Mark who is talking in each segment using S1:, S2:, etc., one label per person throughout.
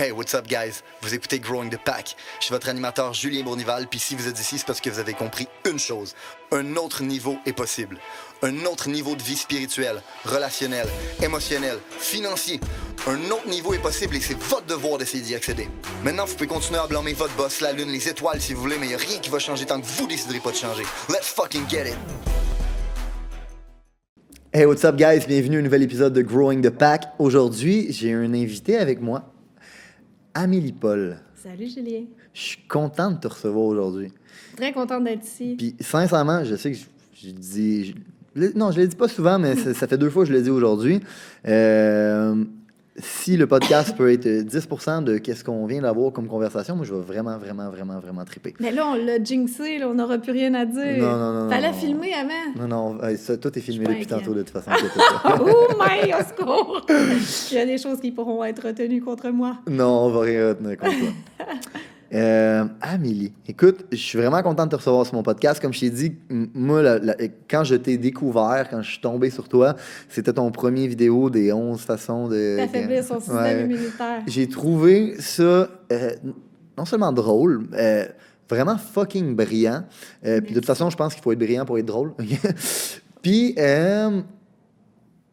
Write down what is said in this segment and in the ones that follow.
S1: Hey, what's up, guys? Vous écoutez Growing the Pack. Je suis votre animateur Julien Bournival, puis si vous êtes ici, c'est parce que vous avez compris une chose. Un autre niveau est possible. Un autre niveau de vie spirituelle, relationnelle, émotionnelle, financier. Un autre niveau est possible et c'est votre devoir d'essayer d'y accéder. Maintenant, vous pouvez continuer à blâmer votre boss, la lune, les étoiles si vous voulez, mais il n'y a rien qui va changer tant que vous déciderez pas de changer. Let's fucking get it!
S2: Hey, what's up, guys? Bienvenue à un nouvel épisode de Growing the Pack. Aujourd'hui, j'ai un invité avec moi, Amélie Paul.
S3: Salut Julien.
S2: Je suis content de te recevoir aujourd'hui.
S3: Très contente d'être ici.
S2: Puis sincèrement, je sais que je dis... non, je le dis pas souvent, mais ça fait 2 fois que je le dis aujourd'hui. Si le podcast peut être 10% de qu'est-ce qu'on vient d'avoir comme conversation, moi, je vais vraiment triper.
S3: Mais là, on l'a jinxé, là, on n'aura plus rien à dire.
S2: Non.
S3: Fallait filmer avant.
S2: Non, ça, tout est filmé depuis tantôt, de toute façon.
S3: Oh my, au secours! Il y a des choses qui pourront être retenues contre moi.
S2: Non, on va rien retenir contre toi. Amélie, écoute, je suis vraiment content de te recevoir sur mon podcast. Comme je t'ai dit, moi, quand je t'ai découvert, quand je suis tombé sur toi, c'était ton premier vidéo des 11 façons
S3: d'affaiblir son système immunitaire.
S2: J'ai trouvé ça non seulement drôle, vraiment fucking brillant. Puis de toute façon, je pense qu'il faut être brillant pour être drôle. Puis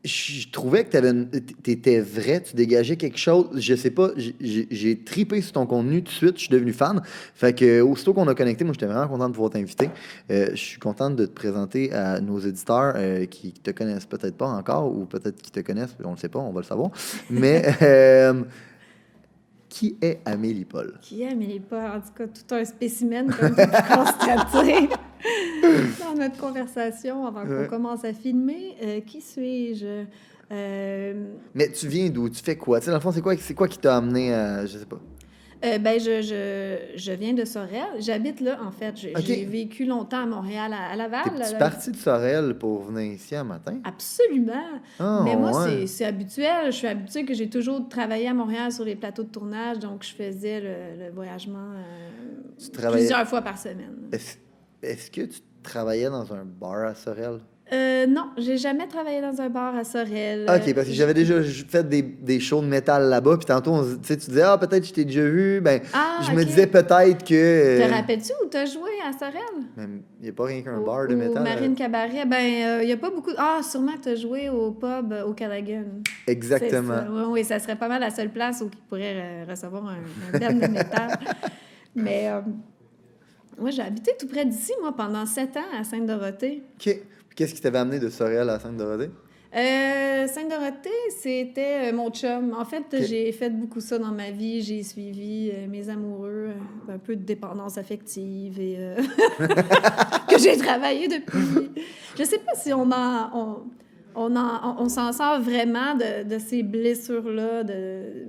S2: je trouvais que t'étais vrai, tu dégageais quelque chose. Je sais pas, j'ai tripé sur ton contenu tout de suite, je suis devenu fan. Fait que aussitôt qu'on a connecté, moi j'étais vraiment content de pouvoir t'inviter. Je suis content de te présenter à nos éditeurs qui te connaissent peut-être pas encore, ou peut-être qui te connaissent, on le sait pas, on va le savoir. Mais qui est Amélie Paul?
S3: Qui est Amélie Paul? En tout cas, tout un spécimen, comme tu peux constater dans notre conversation avant qu'on commence à filmer. Qui suis-je?
S2: Mais tu viens d'où? Tu fais quoi? Tu sais, dans le fond, c'est quoi qui t'a amené à... Je sais pas.
S3: Je viens de Sorel. J'habite là, en fait. J'ai vécu longtemps à Montréal, à Laval.
S2: T'es-tu partie de Sorel pour venir ici un matin?
S3: Absolument. Mais moi,
S2: ouais.
S3: c'est habituel. Je suis habituée que j'ai toujours travaillé à Montréal sur les plateaux de tournage, donc je faisais le voyagement plusieurs fois par semaine.
S2: Est-ce que tu travaillais dans un bar à Sorel?
S3: Non, j'ai jamais travaillé dans un bar à Sorel.
S2: OK, parce que j'avais déjà fait des shows de métal là-bas, puis tantôt, tu disais, peut-être je t'ai déjà vu. Je me disais peut-être que...
S3: Te rappelles-tu où t'as joué à Sorel?
S2: Il n'y a pas rien qu'un bar de métal.
S3: Marine Cabaret, il n'y a pas beaucoup... sûrement que t'as joué au pub au Callaghan.
S2: Exactement.
S3: Oui, ça serait pas mal la seule place où ils pourraient recevoir un band de métal. Mais moi, j'ai habité tout près d'ici, moi, pendant 7 ans à Sainte-Dorothée.
S2: OK. Qu'est-ce qui t'avait amené de Sorel à Sainte-Dorothée?
S3: Sainte-Dorothée, c'était mon chum. En fait, j'ai fait beaucoup ça dans ma vie. J'ai suivi mes amoureux, un peu de dépendance affective et que j'ai travaillé depuis. Je sais pas si on s'en sort vraiment de ces blessures-là,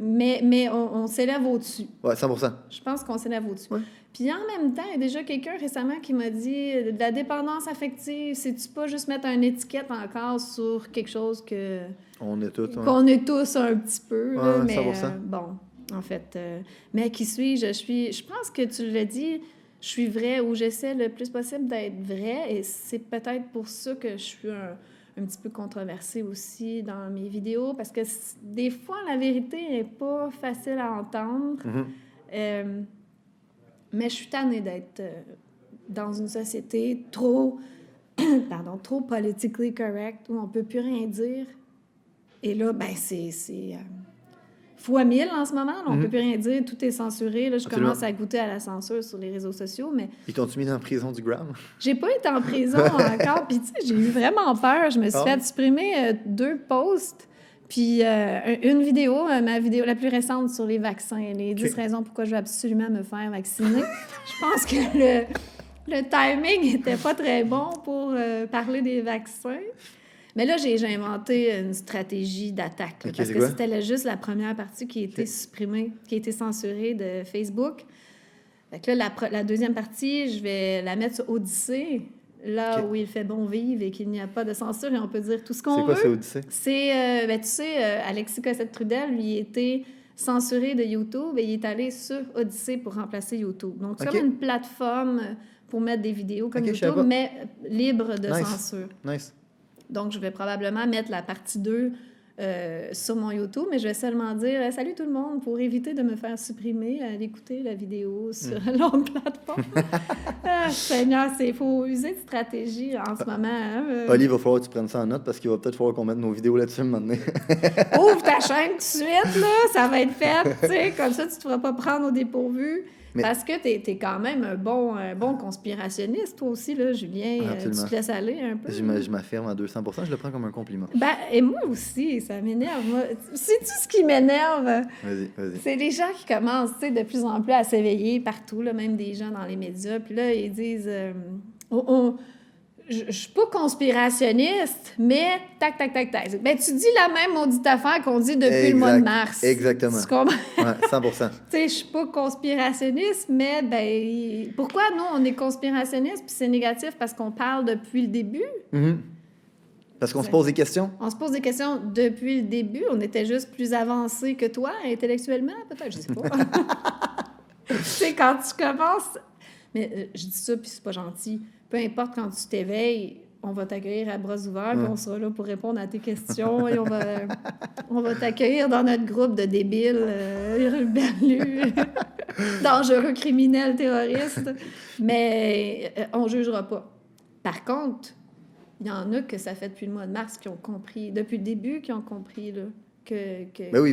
S3: mais on s'élève au-dessus.
S2: Ouais, 100%.
S3: Je pense qu'on s'élève au-dessus.
S2: Ouais.
S3: Puis en même temps, il y a déjà quelqu'un récemment qui m'a dit de la dépendance affective, c'est-tu pas juste mettre une étiquette encore sur quelque chose que...
S2: On est tous.
S3: Qu'on est tous un petit peu. Là, mais
S2: 100%.
S3: bon, en fait... mais qui suis-je? Je pense que tu l'as dit, je suis vraie ou j'essaie le plus possible d'être vraie et c'est peut-être pour ça que je suis un petit peu controversée aussi dans mes vidéos parce que des fois, la vérité n'est pas facile à entendre.
S2: Mm-hmm.
S3: Mais je suis tannée d'être dans une société trop politically correct, où on ne peut plus rien dire. Et là, c'est fois 1000 en ce moment. Là, on ne peut plus rien dire, tout est censuré. Là, je commence à goûter à la censure sur les réseaux sociaux. Mais
S2: ils t'ont-tu mis en prison du Gram? J'ai
S3: pas été en prison encore. Puis, tu sais, j'ai eu vraiment peur. Je me suis fait supprimer 2 posts. Puis une vidéo, ma vidéo la plus récente sur les vaccins, les 10 raisons pourquoi je veux absolument me faire vacciner. Je pense que le timing n'était pas très bon pour parler des vaccins. Mais là, j'ai inventé une stratégie d'attaque. Parce que c'était juste la première partie qui a été supprimée, qui a été censurée de Facebook. Fait que là, la deuxième partie, je vais la mettre sur Odyssée. Là où il fait bon vivre et qu'il n'y a pas de censure et on peut dire tout ce qu'on veut.
S2: C'est quoi, c'est Odyssée?
S3: C'est, tu sais, Alexis Cossette-Trudel, lui, il était censuré de YouTube et il est allé sur Odyssée pour remplacer YouTube. Donc, c'est comme une plateforme pour mettre des vidéos comme YouTube, mais libre de censure.
S2: Nice.
S3: Donc, je vais probablement mettre la partie 2 sur mon YouTube, mais je vais seulement dire « Salut tout le monde » pour éviter de me faire supprimer à l'écouter la vidéo sur l'autre plateforme. Seigneur, il faut user de stratégie en ce moment. Hein?
S2: Oli, il va falloir que tu prennes ça en note parce qu'il va peut-être falloir qu'on mette nos vidéos là-dessus maintenant.
S3: Ouvre ta chaîne tout de suite, là, ça va être fait, tu sais, comme ça tu ne te feras pas prendre au dépourvu. Parce que t'es quand même un bon conspirationniste, toi aussi, là, Julien. Tu te laisses aller un peu.
S2: Je m'affirme à 200%, je le prends comme un compliment.
S3: Et moi aussi, ça m'énerve. C'est tout ce qui m'énerve.
S2: Vas-y.
S3: C'est les gens qui commencent, tu sais, de plus en plus à s'éveiller partout, là, même des gens dans les médias. Puis là, ils disent... Je suis pas conspirationniste, mais tac. Ben, tu dis la même maudite affaire qu'on dit depuis le mois de mars.
S2: Exactement.
S3: Tu comprends?
S2: Ouais, 100%.
S3: Tu sais, je suis pas conspirationniste, mais ben, pourquoi nous, on est conspirationniste puis c'est négatif parce qu'on parle depuis le début?
S2: Mm-hmm. Parce qu'on se pose des questions?
S3: On se pose des questions depuis le début. On était juste plus avancés que toi, intellectuellement, peut-être, je sais pas. Tu sais, quand tu commences... Mais je dis ça, puis c'est pas gentil. Peu importe quand tu t'éveilles, on va t'accueillir à bras ouverts, puis on sera là pour répondre à tes questions, et on va t'accueillir dans notre groupe de débiles, rebelles, dangereux criminels, terroristes, mais on jugera pas. Par contre, il y en a que ça fait depuis le mois de mars qui ont compris, depuis le début, qui ont compris là, que...
S2: Ben oui.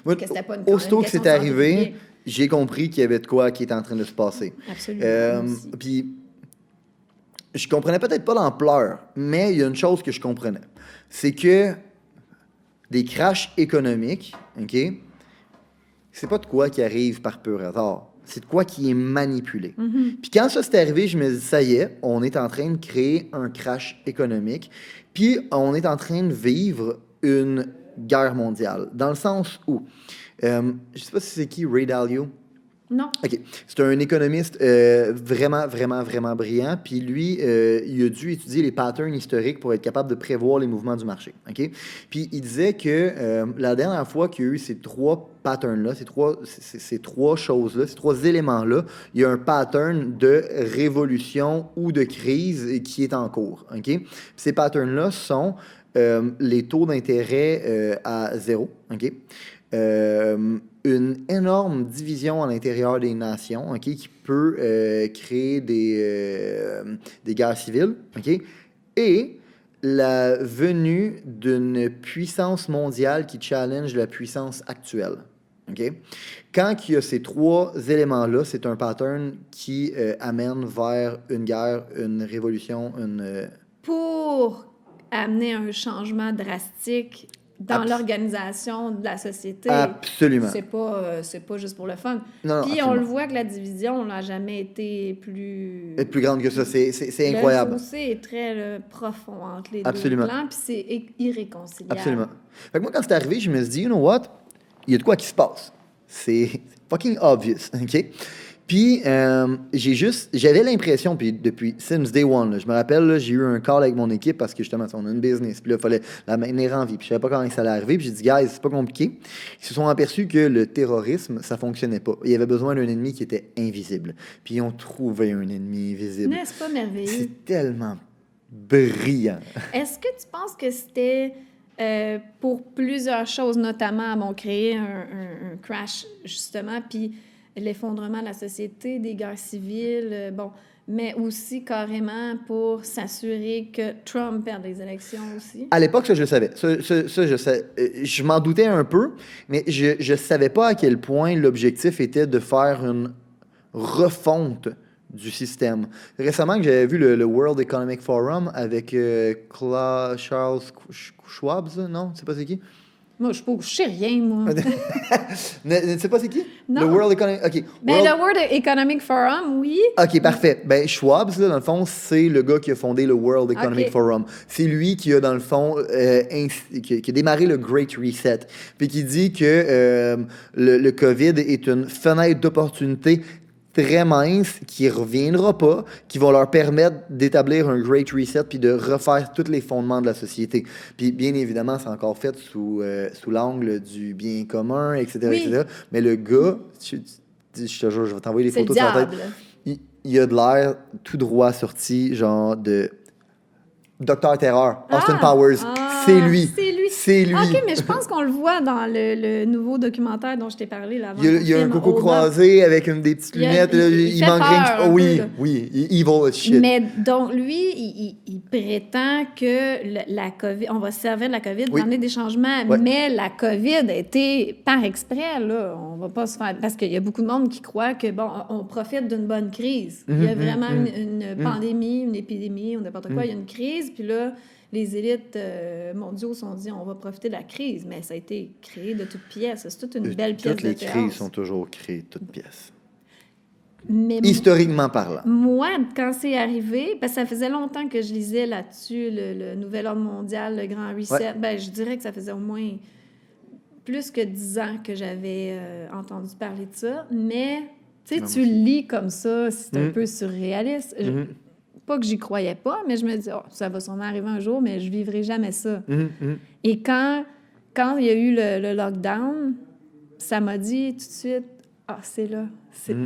S2: Moi,
S3: que c'était pas
S2: aussitôt que c'est arrivé, j'ai compris qu'il y avait de quoi qui était en train de se passer.
S3: Absolument.
S2: Puis, je comprenais peut-être pas l'ampleur, mais il y a une chose que je comprenais. C'est que des crashs économiques, OK, c'est pas de quoi qui arrive par pur hasard. C'est de quoi qui est manipulé.
S3: Mm-hmm.
S2: Puis quand ça s'est arrivé, je me dis, ça y est, on est en train de créer un crash économique. Puis on est en train de vivre une guerre mondiale. Dans le sens où, je sais pas si c'est qui, Ray Dalio.
S3: Non.
S2: OK. C'est un économiste vraiment brillant. Puis lui, il a dû étudier les patterns historiques pour être capable de prévoir les mouvements du marché. OK? Puis il disait que la dernière fois qu'il y a eu ces trois patterns-là, ces trois choses-là, ces trois éléments-là, il y a un pattern de révolution ou de crise qui est en cours. OK? Puis ces patterns-là sont les taux d'intérêt à zéro. OK? Une énorme division à l'intérieur des nations, OK, qui peut créer des guerres civiles, OK, et la venue d'une puissance mondiale qui challenge la puissance actuelle. OK? Quand il y a ces trois éléments-là, c'est un pattern qui amène vers une guerre, une révolution,
S3: Pour amener un changement drastique dans l'organisation de la société.
S2: Absolument.
S3: C'est pas juste pour le fun.
S2: Non,
S3: puis
S2: absolument.
S3: on le voit que la division n'a jamais été plus
S2: grande que ça. C'est incroyable.
S3: Le fossé est très profond entre les
S2: absolument.
S3: deux clans, puis c'est irréconciliable.
S2: Absolument. Fait que moi, quand c'est arrivé, je me suis dit, you know what? Il y a de quoi qui se passe. C'est fucking obvious, OK? Puis, j'avais l'impression, puis depuis, since day one, là, je me rappelle, là, j'ai eu un call avec mon équipe parce que justement, on a une business, puis là, il fallait la maintenir en vie, puis je savais pas comment ça allait arriver, puis j'ai dit, guys, c'est pas compliqué. Ils se sont aperçus que le terrorisme, ça fonctionnait pas. Il y avait besoin d'un ennemi qui était invisible. Puis ils ont trouvé un ennemi invisible.
S3: N'est-ce pas merveilleux?
S2: C'est tellement brillant.
S3: Est-ce que tu penses que c'était pour plusieurs choses, notamment, créer un crash, justement, puis l'effondrement de la société, des guerres civiles, mais aussi carrément pour s'assurer que Trump perde les élections aussi?
S2: À l'époque, ça, je le savais. Ça, je savais. Je m'en doutais un peu, mais je ne savais pas à quel point l'objectif était de faire une refonte du système. Récemment, j'avais vu le World Economic Forum avec Charles Schwab, non? Tu sais pas c'est qui?
S3: Moi, je sais rien, moi.
S2: Ne sais pas c'est qui?
S3: Non.
S2: Le World Economic... OK.
S3: Le World Economic Forum, oui.
S2: OK, parfait. Ben, Schwab, là, dans le fond, c'est le gars qui a fondé le World Economic Forum. C'est lui qui a, dans le fond, qui a démarré le Great Reset. Puis qui dit que le COVID est une fenêtre d'opportunité très mince, qui ne reviendra pas, qui va leur permettre d'établir un Great Reset puis de refaire tous les fondements de la société. Puis, bien évidemment, c'est encore fait sous l'angle du bien commun, etc.,
S3: oui.
S2: etc. Mais le gars, je te jure, je vais t'envoyer les
S3: c'est
S2: photos sur la tête. Il a de l'air tout droit sorti, genre de Docteur Terreur, Austin Powers. C'est lui. C'est lui.
S3: OK, mais je pense qu'on le voit dans le nouveau documentaire dont je t'ai parlé. Là, avant
S2: Il y a un coco croisé avec des petites lunettes. Il manque rien que... Oh, oui, evil as shit.
S3: Mais donc, lui, il prétend que la COVID, on va se servir de la COVID pour amener des changements, mais la COVID a été par exprès, là. On va pas se faire... Parce qu'il y a beaucoup de monde qui croit que, bon, on profite d'une bonne crise. Il y a vraiment une pandémie, une épidémie ou n'importe quoi. Il y a une crise, puis là, les élites mondiaux se sont dit on va profiter de la crise, mais ça a été créé de toutes pièces. C'est toute une belle pièce de théâtre.
S2: Toutes les crises sont toujours créées de toutes pièces.
S3: Mais
S2: historiquement parlant.
S3: Moi, quand c'est arrivé, parce que ça faisait longtemps que je lisais là-dessus le Nouvel Ordre mondial, le Grand Reset, ben, je dirais que ça faisait au moins plus que 10 ans que j'avais entendu parler de ça. Mais tu sais, tu lis comme ça, c'est un peu surréaliste. Pas que j'y croyais pas, mais je me dis, ça va sûrement arriver un jour, mais je vivrai jamais ça. Et quand il y a eu le lockdown, ça m'a dit tout de suite, c'est là. C'est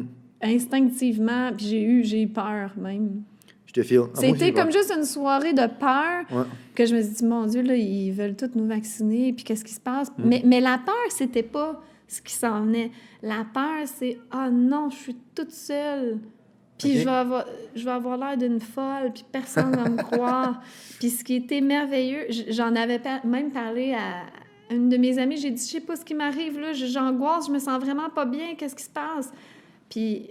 S3: instinctivement, puis j'ai eu peur même.
S2: Je te file.
S3: C'était comme juste une soirée de peur que je me suis dit, mon Dieu, là, ils veulent tous nous vacciner, puis qu'est-ce qui se passe? Mais la peur, c'était pas ce qui s'en venait. La peur, c'est, non, je suis toute seule. Puis je vais avoir l'air d'une folle, puis personne ne va me croire. Puis ce qui était merveilleux, j'en avais même parlé à une de mes amies, j'ai dit, je sais pas ce qui m'arrive, là, j'angoisse, je me sens vraiment pas bien, qu'est-ce qui se passe? Puis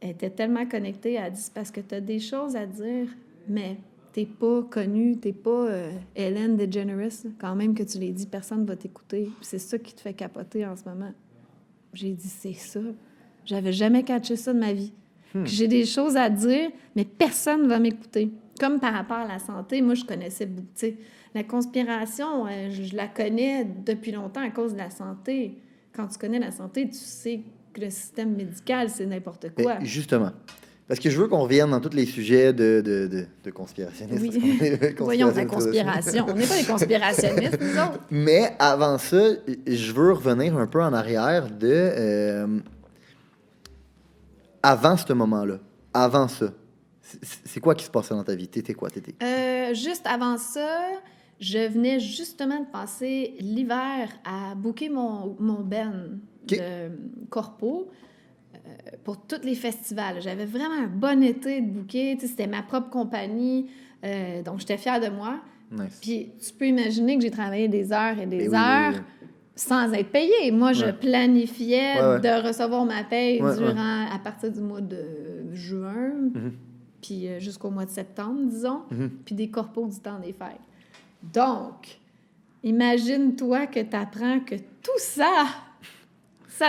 S3: elle était tellement connectée, elle a dit, c'est parce que tu as des choses à dire, mais t'es pas connue, t'es pas Ellen DeGeneres, quand même que tu l'aies dit, personne va t'écouter. Puis c'est ça qui te fait capoter en ce moment. J'ai dit, c'est ça. J'avais jamais catché ça de ma vie. J'ai des choses à dire, mais personne ne va m'écouter. Comme par rapport à la santé, moi, je connaissais beaucoup. T'sais, la conspiration, je la connais depuis longtemps à cause de la santé. Quand tu connais la santé, tu sais que le système médical, c'est n'importe quoi.
S2: Mais justement. Parce que je veux qu'on revienne dans tous les sujets de conspirationnistes.
S3: Oui. Voyons la conspiration. On n'est pas des conspirationnistes, nous autres.
S2: Mais avant ça, je veux revenir un peu en arrière de... avant ce moment-là, avant ça, c'est quoi qui se passait dans ta vie? T'étais quoi?
S3: Juste avant ça, je venais justement de passer l'hiver à booker mon ben de corpo pour tous les festivals. J'avais vraiment un bon été de booker. C'était ma propre compagnie, donc j'étais fière de moi.
S2: Nice.
S3: Puis tu peux imaginer que j'ai travaillé des heures et des heures sans être payée. Moi, je planifiais de recevoir ma paye à partir du mois de juin, puis jusqu'au mois de septembre, disons, puis des corpos du temps des fêtes. Donc, imagine-toi que tu apprends que tout ça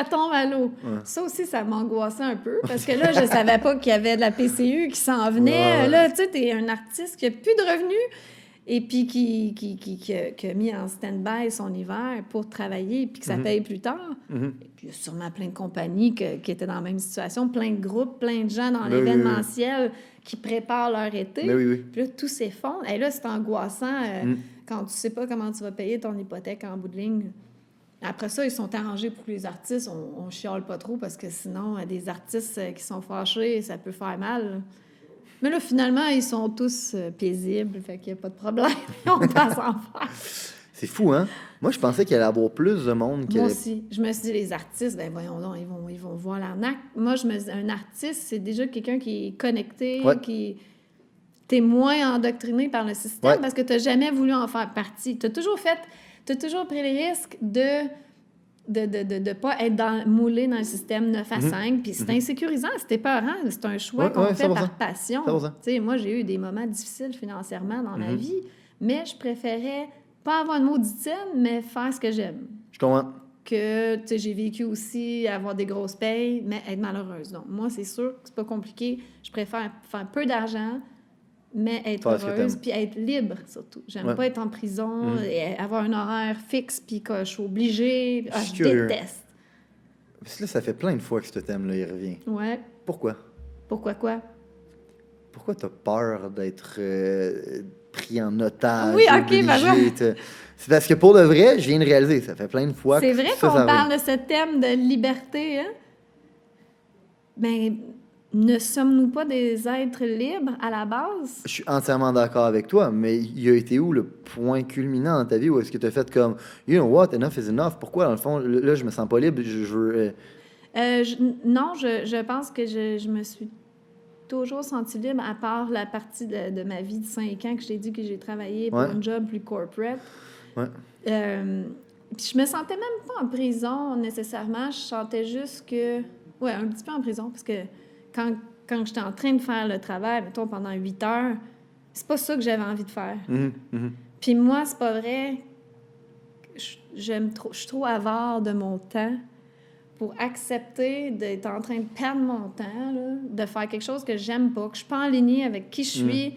S3: tombe à l'eau. Ça aussi, ça m'angoissait un peu, parce que là, je savais pas qu'il y avait de la PCU qui s'en venait. Là, tu sais, t'es un artiste qui a plus de revenus, et puis qui a mis en stand-by son hiver pour travailler, puis que ça paye plus tard. Et puis il y a sûrement plein de compagnies qui étaient dans la même situation, plein de groupes, plein de gens dans l'événementiel qui préparent leur été. Puis là, tout s'effondre. Et là, c'est angoissant quand tu sais pas comment tu vas payer ton hypothèque en bout de ligne. Après ça, ils sont arrangés pour que les artistes, on chiale pas trop, parce que sinon, des artistes qui sont fâchés, ça peut faire mal. Mais là, finalement, ils sont tous paisibles, fait qu'il n'y a pas de problème. On passe en face.
S2: C'est fou, hein? Moi, je pensais qu'il allait y avoir plus de monde.
S3: Moi aussi. Je me suis dit, les artistes, ben voyons donc, ils vont voir l'arnaque. Moi, je me dis, un artiste, c'est déjà quelqu'un qui est connecté, qui... T'es moins endoctriné par le système parce que t'as jamais voulu en faire partie. T'as toujours pris le risque de pas être moulé dans le système 9 à 5, puis c'est insécurisant, c'était peurant, c'est un choix qu'on fait par passion. Moi, j'ai eu des moments difficiles financièrement dans ma vie, mais je préférais pas avoir de mot d'utile, mais faire ce que j'aime.
S2: Je comprends.
S3: Que, j'ai vécu aussi avoir des grosses payes, mais être malheureuse. Donc, moi, c'est sûr que c'est pas compliqué. Je préfère faire peu d'argent, mais être heureuse, puis être libre, surtout. J'aime pas être en prison, et avoir un horaire fixe, puis que je suis obligée. Je déteste.
S2: Parce que là, ça fait plein de fois que ce thème-là, il revient.
S3: Ouais.
S2: Pourquoi?
S3: Pourquoi quoi?
S2: Pourquoi t'as peur d'être pris en otage?
S3: Oui, OK, ben
S2: c'est parce que pour de vrai, je viens de réaliser, ça fait plein de fois
S3: c'est vrai qu'on parle de ce thème de liberté, hein? Ben... ne sommes-nous pas des êtres libres à la base?
S2: Je suis entièrement d'accord avec toi, mais il a été où le point culminant dans ta vie où est-ce que tu as fait comme, you know what, enough is enough? Pourquoi, dans le fond, là, je me sens pas libre, je veux...
S3: Non, je pense que je me suis toujours sentie libre, à part la partie de ma vie de 5 ans que je t'ai dit que j'ai travaillé pour un job plus corporate.
S2: Ouais.
S3: Puis je me sentais même pas en prison nécessairement, je sentais juste que... Ouais, un petit peu en prison, parce que quand j'étais en train de faire le travail, mettons, pendant 8 heures, c'est pas ça que j'avais envie de faire. Puis moi, c'est pas vrai. Je suis trop avare de mon temps pour accepter d'être en train de perdre mon temps, là, de faire quelque chose que j'aime pas, que je suis pas en ligne avec qui je suis,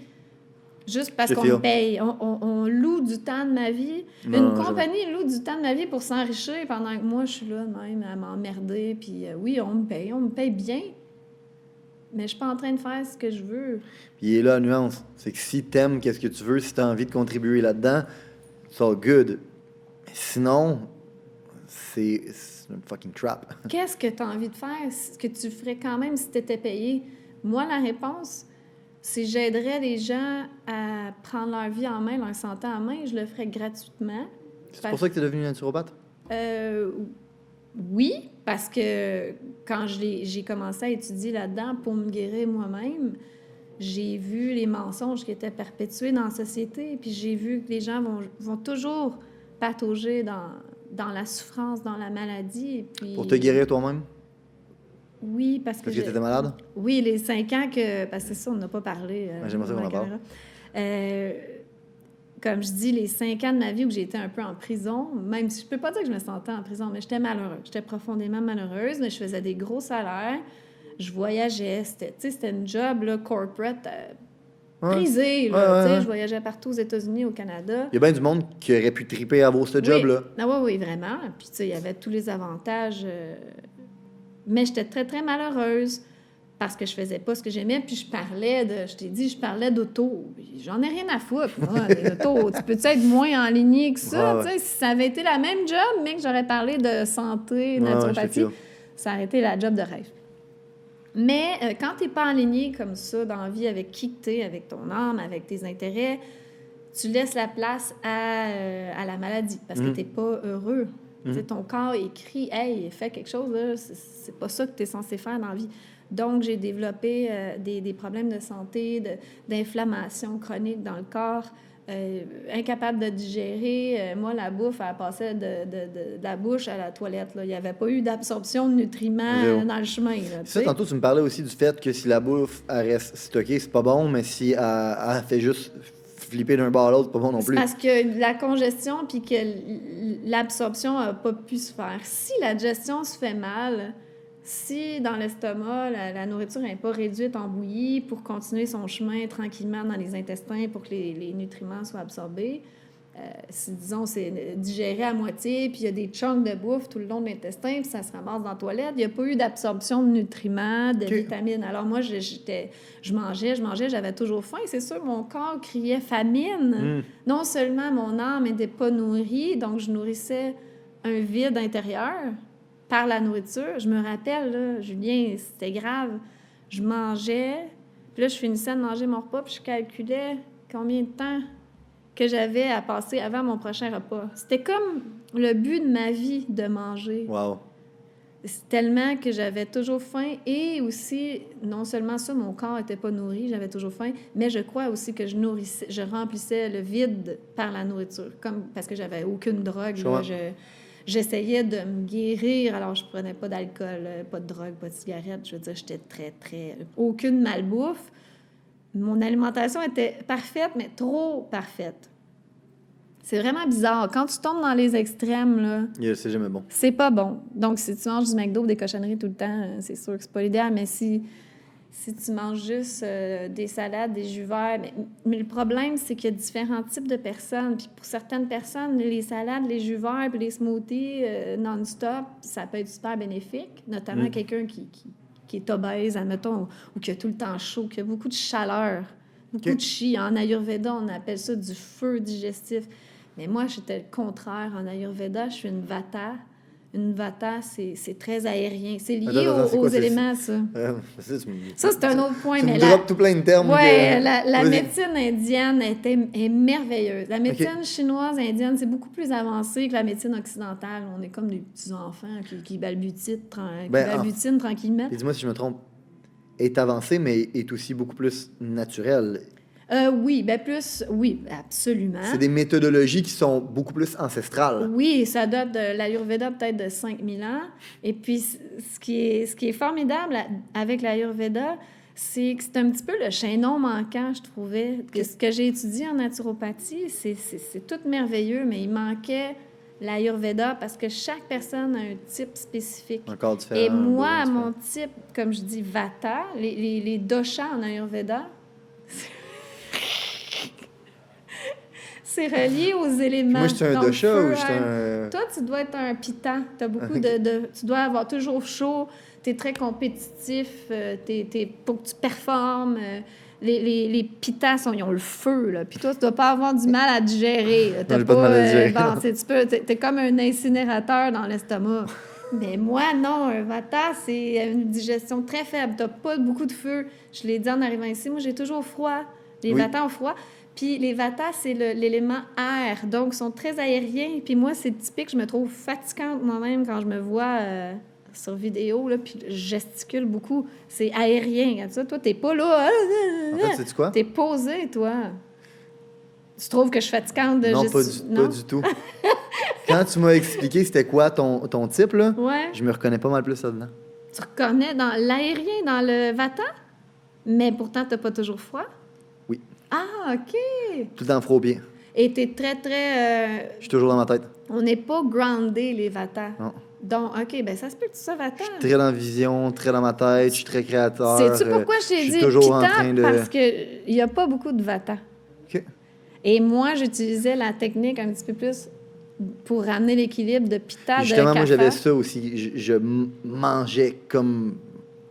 S3: juste parce qu'on me paye. On loue du temps de ma vie. Une compagnie loue du temps de ma vie pour s'enrichir pendant que moi, je suis là même à m'emmerder. Puis oui, on me paye bien, mais je suis pas en train de faire ce que je veux.
S2: Puis il est là la nuance. C'est que si t'aimes qu'est-ce que tu veux, si t'as envie de contribuer là-dedans, it's all good. Mais sinon, c'est une fucking trap.
S3: Qu'est-ce que tu as envie de faire? Ce que tu ferais quand même si tu étais payé? Moi, la réponse, c'est j'aiderais les gens à prendre leur vie en main, leur santé en main. Je le ferais gratuitement.
S2: C'est pour ça que tu es devenu naturopathe?
S3: Oui, parce que quand j'ai commencé à étudier là-dedans pour me guérir moi-même, j'ai vu les mensonges qui étaient perpétués dans la société, puis j'ai vu que les gens vont toujours patauger dans la souffrance, dans la maladie. Puis...
S2: Pour te guérir toi-même?
S3: Oui, parce que...
S2: Parce que tu étais malade?
S3: Oui, les 5 ans que... Parce que c'est ça, on n'a pas parlé.
S2: J'aimerais ça qu'on en parle.
S3: Comme je dis, les 5 ans de ma vie où j'ai été un peu en prison, même si je peux pas dire que je me sentais en prison, mais j'étais malheureuse. J'étais profondément malheureuse, mais je faisais des gros salaires. Je voyageais. C'était une job là, corporate prisée. Je voyageais partout aux États-Unis, au Canada.
S2: Il y a bien du monde qui aurait pu triper à avoir ce job-là.
S3: Ah, oui, vraiment. Puis, il y avait tous les avantages. Mais j'étais très, très malheureuse parce que je faisais pas ce que j'aimais. Puis, je t'ai dit, je parlais d'auto. J'en ai rien à foutre, moi, des autos. Tu peux-tu être moins en ligne que ça? Si ça avait été la même job, mais que j'aurais parlé de santé, naturopathie, ça aurait été la job de rêve. Mais quand tu n'es pas aligné comme ça dans la vie avec qui tu es, avec ton âme, avec tes intérêts, tu laisses la place à la maladie parce que tu n'es pas heureux. Ton corps écrit « Hey, fais quelque chose, là, c'est pas ça que tu es censé faire dans la vie. » Donc, j'ai développé des problèmes de santé, d'inflammation chronique dans le corps, incapable de digérer. Moi, la bouffe, elle passait de la bouche à la toilette. Là. Il n'y avait pas eu d'absorption de nutriments dans le chemin. Là,
S2: ça, tantôt, tu me parlais aussi du fait que si la bouffe elle reste stockée, c'est pas bon, mais si elle fait juste flipper d'un bord à l'autre, c'est pas bon non plus.
S3: Parce que la congestion puis que l'absorption n'a pas pu se faire. Si la digestion se fait mal, si dans l'estomac, la nourriture n'est pas réduite en bouillie pour continuer son chemin tranquillement dans les intestins pour que les nutriments soient absorbés, si, disons, c'est digéré à moitié, puis il y a des chunks de bouffe tout le long de l'intestin, puis ça se ramasse dans la toilette, il n'y a pas eu d'absorption de nutriments, de vitamines. Alors moi, je mangeais, j'avais toujours faim. C'est sûr, mon corps criait famine. Non seulement mon âme n'était pas nourrie, donc je nourrissais un vide intérieur par la nourriture. Je me rappelle, là, Julien, c'était grave. Je mangeais, puis là, je finissais de manger mon repas, puis je calculais combien de temps que j'avais à passer avant mon prochain repas. C'était comme le but de ma vie de manger.
S2: Wow.
S3: C'est tellement que j'avais toujours faim et aussi, non seulement ça, mon corps n'était pas nourri, j'avais toujours faim, mais je crois aussi que je remplissais le vide par la nourriture, comme parce que j'avais aucune drogue. Là, j'essayais de me guérir, alors je prenais pas d'alcool, pas de drogue, pas de cigarette. Je veux dire, j'étais très, très... Aucune malbouffe. Mon alimentation était parfaite, mais trop parfaite. C'est vraiment bizarre. Quand tu tombes dans les extrêmes, là...
S2: c'est jamais bon.
S3: C'est pas bon. Donc, si tu manges du McDo ou des cochonneries tout le temps, c'est sûr que c'est pas l'idéal, mais si tu manges juste des salades, des jus verts... Mais le problème, c'est qu'il y a différents types de personnes. Puis pour certaines personnes, les salades, les jus verts puis les smoothies non-stop, ça peut être super bénéfique, notamment quelqu'un qui est obèse, admettons, ou qui a tout le temps chaud, qui a beaucoup de chaleur, beaucoup de chi. En Ayurveda, on appelle ça du feu digestif. Mais moi, j'étais le contraire. En Ayurveda, je suis une vata. Une vata, c'est très aérien. C'est lié
S2: C'est
S3: aux
S2: quoi,
S3: éléments, ça. Ça, c'est un autre point.
S2: Tu
S3: mais
S2: me droppes tout plein de termes.
S3: Ouais, la
S2: Vas-y.
S3: médecine indienne est merveilleuse. La médecine chinoise, indienne, c'est beaucoup plus avancé que la médecine occidentale. On est comme des petits-enfants qui balbutinent tranquillement.
S2: Et dis-moi si je me trompe, est avancé, mais est aussi beaucoup plus naturel.
S3: Oui, oui, absolument.
S2: C'est des méthodologies qui sont beaucoup plus ancestrales.
S3: Oui, ça date de l'Ayurveda peut-être de 5000 ans. Et puis, ce qui est formidable avec l'Ayurveda, c'est que c'est un petit peu le chaînon manquant, je trouvais. Ce que j'ai étudié en naturopathie, c'est tout merveilleux, mais il manquait l'Ayurveda parce que chaque personne a un type spécifique.
S2: Encore différent.
S3: Et moi, mon type, comme je dis, Vata, les doshas en Ayurveda, c'est relié aux éléments.
S2: Moi, je suis un
S3: Donc,
S2: dosha
S3: feu,
S2: ou je suis un...
S3: Toi, tu dois être un pitta. Tu as beaucoup tu dois avoir toujours chaud. Tu es très compétitif. Pour que tu performes. Les pittas, ils ont le feu. Là. Puis toi, tu dois pas avoir du mal à digérer.
S2: Non, j'ai pas de mal à digérer.
S3: T'es comme un incinérateur dans l'estomac. Mais moi, non. Un vata, c'est une digestion très faible. Tu n'as pas beaucoup de feu. Je l'ai dit en arrivant ici. Moi, j'ai toujours froid. Les vatas ont froid. Puis les vatas, c'est l'élément air. Donc, ils sont très aériens. Puis moi, c'est typique. Je me trouve fatigante moi-même quand je me vois sur vidéo, là, puis je gesticule beaucoup. C'est aérien. Ça. Toi, t'es pas là.
S2: En fait, sais-tu quoi?
S3: T'es posé, toi. Tu trouves que je suis fatigante de
S2: Non, pas du tout. Quand tu m'as expliqué c'était quoi ton type, là, je me reconnais pas mal plus là-dedans.
S3: Tu reconnais dans l'aérien, dans le vata? Mais pourtant, t'as pas toujours froid?
S2: Oui.
S3: Ah, OK.
S2: Tout le temps froid au pied.
S3: Et t'es très, très...
S2: Je suis toujours dans ma tête.
S3: On n'est pas groundé, les vatas.
S2: Non.
S3: Donc, OK, ben ça se peut que tu sois vata.
S2: Je suis très dans la vision, très dans ma tête, je suis très créateur.
S3: Sais-tu pourquoi je t'ai dit
S2: toujours en
S3: pitta?
S2: train de...
S3: Parce qu'il n'y a pas beaucoup de vata.
S2: OK.
S3: Et moi, j'utilisais la technique un petit peu plus pour ramener l'équilibre de pitta,
S2: Justement,
S3: de kapha.
S2: moi, j'avais ça aussi. Je mangeais comme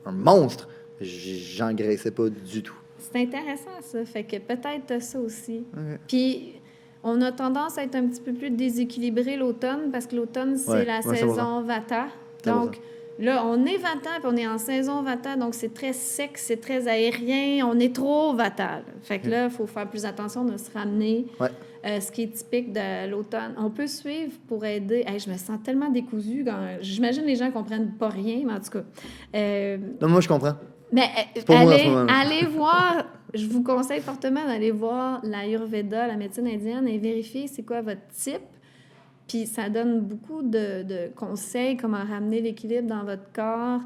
S2: un monstre. J'engraissais pas du tout.
S3: C'est intéressant, ça. Fait que peut-être t'as ça aussi.
S2: Okay.
S3: Puis, on a tendance à être un petit peu plus déséquilibré l'automne parce que l'automne, c'est la saison vata. Donc, là, on est vata, puis on est en saison vata, donc c'est très sec, c'est très aérien, on est trop vata. Là. Fait que là, il faut faire plus attention de se ramener. Ce qui est typique de l'automne. On peut suivre pour aider. Hey, je me sens tellement décousue. J'imagine les gens ne comprennent pas rien, mais en tout cas...
S2: Non, moi, je comprends.
S3: Mais allez voir, je vous conseille fortement d'aller voir l'Ayurveda, la médecine indienne, et vérifier c'est quoi votre type. Puis ça donne beaucoup de conseils, comment ramener l'équilibre dans votre corps,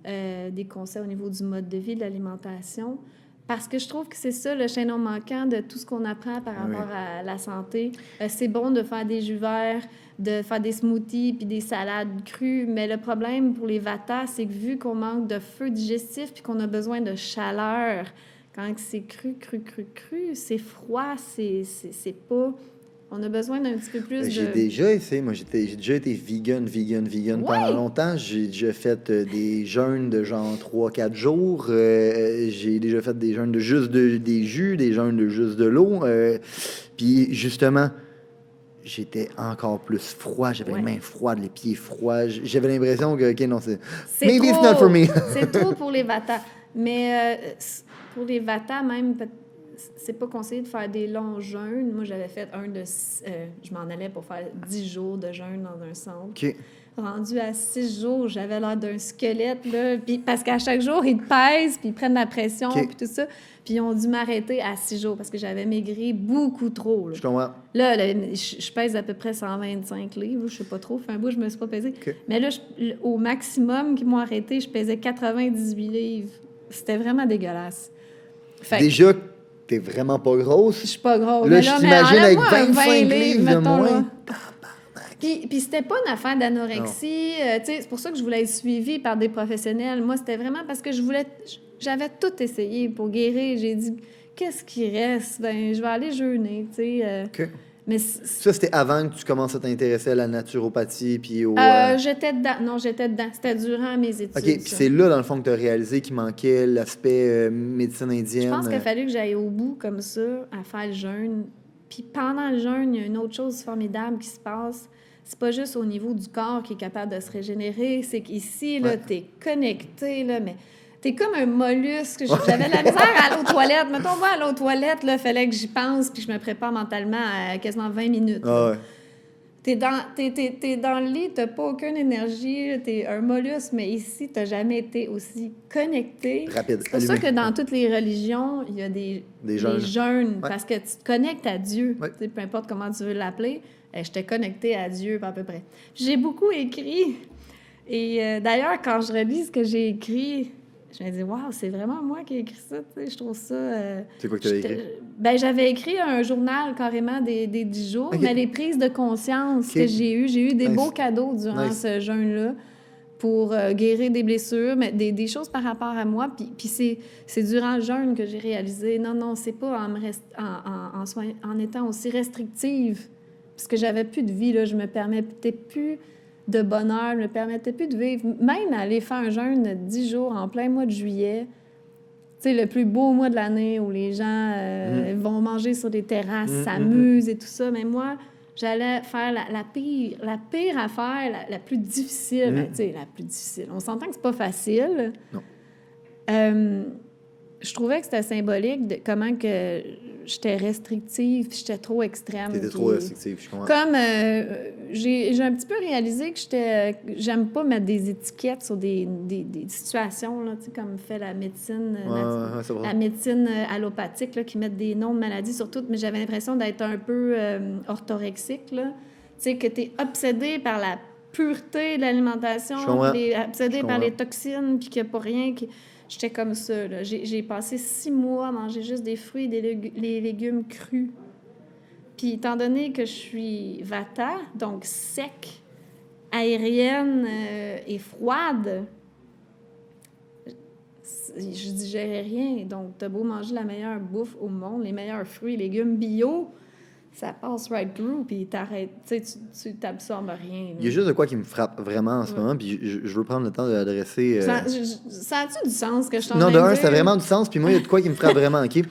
S3: des conseils au niveau du mode de vie, de l'alimentation. Parce que je trouve que c'est ça le chaînon manquant de tout ce qu'on apprend par rapport à la santé. C'est bon de faire des jus verts, de faire des smoothies puis des salades crues, mais le problème pour les vatas, c'est que vu qu'on manque de feu digestif puis qu'on a besoin de chaleur, quand c'est cru, c'est froid, c'est pas... On a besoin d'un petit peu plus
S2: J'ai déjà essayé. Moi, j'ai déjà été vegan pendant longtemps. J'ai déjà fait des jeûnes de genre 3-4 jours. J'ai déjà fait des jeûnes de juste des jus, des jeûnes de juste de l'eau. Puis, justement, j'étais encore plus froid. J'avais les mains froides, les pieds froids. J'avais l'impression que, OK, non, c'est maybe it's not for me.
S3: C'est trop pour les vatas. Mais pour les vatas, même... C'est pas conseillé de faire des longs jeûnes. Moi, j'avais fait je m'en allais pour faire 10 jours de jeûne dans un centre.
S2: Okay.
S3: Rendu à 6 jours, j'avais l'air d'un squelette, là. Puis, parce qu'à chaque jour, ils te pèsent, puis ils prennent la pression, puis tout ça. Puis ils ont dû m'arrêter à 6 jours parce que j'avais maigri beaucoup trop. Là.
S2: Je comprends.
S3: Là, je pèse à peu près 125 livres. Je sais pas trop. Fait un bout, je me suis pas pesée.
S2: Okay.
S3: Mais là, au maximum qu'ils m'ont arrêté, je pesais 98 livres. C'était vraiment dégueulasse.
S2: Déjà... T'es vraiment pas grosse.
S3: Je suis pas grosse.
S2: Là, je t'imagine avec 25 livres de moins.
S3: Puis c'était pas une affaire d'anorexie. C'est pour ça que je voulais être suivie par des professionnels. Moi, c'était vraiment parce que j'avais tout essayé pour guérir. J'ai dit, qu'est-ce qui reste? Ben, je vais aller jeûner, tu sais.
S2: OK.
S3: Mais
S2: ça, c'était avant que tu commences à t'intéresser à la naturopathie puis au...
S3: J'étais dedans. Non, j'étais dedans. C'était durant mes études.
S2: OK, puis c'est là, dans le fond, que tu as réalisé qu'il manquait l'aspect médecine indienne.
S3: Je pense qu'il a fallu que j'aille au bout, comme ça, à faire le jeûne. Puis pendant le jeûne, il y a une autre chose formidable qui se passe. c'est pas juste au niveau du corps qui est capable de se régénérer, c'est qu'ici, là, t'es connecté, là, mais t'es comme un mollusque. J'avais de la misère à aller aux toilettes. Mettons, on va aller aux toilettes, là, fallait que j'y pense, puis je me prépare mentalement à quasiment 20 minutes.
S2: Ah ouais.
S3: T'es dans le lit, t'as pas aucune énergie, t'es un mollusque, mais ici, t'as jamais été aussi connecté.
S2: Rapide,
S3: c'est pour ça que dans toutes les religions, il y a des jeûnes, parce que tu te connectes à Dieu, peu importe comment tu veux l'appeler. Je t'ai connecté à Dieu, à peu près. J'ai beaucoup écrit. Et d'ailleurs, quand je relis ce que j'ai écrit, je me dis, waouh, c'est vraiment moi qui ai écrit ça. Je trouve ça.
S2: C'est quoi que tu avais écrit?
S3: J'avais écrit un journal carrément des 10 jours, mais les prises de conscience que j'ai eues des beaux cadeaux durant ce jeûne-là pour guérir des blessures, mais des choses par rapport à moi. Puis c'est durant le jeûne que j'ai réalisé, non, c'est pas en étant aussi restrictive, parce que j'avais plus de vie, là, je me permettais plus de bonheur, je me permettais plus de vivre. Même aller faire un jeûne de 10 jours en plein mois de juillet, tu sais, le plus beau mois de l'année où les gens vont manger sur des terrasses, s'amusent et tout ça. Mais moi, j'allais faire la pire affaire, la plus difficile. Tu sais, la plus difficile. On s'entend que c'est pas facile.
S2: Non.
S3: Je trouvais que c'était symbolique de comment que j'étais restrictive, puis j'étais trop extrême.
S2: T'étais trop restrictive, je comprends.
S3: Comme j'ai un petit peu réalisé que j'aime pas mettre des étiquettes sur des situations, là, comme fait la médecine, la médecine allopathique, là, qui met des noms de maladies sur toutes, mais j'avais l'impression d'être un peu orthorexique, là. Tu sais, que t'es obsédé par la pureté de l'alimentation, obsédé par les toxines, puis qu'il n'y a pas rien qui... J'étais comme ça, là. J'ai passé 6 mois à manger juste des fruits et des légumes crus. Puis, étant donné que je suis vata, donc sec, aérienne et froide, je digérais rien. Donc, t'as beau manger la meilleure bouffe au monde, les meilleurs fruits et légumes bio, ça passe right through, puis t'arrêtes, tu t'absorbes rien. Là.
S2: Il y a juste de quoi qui me frappe vraiment en ce moment, puis je veux prendre le temps de l'adresser.
S3: Ça a-tu du sens que je t'en ai
S2: Non,
S3: dit?
S2: de un, ça a vraiment du sens, puis moi, il y a de quoi qui me frappe vraiment, OK?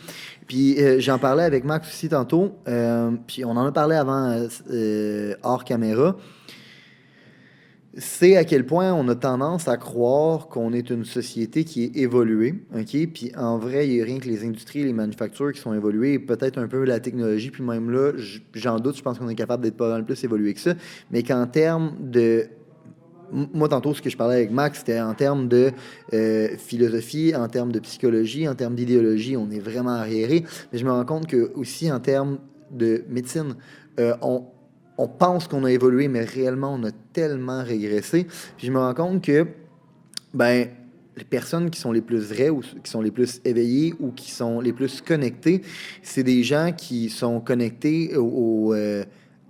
S2: Puis j'en parlais avec Max aussi tantôt, puis on en a parlé avant hors caméra. C'est à quel point on a tendance à croire qu'on est une société qui est évoluée, OK? Puis en vrai, il n'y a rien que les industries et les manufactures qui sont évoluées, peut-être un peu la technologie, puis même là, j'en doute, je pense qu'on est capable d'être pas mal plus évolué que ça, mais qu'en termes de... Moi, tantôt, ce que je parlais avec Max, c'était en termes de philosophie, en termes de psychologie, en termes d'idéologie, on est vraiment arriéré, mais je me rends compte que aussi en termes de médecine, on pense qu'on a évolué, mais réellement, on a tellement régressé. Puis je me rends compte que, les personnes qui sont les plus vraies ou qui sont les plus éveillées ou qui sont les plus connectées, c'est des gens qui sont connectés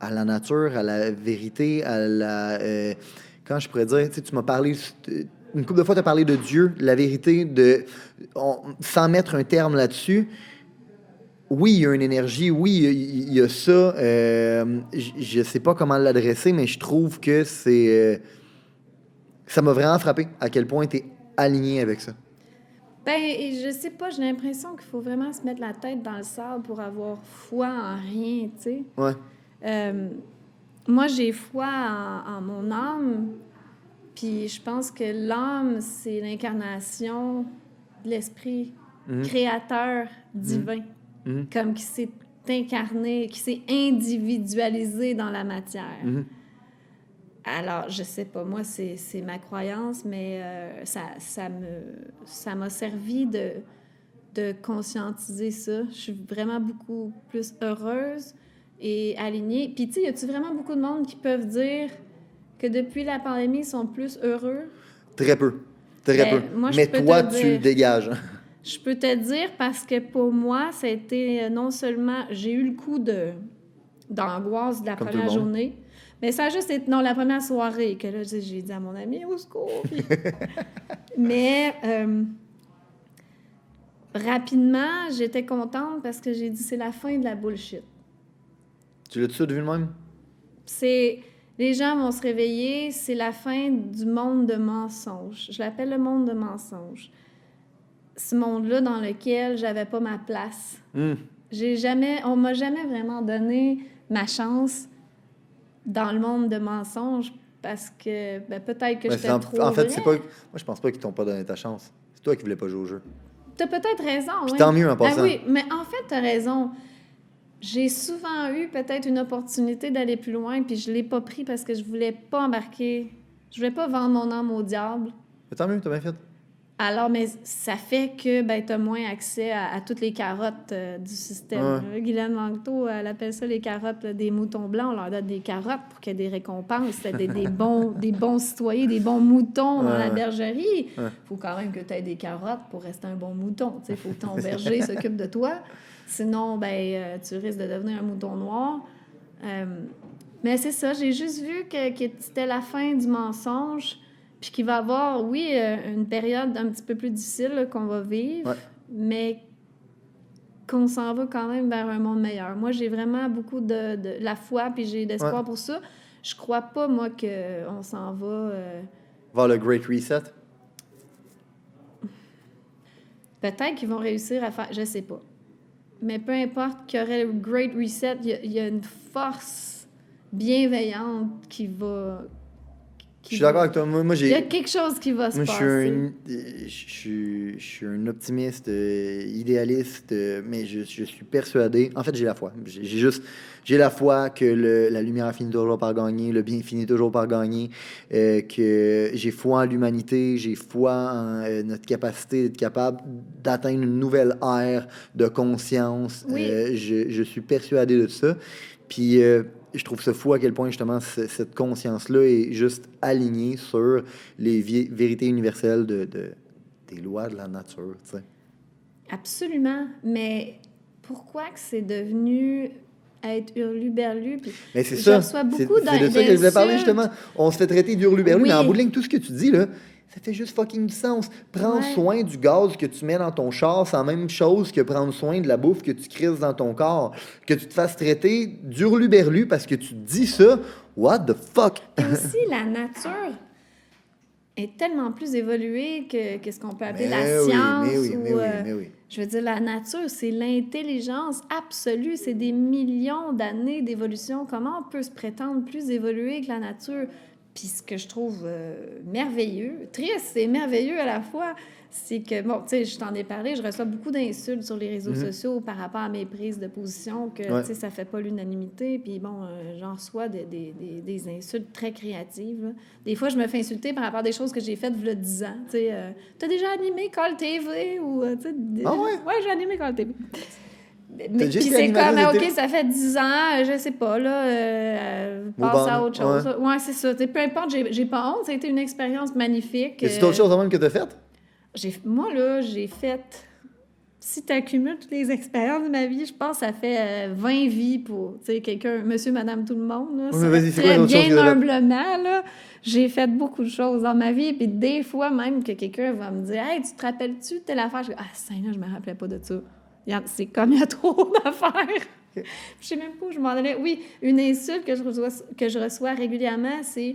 S2: à la nature, à la vérité, à la... quand je pourrais dire, tu m'as parlé... Une couple de fois, tu as parlé de Dieu, la vérité, sans mettre un terme là-dessus. Oui, il y a une énergie, oui, il y a ça. Je ne sais pas comment l'adresser, mais je trouve que c'est... ça m'a vraiment frappé à quel point tu es aligné avec ça.
S3: Je sais pas, j'ai l'impression qu'il faut vraiment se mettre la tête dans le sable pour avoir foi en rien, tu sais.
S2: Ouais.
S3: Moi, j'ai foi en mon âme, puis je pense que l'âme, c'est l'incarnation de l'esprit créateur divin. Comme qui s'est incarné, qui s'est individualisé dans la matière. Alors, je sais pas, moi, c'est ma croyance, mais ça m'a servi de conscientiser ça. Je suis vraiment beaucoup plus heureuse et alignée. Puis, tu sais, y a-tu vraiment beaucoup de monde qui peuvent dire que depuis la pandémie, ils sont plus heureux?
S2: Très peu. Très peu.
S3: Moi,
S2: mais toi, tu le dégages.
S3: Je peux te dire parce que pour moi, ça a été non seulement... J'ai eu le coup d'angoisse de la première journée, mais ça a juste été... Non, la première soirée, que là, j'ai dit à mon ami, au secours! Puis... mais rapidement, j'étais contente parce que j'ai dit, c'est la fin de la bullshit.
S2: Tu l'as tout de vu le même?
S3: Les gens vont se réveiller, c'est la fin du monde de mensonges. Je l'appelle le monde de mensonges. Ce monde-là dans lequel j'avais pas ma place. On m'a jamais vraiment donné ma chance dans le monde de mensonges parce que peut-être que j'étais trop
S2: En fait,
S3: vraie.
S2: c'est pas... Moi, je pense pas qu'ils t'ont pas donné ta chance. C'est toi qui voulais pas jouer au jeu.
S3: T'as peut-être raison,
S2: Puis
S3: oui.
S2: tant mieux en passant.
S3: Ah oui, mais en fait, t'as raison. J'ai souvent eu peut-être une opportunité d'aller plus loin, puis je l'ai pas pris parce que je voulais pas embarquer. Je voulais pas vendre mon âme au diable.
S2: Mais tant mieux, t'as bien fait.
S3: Alors, mais ça fait que tu as moins accès à toutes les carottes du système.
S2: Ouais.
S3: Guylaine Langto, elle appelle ça les carottes là, des moutons blancs. On leur donne des carottes pour qu'il y ait des récompenses, des bons citoyens, des bons moutons dans la bergerie. Il faut quand même que tu aies des carottes pour rester un bon mouton. Il faut que ton berger s'occupe de toi. Sinon, tu risques de devenir un mouton noir. Mais c'est ça, j'ai juste vu que c'était la fin du mensonge. Puis qu'il va y avoir, oui, une période un petit peu plus difficile là, qu'on va vivre, mais qu'on s'en va quand même vers un monde meilleur. Moi, j'ai vraiment beaucoup de la foi, puis j'ai d'espoir pour ça. Je crois pas, moi, qu'on s'en va...
S2: Vers le Great Reset?
S3: Peut-être qu'ils vont réussir à faire... Je sais pas. Mais peu importe qu'il y aurait le Great Reset, il y a une force bienveillante qui va...
S2: Je suis d'accord avec toi. Moi,
S3: il y a quelque chose qui va se passer.
S2: Je suis un optimiste, idéaliste, mais je suis persuadé. En fait, j'ai la foi. J'ai la foi que la lumière finit toujours par gagner, le bien finit toujours par gagner, que j'ai foi en l'humanité, j'ai foi en notre capacité d'être capable d'atteindre une nouvelle ère de conscience.
S3: Oui.
S2: Je suis persuadé de ça. Puis... je trouve ça fou à quel point, justement, cette conscience-là est juste alignée sur les vérités universelles des lois de la nature, tu sais.
S3: Absolument. Mais pourquoi que c'est devenu être hurluberlu? Puis
S2: mais c'est ça.
S3: Je reçois beaucoup
S2: c'est de ça que je voulais parler, justement. On se fait traiter d'hurluberlu,
S3: oui.
S2: mais en bout de ligne, tout ce que tu dis, là, ça fait juste fucking du sens. Prendre soin du gaz que tu mets dans ton char, c'est la même chose que prendre soin de la bouffe que tu crises dans ton corps. Que tu te fasses traiter d'hurluberlu parce que tu te dis ça, what the fuck?
S3: Et aussi, la nature est tellement plus évoluée que ce qu'on peut appeler la science.
S2: Mais oui.
S3: Je veux dire, la nature, c'est l'intelligence absolue. C'est des millions d'années d'évolution. Comment on peut se prétendre plus évolué que la nature? Puis ce que je trouve merveilleux, triste et merveilleux à la fois, c'est que, bon, tu sais, je t'en ai parlé, je reçois beaucoup d'insultes sur les réseaux sociaux par rapport à mes prises de position, que, tu sais, ça fait pas l'unanimité. Puis bon, j'en reçois des insultes très créatives, là. Des fois, je me fais insulter par rapport à des choses que j'ai faites il y a 10 ans. Tu sais, t'as déjà animé Call TV ou, tu sais...
S2: Ah ouais?
S3: Ouais, j'ai animé Call TV. Mais puis c'est comme, OK, ça fait 10 ans, je sais pas, là, passe à autre chose. Ouais, c'est ça. Peu importe, j'ai pas honte, ça a été une expérience magnifique.
S2: Est-ce autre chose quand même que tu as faite?
S3: Moi, là, j'ai fait... Si tu accumules toutes les expériences de ma vie, je pense que ça fait 20 vies pour, tu sais, quelqu'un, monsieur, madame, tout le monde, là.
S2: Oui, vas-y, c'est quoi
S3: très
S2: l'autre chose
S3: bien humblement, là. J'ai fait beaucoup de choses dans ma vie, puis des fois même que quelqu'un va me dire « Hey, tu te rappelles-tu de telle affaire? » Je dis « Ah, Seigneur, je me rappelais pas de ça. » C'est comme il y a trop d'affaires. Je sais même pas où je m'en allais. Oui, une insulte que je reçois régulièrement, c'est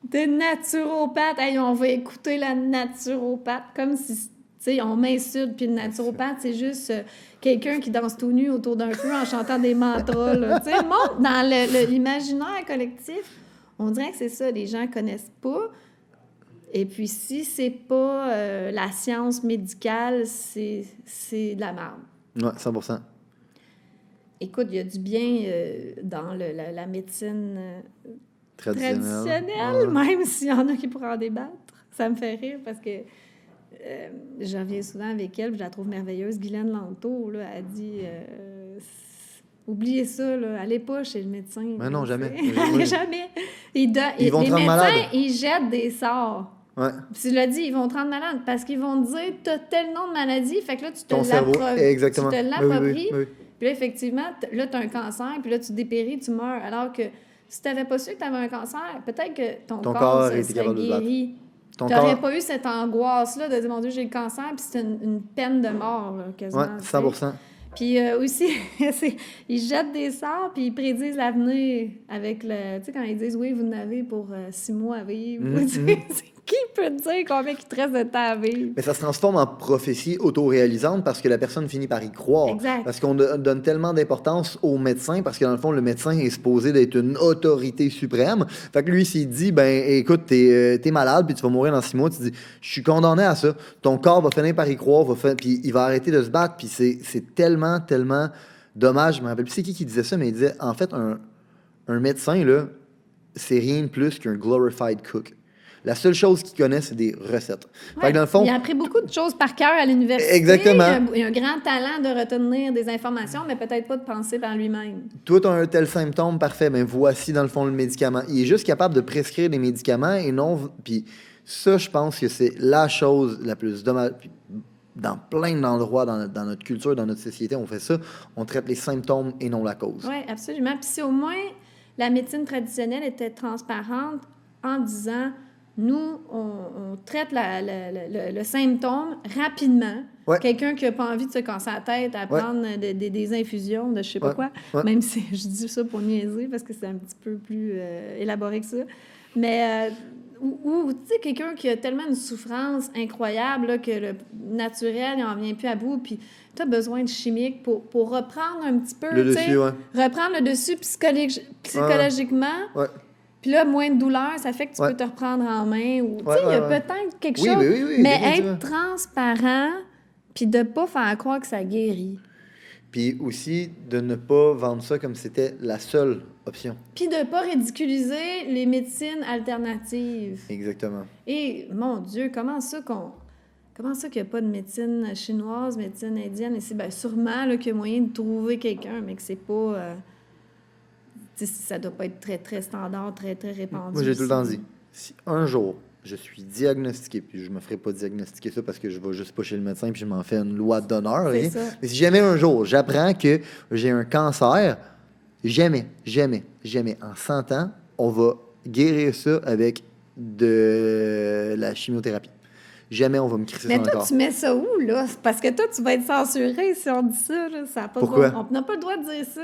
S3: de naturopathe. Hey, on va écouter la naturopathe. Comme si, tu sais, on m'insulte. Puis le naturopathe, c'est juste quelqu'un qui danse tout nu autour d'un feu en chantant des mantras. Tu sais, monte dans l'imaginaire collectif. On dirait que c'est ça, les gens connaissent pas. Et puis, si c'est pas la science médicale, c'est de la merde.
S2: Ouais, 100%.
S3: Écoute, il y a du bien dans la médecine traditionnelle, même s'il y en a qui pourraient en débattre. Ça me fait rire parce que j'en reviens souvent avec elle, je la trouve merveilleuse. Guylaine Langto, là, a dit oubliez ça, là, allez pas chez le médecin.
S2: Mais non, jamais.
S3: Jamais.
S2: Ils vont
S3: les
S2: te rendre
S3: médecins,
S2: malade.
S3: ils jettent des sorts.
S2: Ouais.
S3: Puis tu l'as dit, ils vont te rendre malade parce qu'ils vont te dire t'as tel nom de maladie, fait que là, tu te l'appropries.
S2: Oui.
S3: Puis là, effectivement, là, tu as un cancer, puis là, tu dépéris, tu meurs. Alors que si tu n'avais pas su que tu avais un cancer, peut-être que ton corps se serait guéri. Tu n'aurais pas eu cette angoisse-là de dire, mon Dieu, j'ai le cancer, puis c'est une peine de mort, là, quasiment.
S2: Oui, 100%.
S3: Puis aussi, ils jettent des sorts, puis ils prédisent l'avenir avec le... Tu sais, quand ils disent, oui, vous en avez pour 6 mois à vivre. C'est Qui peut te dire combien il te reste de temps à vivre?
S2: Mais ça se transforme en prophétie autoréalisante parce que la personne finit par y croire.
S3: Exact.
S2: Parce qu'on donne tellement d'importance au médecin, parce que dans le fond, le médecin est supposé d'être une autorité suprême. Fait que lui, s'il dit, ben écoute, t'es malade, puis tu vas mourir dans 6 mois, tu dis, je suis condamné à ça. Ton corps va finir par y croire, puis il va arrêter de se battre, puis c'est tellement, tellement dommage. Je me rappelle plus c'est qui disait ça, mais il disait, en fait, un médecin, là, c'est rien de plus qu'un glorified cook. La seule chose qu'il connaît, c'est des recettes. Fait que dans le fond,
S3: il a appris beaucoup de choses par cœur à l'université.
S2: Exactement.
S3: Il a un grand talent de retenir des informations, mais peut-être pas de penser par lui-même.
S2: toi, tu as un tel symptôme, parfait, ben voici dans le fond le médicament. Il est juste capable de prescrire des médicaments et non... Puis ça, je pense que c'est la chose la plus dommage. Puis dans plein d'endroits dans notre culture, dans notre société, on fait ça. On traite les symptômes et non la cause.
S3: Oui, absolument. Puis si au moins la médecine traditionnelle était transparente en disant... Nous, on traite le symptôme rapidement.
S2: Ouais.
S3: Quelqu'un qui n'a pas envie de se casser la tête à prendre des infusions de je sais pas quoi, même si je dis ça pour niaiser parce que c'est un petit peu plus élaboré que ça. Mais, ou tu sais, quelqu'un qui a tellement une souffrance incroyable là, que le naturel, il n'en vient plus à bout, puis tu as besoin de chimique pour reprendre un petit peu,
S2: Le dessus,
S3: reprendre le dessus psychologiquement.
S2: Ouais.
S3: Puis là, moins de douleur, ça fait que tu peux te reprendre en main. Ou, tu sais, il y a peut-être quelque chose.
S2: Oui,
S3: mais être transparent, puis de ne pas faire croire que ça guérit.
S2: Puis aussi, de ne pas vendre ça comme c'était la seule option.
S3: Puis de ne pas ridiculiser les médecines alternatives.
S2: Exactement.
S3: Et, mon Dieu, comment ça qu'il n'y a pas de médecine chinoise, médecine indienne? Et c'est sûrement là, qu'il y a moyen de trouver quelqu'un, mais que c'est pas... ça doit pas être très, très standard, très, très répandu.
S2: Moi, j'ai tout le temps dit, si un jour, je suis diagnostiqué, puis je me ferai pas diagnostiquer ça parce que je vais juste pas chez le médecin puis je m'en fais une loi d'honneur.
S3: C'est ça.
S2: Mais si jamais un jour, j'apprends que j'ai un cancer, jamais, en 100 ans, on va guérir ça avec de la chimiothérapie. Jamais on va me crisser ça
S3: encore. Mais toi,
S2: encore.
S3: tu mets ça où, là? Parce que toi, tu vas être censuré si on dit ça. Là. Ça a pas
S2: Pourquoi?
S3: On n'a pas le droit de dire ça.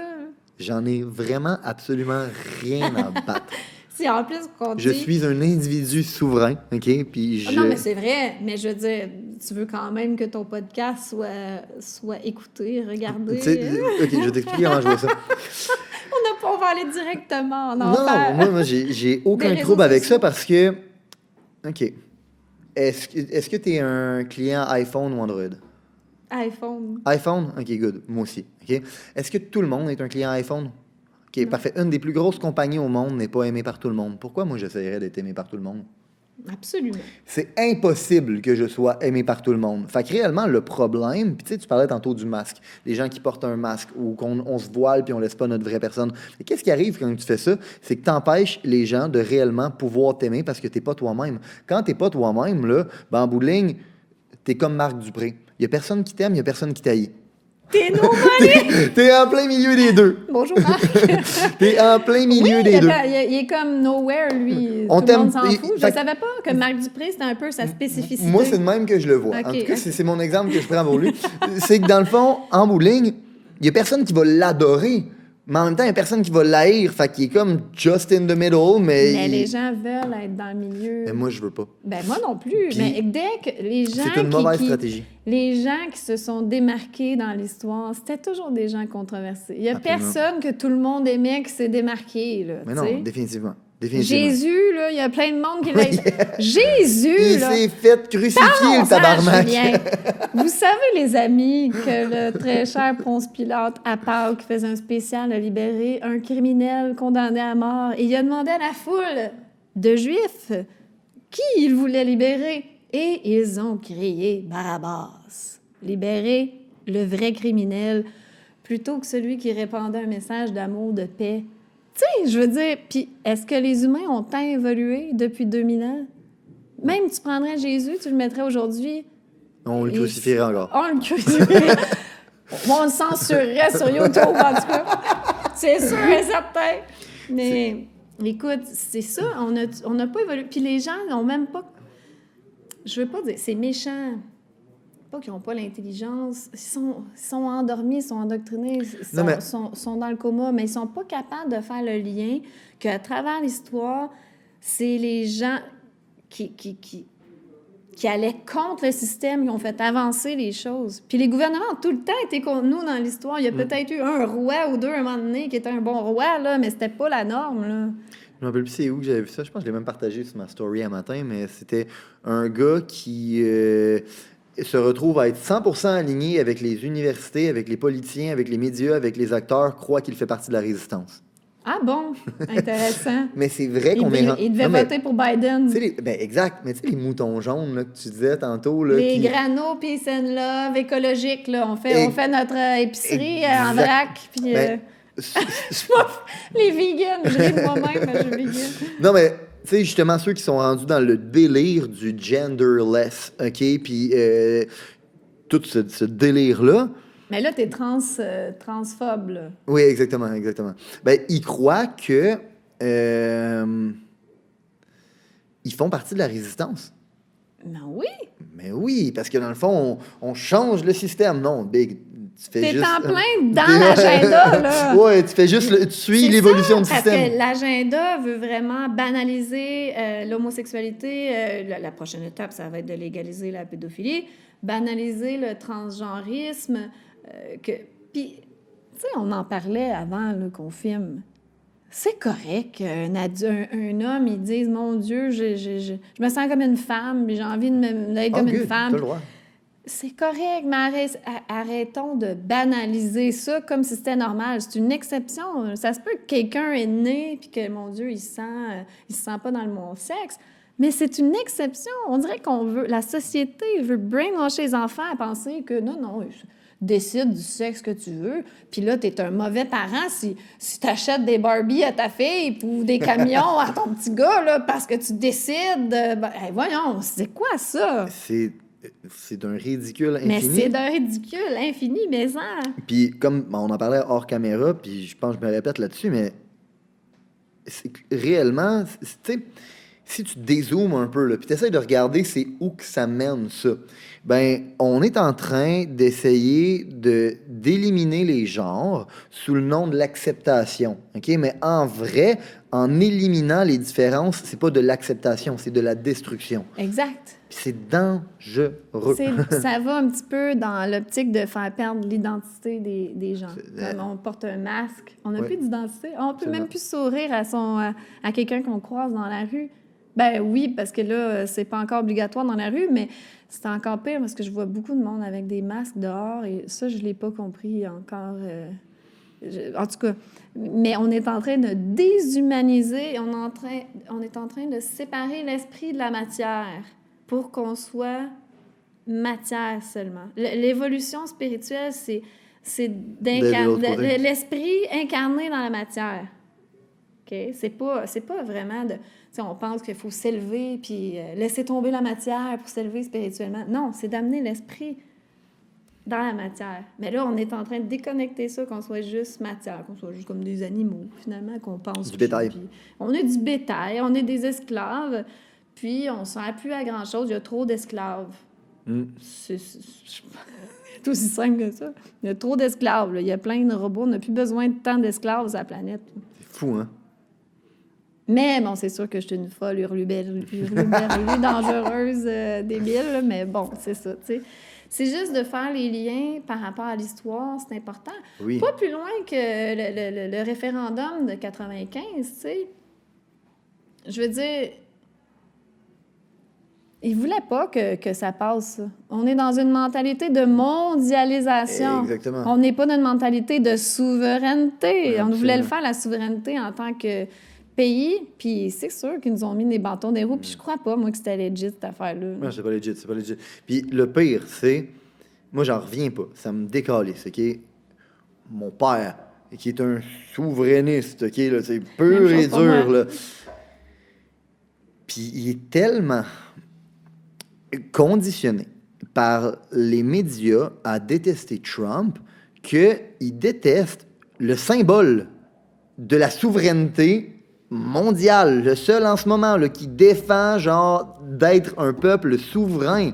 S2: J'en ai vraiment absolument rien à battre.
S3: Si en plus qu'on dit...
S2: Je suis un individu souverain, OK? Puis
S3: Non, mais c'est vrai. Mais je veux dire, tu veux quand même que ton podcast soit écouté, regardé.
S2: OK, je vais t'expliquer comment je vois ça.
S3: On va aller directement en enfer.
S2: Non, moi j'ai aucun trouble avec ça parce que... OK. Est-ce que tu es un client iPhone ou Android?
S3: iPhone.
S2: iPhone? OK, good. Moi aussi. OK? Est-ce que tout le monde est un client iPhone? OK, parfait. Une des plus grosses compagnies au monde n'est pas aimée par tout le monde. Pourquoi moi j'essaierais d'être aimé par tout le monde?
S3: Absolument.
S2: C'est impossible que je sois aimé par tout le monde. Fait que réellement, le problème... Puis tu sais, tu parlais tantôt du masque. Les gens qui portent un masque ou qu'on se voile puis on laisse pas notre vraie personne. Et qu'est-ce qui arrive quand tu fais ça? C'est que tu empêches les gens de réellement pouvoir t'aimer parce que t'es pas toi-même. Quand t'es pas toi-même, là, ben en bout de ligne, t'es comme Marc Dupré. Il y a personne qui t'aime, il y a personne qui t'haït.
S3: T'es non-volé!
S2: T'es en plein milieu des deux.
S3: Bonjour, Marc.
S2: T'es en plein milieu des deux.
S3: Il est comme nowhere, lui.
S2: On
S3: tout le monde
S2: t'aime-
S3: s'en
S2: il-
S3: fout. Je
S2: fait-
S3: savais pas que Marc Dupré, c'était un peu sa spécificité.
S2: Moi, c'est de même que je le vois.
S3: Ok,
S2: En tout cas,
S3: ok.
S2: c'est mon exemple que je prends pour lui. C'est que dans le fond, en bout de ligne, il y a personne qui va l'adorer, mais en même temps, il y a personne qui va l'haïr. Fait qu'il est comme just in the middle,
S3: Mais les gens veulent être dans le milieu.
S2: Mais moi, je veux pas.
S3: Ben moi non plus.
S2: Puis,
S3: mais dès que les gens
S2: C'est une mauvaise stratégie.
S3: Les gens qui se sont démarqués dans l'histoire, c'était toujours des gens controversés. Il y a
S2: Absolument.
S3: personne que tout le monde aimait qui s'est démarqué. Là,
S2: Mais
S3: tu sais.
S2: non, définitivement.
S3: Jésus, là, il y a plein de monde qui l'a... Jésus,
S2: Il
S3: là!
S2: s'est fait crucifier, le tabarnak.
S3: Julien. Vous savez, les amis, que le très cher Ponce Pilate, à Pâques, faisait un spécial à libérer un criminel condamné à mort. Et il a demandé à la foule de Juifs qui il voulait libérer. Et ils ont crié Barabbas. Libérer le vrai criminel plutôt que celui qui répandait un message d'amour, de paix. Tu sais, je veux dire, puis est-ce que les humains ont tant évolué depuis 2000 ans? Même tu prendrais Jésus, tu le mettrais aujourd'hui.
S2: On le crucifierait encore.
S3: On le crucifierait. On le censurerait sur YouTube, en tout cas. C'est sûr et certain. Mais écoute, c'est ça, on n'a pas évolué. Puis les gens n'ont même pas... Je veux pas dire, c'est méchant. Pas qu'ils n'ont pas l'intelligence. Ils sont endormis, ils sont endoctrinés, sont dans le coma, mais ils sont pas capables de faire le lien qu'à travers l'histoire, c'est les gens qui allaient contre le système, qui ont fait avancer les choses. Puis les gouvernements ont tout le temps été contre nous dans l'histoire. Il y a peut-être eu un roi ou deux à un moment donné qui était un bon roi, là, mais c'était pas la norme, là.
S2: Je me rappelle plus c'est où que j'avais vu ça. Je pense que je l'ai même partagé sur ma story un matin, mais c'était un gars qui se retrouve à être 100% aligné avec les universités, avec les politiciens, avec les médias, avec les acteurs, croit qu'il fait partie de la résistance.
S3: Ah bon? Intéressant.
S2: Mais c'est vrai qu'on est...
S3: Il devait voter pour Biden.
S2: Ben exact. Mais tu sais, les moutons jaunes là, que tu disais tantôt... Là,
S3: les granos, peace and love, écologiques, là. On fait notre épicerie en vrac, puis... les vegans, je ris de moi-même, mais je suis vegan.
S2: Non, mais... Tu sais, justement, ceux qui sont rendus dans le délire du genderless, OK? Puis tout ce délire-là...
S3: Mais là, t'es transphobe, là.
S2: Oui, exactement. Ben, ils croient que... ils font partie de la résistance.
S3: Ben oui!
S2: Mais oui, parce que dans le fond, on change le système. Non, Big...
S3: T'es en plein dans l'agenda, là.
S2: Ouais, tu fais juste... tu suis l'évolution du système.
S3: Parce que l'agenda veut vraiment banaliser l'homosexualité. La prochaine étape, ça va être de légaliser la pédophilie, banaliser le transgenrisme. Puis, tu sais, on en parlait avant là, qu'on filme. C'est correct qu'un homme, il dise « Mon Dieu, je me sens comme une femme, j'ai envie d'être comme une femme. » C'est correct, mais arrêtons de banaliser ça comme si c'était normal. C'est une exception. Ça se peut que quelqu'un est né et que, mon Dieu, il se sent pas dans le bon sexe. Mais c'est une exception. On dirait la société veut brainwasher les enfants à penser que non, décide du sexe que tu veux. Puis là, t'es un mauvais parent si t'achètes des Barbies à ta fille ou des camions à ton petit gars là, parce que tu décides. Voyons, c'est quoi ça?
S2: C'est d'un ridicule infini.
S3: Mais c'est d'un ridicule infini, mais ça...
S2: Puis comme on en parlait hors caméra, puis je pense que je me répète là-dessus, mais réellement, tu sais, si tu dézoomes un peu, puis tu essaies de regarder c'est où que ça mène ça, ben on est en train d'essayer d'éliminer les genres sous le nom de l'acceptation, OK? Mais en vrai, en éliminant les différences, c'est pas de l'acceptation, c'est de la destruction.
S3: Exact.
S2: Puis c'est dangereux.
S3: Ça va un petit peu dans l'optique de faire perdre l'identité des gens. On porte un masque. On n'a plus d'identité. On peut même plus sourire à quelqu'un qu'on croise dans la rue. Ben oui, parce que là, c'est pas encore obligatoire dans la rue, mais c'est encore pire parce que je vois beaucoup de monde avec des masques dehors et ça, je l'ai pas compris encore. En tout cas, mais on est en train de déshumaniser, on est en train de séparer l'esprit de la matière pour qu'on soit matière seulement. L'évolution spirituelle, c'est l'esprit incarné dans la matière. Okay? C'est pas vraiment de... On pense qu'il faut s'élever puis laisser tomber la matière pour s'élever spirituellement. Non, c'est d'amener l'esprit dans la matière. Mais là, on est en train de déconnecter ça, qu'on soit juste matière, qu'on soit juste comme des animaux, finalement, qu'on pense...
S2: Du bétail.
S3: Puis on est du bétail, on est des esclaves, puis on ne sert plus à grand-chose. Il y a trop d'esclaves. C'est aussi simple que ça. Il y a trop d'esclaves. Là. Il y a plein de robots. On n'a plus besoin de tant d'esclaves sur la planète.
S2: C'est fou, hein?
S3: Mais bon, c'est sûr que je suis une folle hurluberlue, dangereuse, débile, mais bon, c'est ça, tu sais. C'est juste de faire les liens par rapport à l'histoire, c'est important.
S2: Oui.
S3: Pas plus loin que le référendum de 95, tu sais. Je veux dire, ils voulaient pas que ça passe, ça. On est dans une mentalité de mondialisation.
S2: Exactement.
S3: On n'est pas dans une mentalité de souveraineté.
S2: Oui,
S3: on voulait le faire, la souveraineté, en tant que pays, puis c'est sûr qu'ils nous ont mis des bâtons des roues, puis je crois pas, moi, que c'était legit, cette affaire-là.
S2: Non, c'est pas legit. Puis le pire, c'est... Moi, j'en reviens pas. Ça me décalisse, OK? Mon père, qui est un souverainiste, OK? Là, c'est pur et dur, là. Puis il est tellement conditionné par les médias à détester Trump qu'il déteste le symbole de la souveraineté mondial, le seul en ce moment là, qui défend genre d'être un peuple souverain.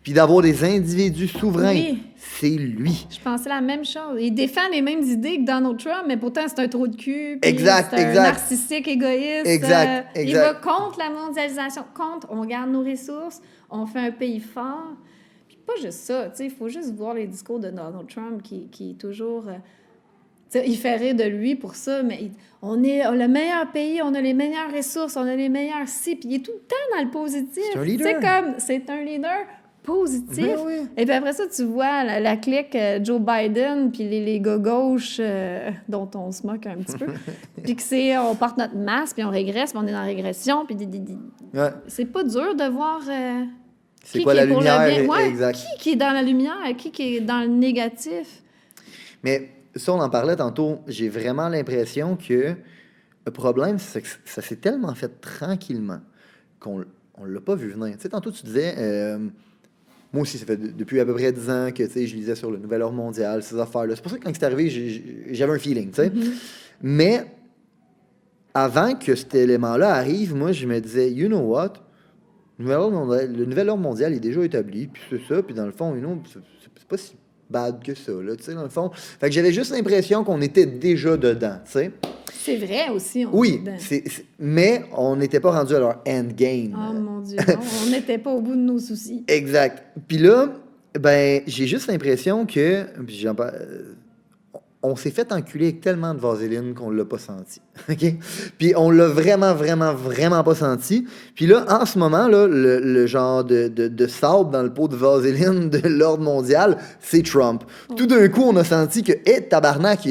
S2: puis d'avoir des individus souverains.
S3: Oui.
S2: C'est lui.
S3: Je pensais la même chose. Il défend les mêmes idées que Donald Trump, mais pourtant, c'est un trou de cul. Puis
S2: Exact,
S3: c'est un
S2: exact.
S3: narcissique, égoïste.
S2: Exact,
S3: Il
S2: exact.
S3: va contre la mondialisation, contre on garde nos ressources, on fait un pays fort. Puis pas juste ça, tu sais, il faut juste voir les discours de Donald Trump qui est toujours... tu sais, il fait rire de lui pour ça, mais on est le meilleur pays, on a les meilleures ressources, on a les meilleurs ci, puis il est tout le temps dans le positif.
S2: C'est un leader.
S3: C'est un leader positif.
S2: Ben oui.
S3: Et puis après ça, tu vois la clique Joe Biden, puis les gars gauches dont on se moque un petit peu. Puis que on porte notre masque, puis on régresse, puis on est dans la régression, puis
S2: Ouais.
S3: c'est pas dur de voir
S2: C'est quoi la
S3: pour le
S2: lumière?
S3: bien. Ouais,
S2: Exact.
S3: qui est dans la lumière, qui est dans le négatif.
S2: Mais ça, on en parlait tantôt. J'ai vraiment l'impression que le problème, c'est que ça s'est tellement fait tranquillement qu'on ne l'a pas vu venir. Tu sais, tantôt, tu disais... moi aussi, ça fait depuis à peu près 10 ans que je lisais sur le Nouvel Ordre mondial, ces affaires-là. C'est pour ça que quand c'est arrivé, j'avais un feeling. Tu sais. Mais avant que cet élément-là arrive, moi, je me disais, you know what? Le Nouvel Ordre mondial est déjà établi, puis c'est ça, puis dans le fond, c'est pas si bad que ça, là, tu sais, dans le fond. Fait que j'avais juste l'impression qu'on était déjà dedans, tu sais.
S3: C'est vrai aussi.
S2: Oui, mais on n'était pas rendu à leur endgame.
S3: Oh mon Dieu, non, on n'était pas au bout de nos soucis.
S2: Exact. Puis là, ben, j'ai juste l'impression que, puis on s'est fait enculer avec tellement de vaseline qu'on l'a pas senti. OK? Puis on l'a vraiment, vraiment, vraiment pas senti. Puis là, en ce moment, là, le genre de sable dans le pot de vaseline de l'ordre mondial, c'est Trump. Tout d'un coup, on a senti que, tabarnak!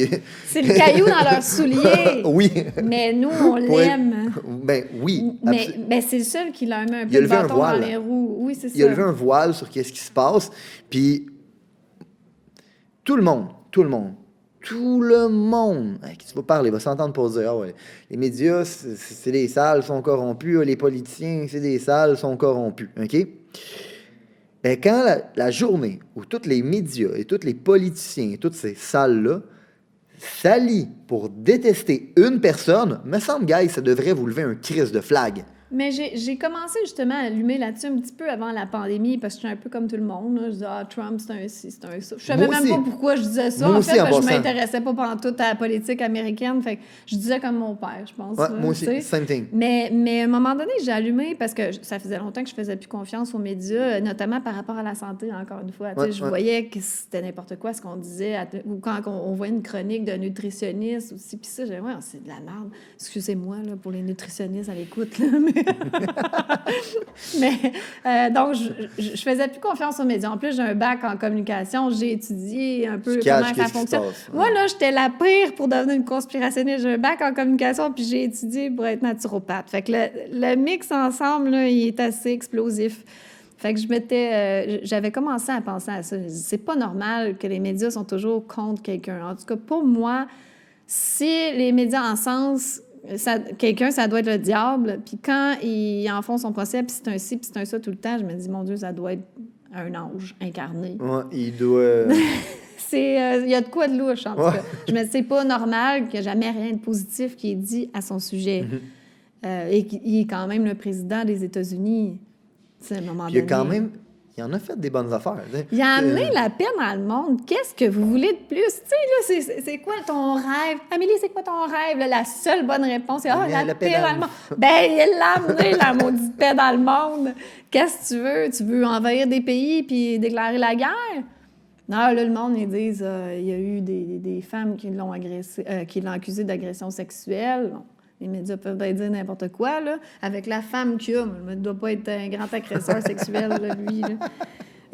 S3: C'est le caillou dans leurs souliers.
S2: Oui.
S3: Mais nous, on l'aime.
S2: Ben oui.
S3: Mais c'est le seul qui leur met un peu
S2: Il a
S3: de
S2: levé un
S3: bâton
S2: voile.
S3: dans les roues. Oui, c'est ça.
S2: Il a levé un voile sur qu'est-ce qui se passe. Puis tout le monde, à qui tu vas parler, va s'entendre pour dire, ah ouais, les médias, c'est des salles, sont corrompus, les politiciens, c'est des salles, sont corrompus, OK? Ben, quand la journée où tous les médias et tous les politiciens et toutes ces salles-là s'allient pour détester une personne, me semble, guys, ça devrait vous lever un crise de flag.
S3: Mais j'ai commencé justement à allumer là-dessus un petit peu avant la pandémie parce que je suis un peu comme tout le monde. Là. Je disais, Trump, c'est un ci, c'est un ça. Je savais même pas pourquoi je disais ça.
S2: Moi
S3: en
S2: aussi,
S3: fait,
S2: en
S3: parce que je
S2: passant.
S3: m'intéressais pas pantoute à la politique américaine. Fait que je disais comme mon père, je pense.
S2: Ouais,
S3: là,
S2: moi aussi,
S3: tu sais.
S2: same thing.
S3: Mais à un moment donné, j'ai allumé parce que ça faisait longtemps que je faisais plus confiance aux médias, notamment par rapport à la santé, encore une fois. Tu sais, je voyais que c'était n'importe quoi ce qu'on disait. Ou quand on voyait une chronique d'un nutritionniste aussi. Puis ça, j'ai dit, ouais, c'est de la merde. Excusez-moi là, pour les nutritionnistes à l'écoute. Là, donc, je faisais plus confiance aux médias. En plus, j'ai un bac en communication. J'ai étudié un peu comment ça fonctionne. Moi, là, j'étais la pire pour devenir une conspirationniste. J'ai un bac en communication, puis j'ai étudié pour être naturopathe. Fait que le mix ensemble, là, il est assez explosif. Fait que j'avais commencé à penser à ça. C'est pas normal que les médias sont toujours contre quelqu'un. En tout cas, pour moi, si les médias encensent quelqu'un, ça doit être le diable. Puis quand ils en font son procès, puis c'est un ci, puis c'est un ça tout le temps, je me dis, mon Dieu, ça doit être un ange incarné.
S2: Ouais, il doit...
S3: Il y a de quoi de louche, en tout cas. Je me dis, c'est pas normal qu'il n'y ait jamais rien de positif qui est dit à son sujet. Et qu'il est quand même le président des États-Unis. À un moment donné.
S2: Il en a fait des bonnes affaires.
S3: Il a amené la paix dans le monde. Qu'est-ce que vous voulez de plus? Tu sais, là, c'est quoi ton rêve? Amélie, c'est quoi ton rêve? Là, la seule bonne réponse, c'est la paix dans le monde. Ben, il a amené la maudite paix dans le monde. Qu'est-ce que tu veux? Tu veux envahir des pays puis déclarer la guerre? Non, là, le monde, ils disent il y a eu des femmes qui l'ont agressé, qui l'ont accusé d'agression sexuelle. Bon. Les médias peuvent bien dire n'importe quoi, là. Avec la femme qu'il a, il ne doit pas être un grand agresseur sexuel, là, lui. Là.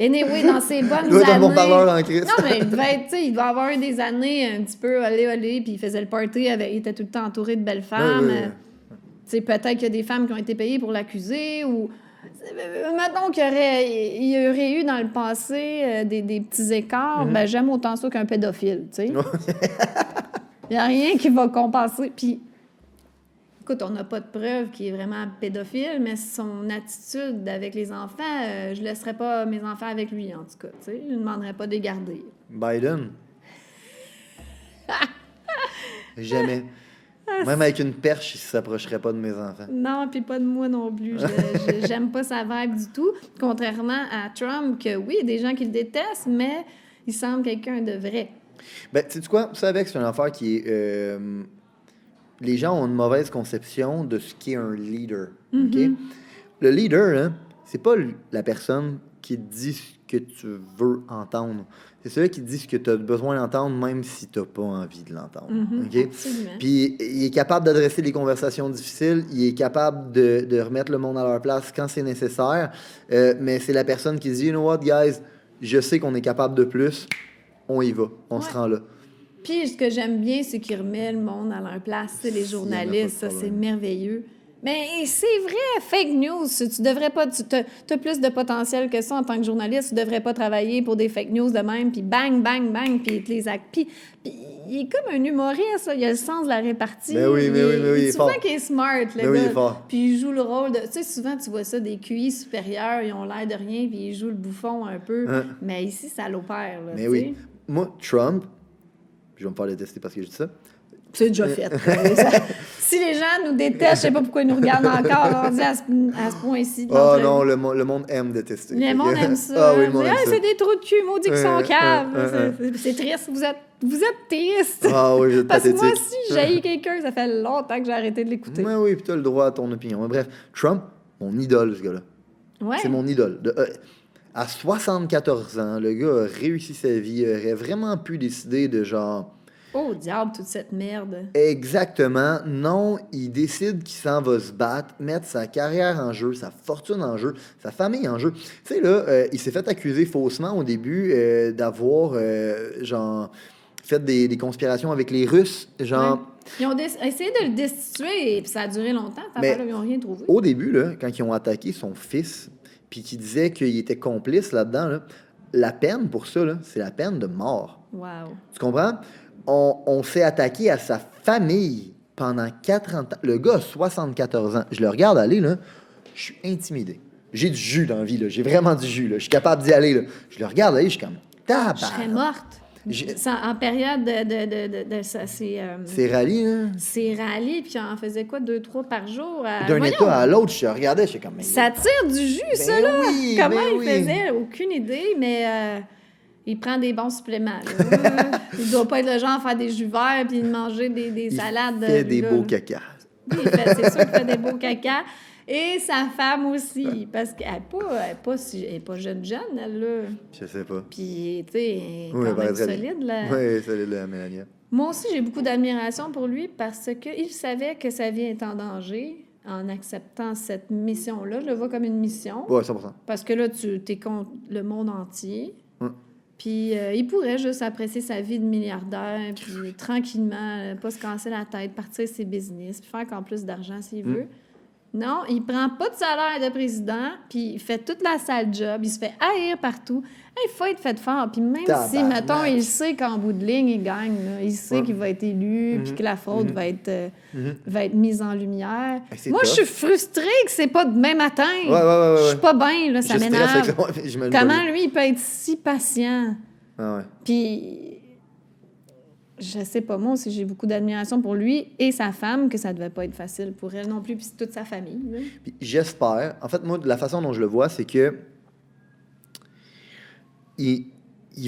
S3: Anyway, dans ses bonnes années...
S2: Il doit être un bon parleur en Christ.
S3: Non, mais il devait avoir eu des années un petit peu olé, puis il faisait le party, il était tout le temps entouré de belles femmes. Oui. Peut-être qu'il y a des femmes qui ont été payées pour l'accuser, ou... Mettons qu'il y aurait eu dans le passé des petits écarts, ben j'aime autant ça qu'un pédophile, tu sais. Il n'y a rien qui va compenser, puis... Écoute, on n'a pas de preuve qu'il est vraiment pédophile, mais son attitude avec les enfants, je ne laisserais pas mes enfants avec lui, en tout cas. Tu sais, je ne demanderais pas de les garder.
S2: Biden? Jamais. Même avec une perche, il ne s'approcherait pas de mes enfants.
S3: Non, puis pas de moi non plus. J'aime pas sa vibe du tout. Contrairement à Trump, que oui, il y a des gens qui le détestent, mais il semble quelqu'un de vrai.
S2: Ben, tu sais quoi? Ça, avec, c'est une affaire qui est... les gens ont une mauvaise conception de ce qu'est un leader. OK? Le leader, hein, c'est pas la personne qui te dit ce que tu veux entendre. C'est celui qui te dit ce que tu as besoin d'entendre, même si tu n'as pas envie de l'entendre. OK?
S3: Absolument.
S2: Puis il est capable d'adresser les conversations difficiles, il est capable de remettre le monde à leur place quand c'est nécessaire, mais c'est la personne qui dit, you know what, guys, je sais qu'on est capable de plus, on y va, on se rend là.
S3: Puis ce que j'aime bien, c'est qu'il remet le monde à leur place. C'est les journalistes, ça, c'est merveilleux. Mais c'est vrai, fake news, tu devrais pas... Tu as plus de potentiel que ça en tant que journaliste. Tu devrais pas travailler pour des fake news de même, puis bang, bang, bang, puis les actes. Puis il est comme un humoriste, là. Il a le sens de la répartie.
S2: Mais oui, il est fort.
S3: Tu vois qu'il est smart, le gars.
S2: Oui, il est fort.
S3: Puis il joue le rôle de... Tu sais, souvent, tu vois ça, des QI supérieurs, ils ont l'air de rien, puis ils jouent le bouffon un peu. Mais ici, ça l'opère, là.
S2: Mais oui. Moi, Trump, je vais me faire détester parce que je dis ça.
S3: C'est déjà fait. Si les gens nous détestent, je sais pas pourquoi ils nous regardent encore rendus à ce point-ci.
S2: Oh non, le monde aime détester.
S3: Le monde aime ça.
S2: Ah oui, le monde aime ça.
S3: C'est des trous de cul, maudits qui sont caves. C'est triste. Vous êtes triste.
S2: Ah oui, vous êtes
S3: Parce
S2: pathétique.
S3: que moi, si j'haïs quelqu'un, ça fait longtemps que j'ai arrêté de l'écouter.
S2: Oui, oui, puis tu as le droit à ton opinion. Mais bref, Trump, mon idole, ce gars-là.
S3: Ouais.
S2: C'est mon idole. À 74 ans, le gars a réussi sa vie, aurait vraiment pu décider de genre...
S3: Oh, diable, toute cette merde.
S2: Exactement. Non, il décide qu'il s'en va se battre, mettre sa carrière en jeu, sa fortune en jeu, sa famille en jeu. Tu sais, là, il s'est fait accuser faussement au début d'avoir, genre, fait des conspirations avec les Russes. Genre...
S3: Ouais. Ils ont essayé de le destituer et puis ça a duré longtemps.
S2: Mais
S3: ils n'ont rien trouvé.
S2: Au début, là, quand ils ont attaqué son fils, puis qu'ils disaient qu'il était complice là-dedans, là, la peine pour ça, là, c'est la peine de mort.
S3: Wow.
S2: Tu comprends? On s'est attaqué à sa famille pendant 40 ans. Le gars a 74 ans. Je le regarde aller, là, je suis intimidé. J'ai du jus dans la vie, là. J'ai vraiment du jus, là. Je suis capable d'y aller, là. Je le regarde aller, je suis comme...
S3: Je serais morte. En période de ça,
S2: c'est rallye, là.
S3: C'est rallye, puis on en faisait quoi, 2-3 par jour?
S2: D'un état à l'autre, je regardais, je suis comme...
S3: Ça tire du jus, ça, là!
S2: Oui,
S3: Comment il
S2: oui.
S3: faisait? Aucune idée, mais il prend des bons suppléments. Là. Il doit pas être le genre à faire des jus verts puis de manger des salades.
S2: Il fait des
S3: là.
S2: beaux caca.
S3: Oui, c'est sûr qu'il fait des beaux caca. Et sa femme aussi, parce qu'elle n'est pas jeune, elle, là.
S2: Je sais pas.
S3: Puis, tu sais, elle est quand même solide, là.
S2: Oui, solide, la Mélania.
S3: Moi aussi, j'ai beaucoup d'admiration pour lui parce qu'il savait que sa vie est en danger en acceptant cette mission-là. Je le vois comme une mission.
S2: Oui, 100%.
S3: Parce que là, tu es contre le monde entier. Puis il pourrait juste apprécier sa vie de milliardaire, puis tranquillement, pas se casser la tête, partir ses business, puis faire encore plus d'argent s'il veut. Non, il prend pas de salaire de président, puis il fait toute la sale job, il se fait haïr partout. Il faut être fait fort. Puis même si, mettons, il sait qu'en bout de ligne, il gagne, là, il sait qu'il va être élu, puis que la fraude va être mise en lumière. Moi, je suis frustrée que c'est pas demain matin. Je suis pas bien, là, ça m'énerve. Comment lui, il peut être si patient? Puis... Je sais pas, moi aussi, j'ai beaucoup d'admiration pour lui et sa femme, que ça devait pas être facile pour elle non plus, puis toute sa famille.
S2: Puis j'espère. En fait, moi, de la façon dont je le vois, c'est que il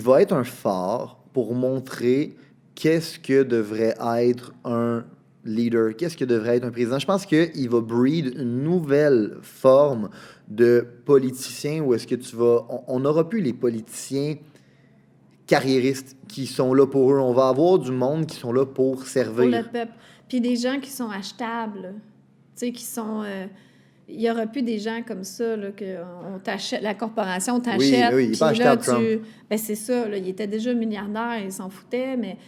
S2: va être un phare pour montrer qu'est-ce que devrait être un leader, qu'est-ce que devrait être un président. Je pense qu'il va breed une nouvelle forme de politicien où est-ce que tu vas... On n'aura plus les politiciens carriéristes qui sont là pour eux. On va avoir du monde qui sont là pour servir.
S3: Pour le peuple. Puis des gens qui sont achetables. Tu sais, qui sont... il n'y aura plus des gens comme ça, là, que on t'achète, la corporation t'achète.
S2: Oui, il n'est pas achetable, Trump.
S3: Ben, c'est ça, là, il était déjà milliardaire, il s'en foutait, mais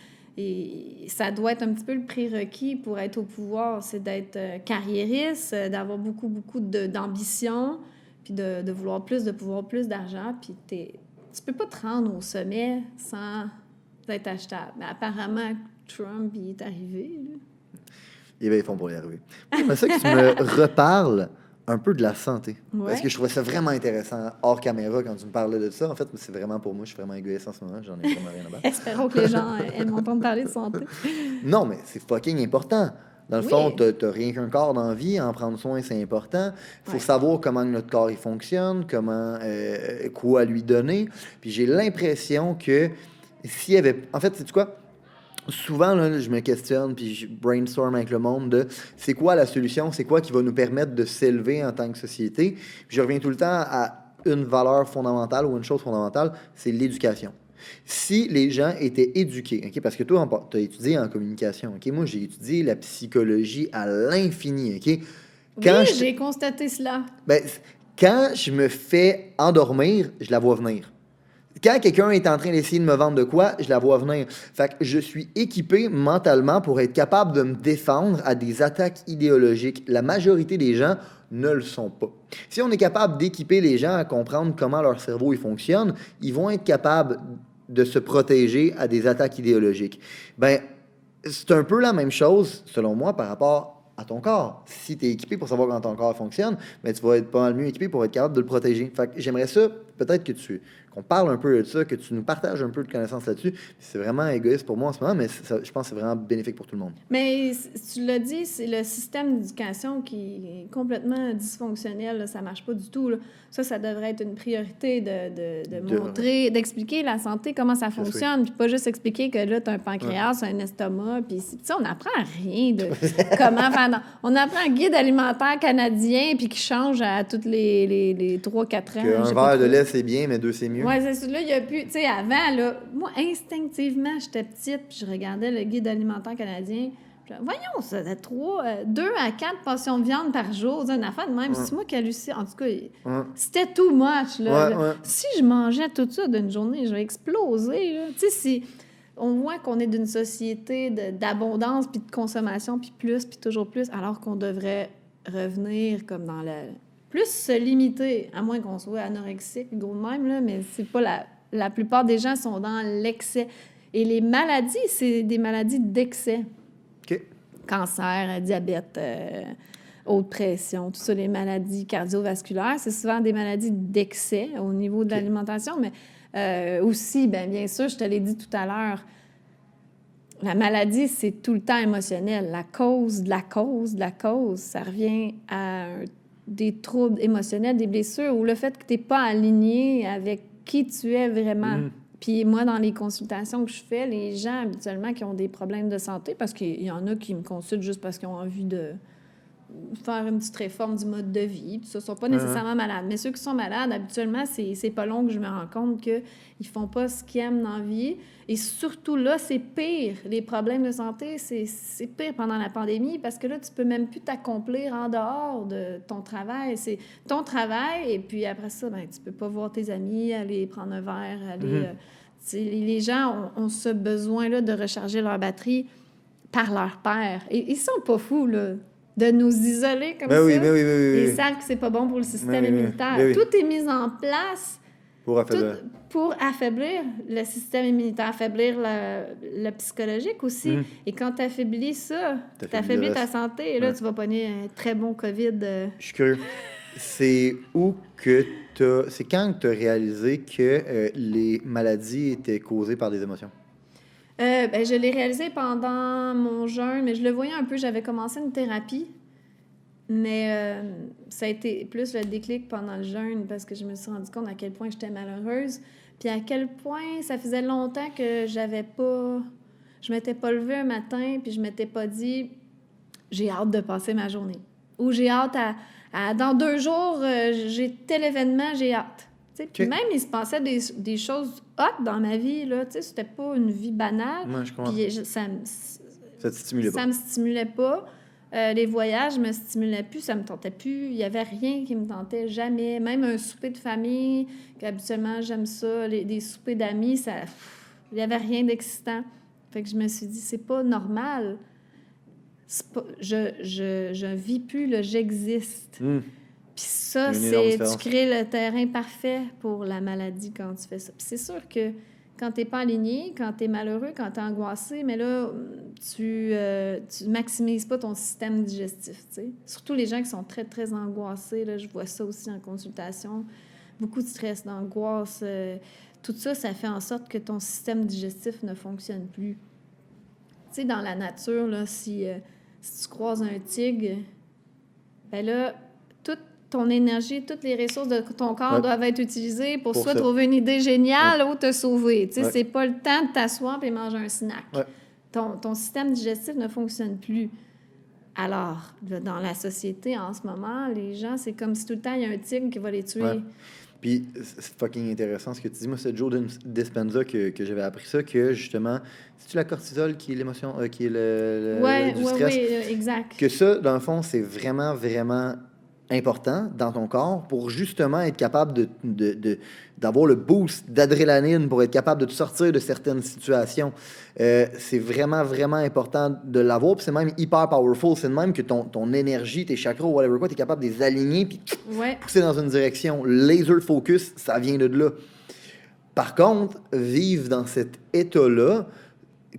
S3: ça doit être un petit peu le prérequis pour être au pouvoir, c'est d'être carriériste, d'avoir beaucoup d'ambition, puis de vouloir plus de pouvoir, plus d'argent, puis tu peux pas te rendre au sommet sans être achetable. Mais apparemment, Trump, il est arrivé. Là.
S2: Eh bien, ils font pour y arriver. C'est ça que tu me reparles un peu de la santé.
S3: Ouais.
S2: Parce que je trouvais ça vraiment intéressant hors caméra quand tu me parlais de ça. En fait, c'est vraiment pour moi. Je suis vraiment égoïste en ce moment. J'en ai vraiment rien à battre.
S3: Espérons que les gens aiment entendre parler de santé.
S2: Non, mais c'est fucking important. Dans le fond, tu n'as rien qu'un corps dans la vie, en prendre soin, c'est important. Il faut savoir comment notre corps il fonctionne, quoi lui donner. Puis j'ai l'impression que s'il y avait... En fait, sais-tu quoi? Souvent, là, je me questionne, puis je brainstorm avec le monde de c'est quoi la solution, c'est quoi qui va nous permettre de s'élever en tant que société. Puis je reviens tout le temps à une valeur fondamentale ou une chose fondamentale, c'est l'éducation. Si les gens étaient éduqués, okay, parce que toi, tu as étudié en communication, okay? Moi, j'ai étudié la psychologie à l'infini. Okay?
S3: J'ai constaté cela.
S2: Ben, quand je me fais endormir, je la vois venir. Quand quelqu'un est en train d'essayer de me vendre de quoi, je la vois venir. Fait que je suis équipé mentalement pour être capable de me défendre à des attaques idéologiques. La majorité des gens ne le sont pas. Si on est capable d'équiper les gens à comprendre comment leur cerveau il fonctionne, ils vont être capables de se protéger à des attaques idéologiques. Ben, c'est un peu la même chose, selon moi, par rapport à ton corps. Si tu es équipé pour savoir comment ton corps fonctionne, ben, tu vas être pas mal mieux équipé pour être capable de le protéger. Fait que j'aimerais ça, peut-être qu'on parle un peu de ça, que tu nous partages un peu de connaissances là-dessus. C'est vraiment égoïste pour moi en ce moment, mais je pense que c'est vraiment bénéfique pour tout le monde.
S3: Mais tu l'as dit, c'est le système d'éducation qui est complètement dysfonctionnel. Là, ça ne marche pas du tout. Là. Ça devrait être une priorité de montrer, d'expliquer la santé, comment ça fonctionne, puis pas juste expliquer que là, tu as un pancréas, un estomac, puis on n'apprend rien de comment faire. On apprend un guide alimentaire canadien, puis qui change à tous les 3-4 ans.
S2: Un verre de lait, c'est bien, mais 2, c'est mieux.
S3: Oui, c'est ça. Là, il y a plus... Tu sais, avant, là, moi, instinctivement, j'étais petite, puis je regardais le guide alimentaire canadien. Voyons, ça, 2 à 4 portions de viande par jour, une affaire de même. C'est moi qui hallucine. En tout cas, c'était too much. Là. Si je mangeais tout ça d'une journée, je vais exploser. Tu sais, on voit qu'on est d'une société d'abondance, puis de consommation, puis plus, puis toujours plus, alors qu'on devrait revenir comme dans plus se limiter, à moins qu'on soit anorexique, gros de même, là, mais c'est pas la plupart des gens sont dans l'excès. Et les maladies, c'est des maladies d'excès.
S2: OK.
S3: Cancer, diabète, haute pression, tout ça, les maladies cardiovasculaires, c'est souvent des maladies d'excès au niveau de l'alimentation, mais aussi, bien sûr, je te l'ai dit tout à l'heure, la maladie, c'est tout le temps émotionnel. La cause de la cause, ça revient à des troubles émotionnels, des blessures, ou le fait que tu n'es pas aligné avec qui tu es vraiment. Puis moi, dans les consultations que je fais, les gens, habituellement, qui ont des problèmes de santé, parce qu'il y en a qui me consultent juste parce qu'ils ont envie de faire une petite réforme du mode de vie, tout ça, ne sont pas nécessairement malades. Mais ceux qui sont malades, habituellement, c'est pas long que je me rends compte qu'ils ne font pas ce qu'ils aiment dans la vie. Et surtout là, c'est pire. Les problèmes de santé, c'est pire pendant la pandémie parce que là, tu peux même plus t'accomplir en dehors de ton travail. C'est ton travail et puis après ça, tu peux pas voir tes amis, aller prendre un verre, aller... les gens ont ce besoin-là de recharger leur batterie par leur père. Et ils sont pas fous, là, de nous isoler comme ça.
S2: Oui.
S3: Ils savent que c'est pas bon pour le système immunitaire. Tout est mis en place pour affaiblir le système immunitaire, affaiblir le psychologique aussi. Et quand tu affaiblis ça, tu affaiblis ta santé. Et là, tu vas pogner un très bon COVID.
S2: Je suis curieux. C'est c'est quand tu as réalisé que les maladies étaient causées par des émotions?
S3: Je l'ai réalisé pendant mon jeûne, mais je le voyais un peu. J'avais commencé une thérapie, mais ça a été plus le déclic pendant le jeûne parce que je me suis rendu compte à quel point j'étais malheureuse, puis à quel point ça faisait longtemps que je m'étais pas levée un matin, puis je m'étais pas dit « j'ai hâte de passer ma journée » ou « j'ai hâte dans 2 jours, j'ai tel événement, j'ai hâte ». Puis même, il se passait des choses hot dans ma vie, là, c'était pas une vie banale.
S2: Moi, je comprends.
S3: Puis ça te stimulait pas. Ça me stimulait pas. Les voyages me stimulaient plus, ça me tentait plus. Il y avait rien qui me tentait, jamais. Même un souper de famille, qu'habituellement, j'aime ça, des soupers d'amis, il y avait rien d'excitant. Fait que je me suis dit, c'est pas normal. Je vis plus, là, j'existe. Puis ça, tu crées le terrain parfait pour la maladie quand tu fais ça. Puis c'est sûr que quand tu n'es pas aligné, quand tu es malheureux, quand tu es angoissé, mais là, tu maximises pas ton système digestif, tu sais. Surtout les gens qui sont très, très angoissés, là, je vois ça aussi en consultation. Beaucoup de stress, d'angoisse. Tout ça, ça fait en sorte que ton système digestif ne fonctionne plus. Tu sais, dans la nature, là, si si tu croises un tigre, ben là, toute ton énergie, toutes les ressources de ton corps doivent être utilisées pour soit trouver une idée géniale ou te sauver. Tu sais, c'est pas le temps de t'asseoir et manger un snack. Ton système digestif ne fonctionne plus. Alors, dans la société, en ce moment, les gens, c'est comme si tout le temps, il y a un tigre qui va les tuer.
S2: Ouais. Puis, c'est fucking intéressant ce que tu dis. Moi, c'est Joe Dispenza que j'avais appris ça, que justement, c'est-tu la cortisol qui est l'émotion, qui est du stress?
S3: Oui, exact.
S2: Que ça, dans le fond, c'est vraiment, vraiment important dans ton corps pour justement être capable d'avoir le boost d'adrénaline pour être capable de te sortir de certaines situations. C'est vraiment, vraiment important de l'avoir. Puis c'est même hyper powerful. C'est de même que ton énergie, tes chakras, whatever quoi, tu es capable de les aligner puis pousser dans une direction. Laser focus, ça vient de là. Par contre, vivre dans cet état-là,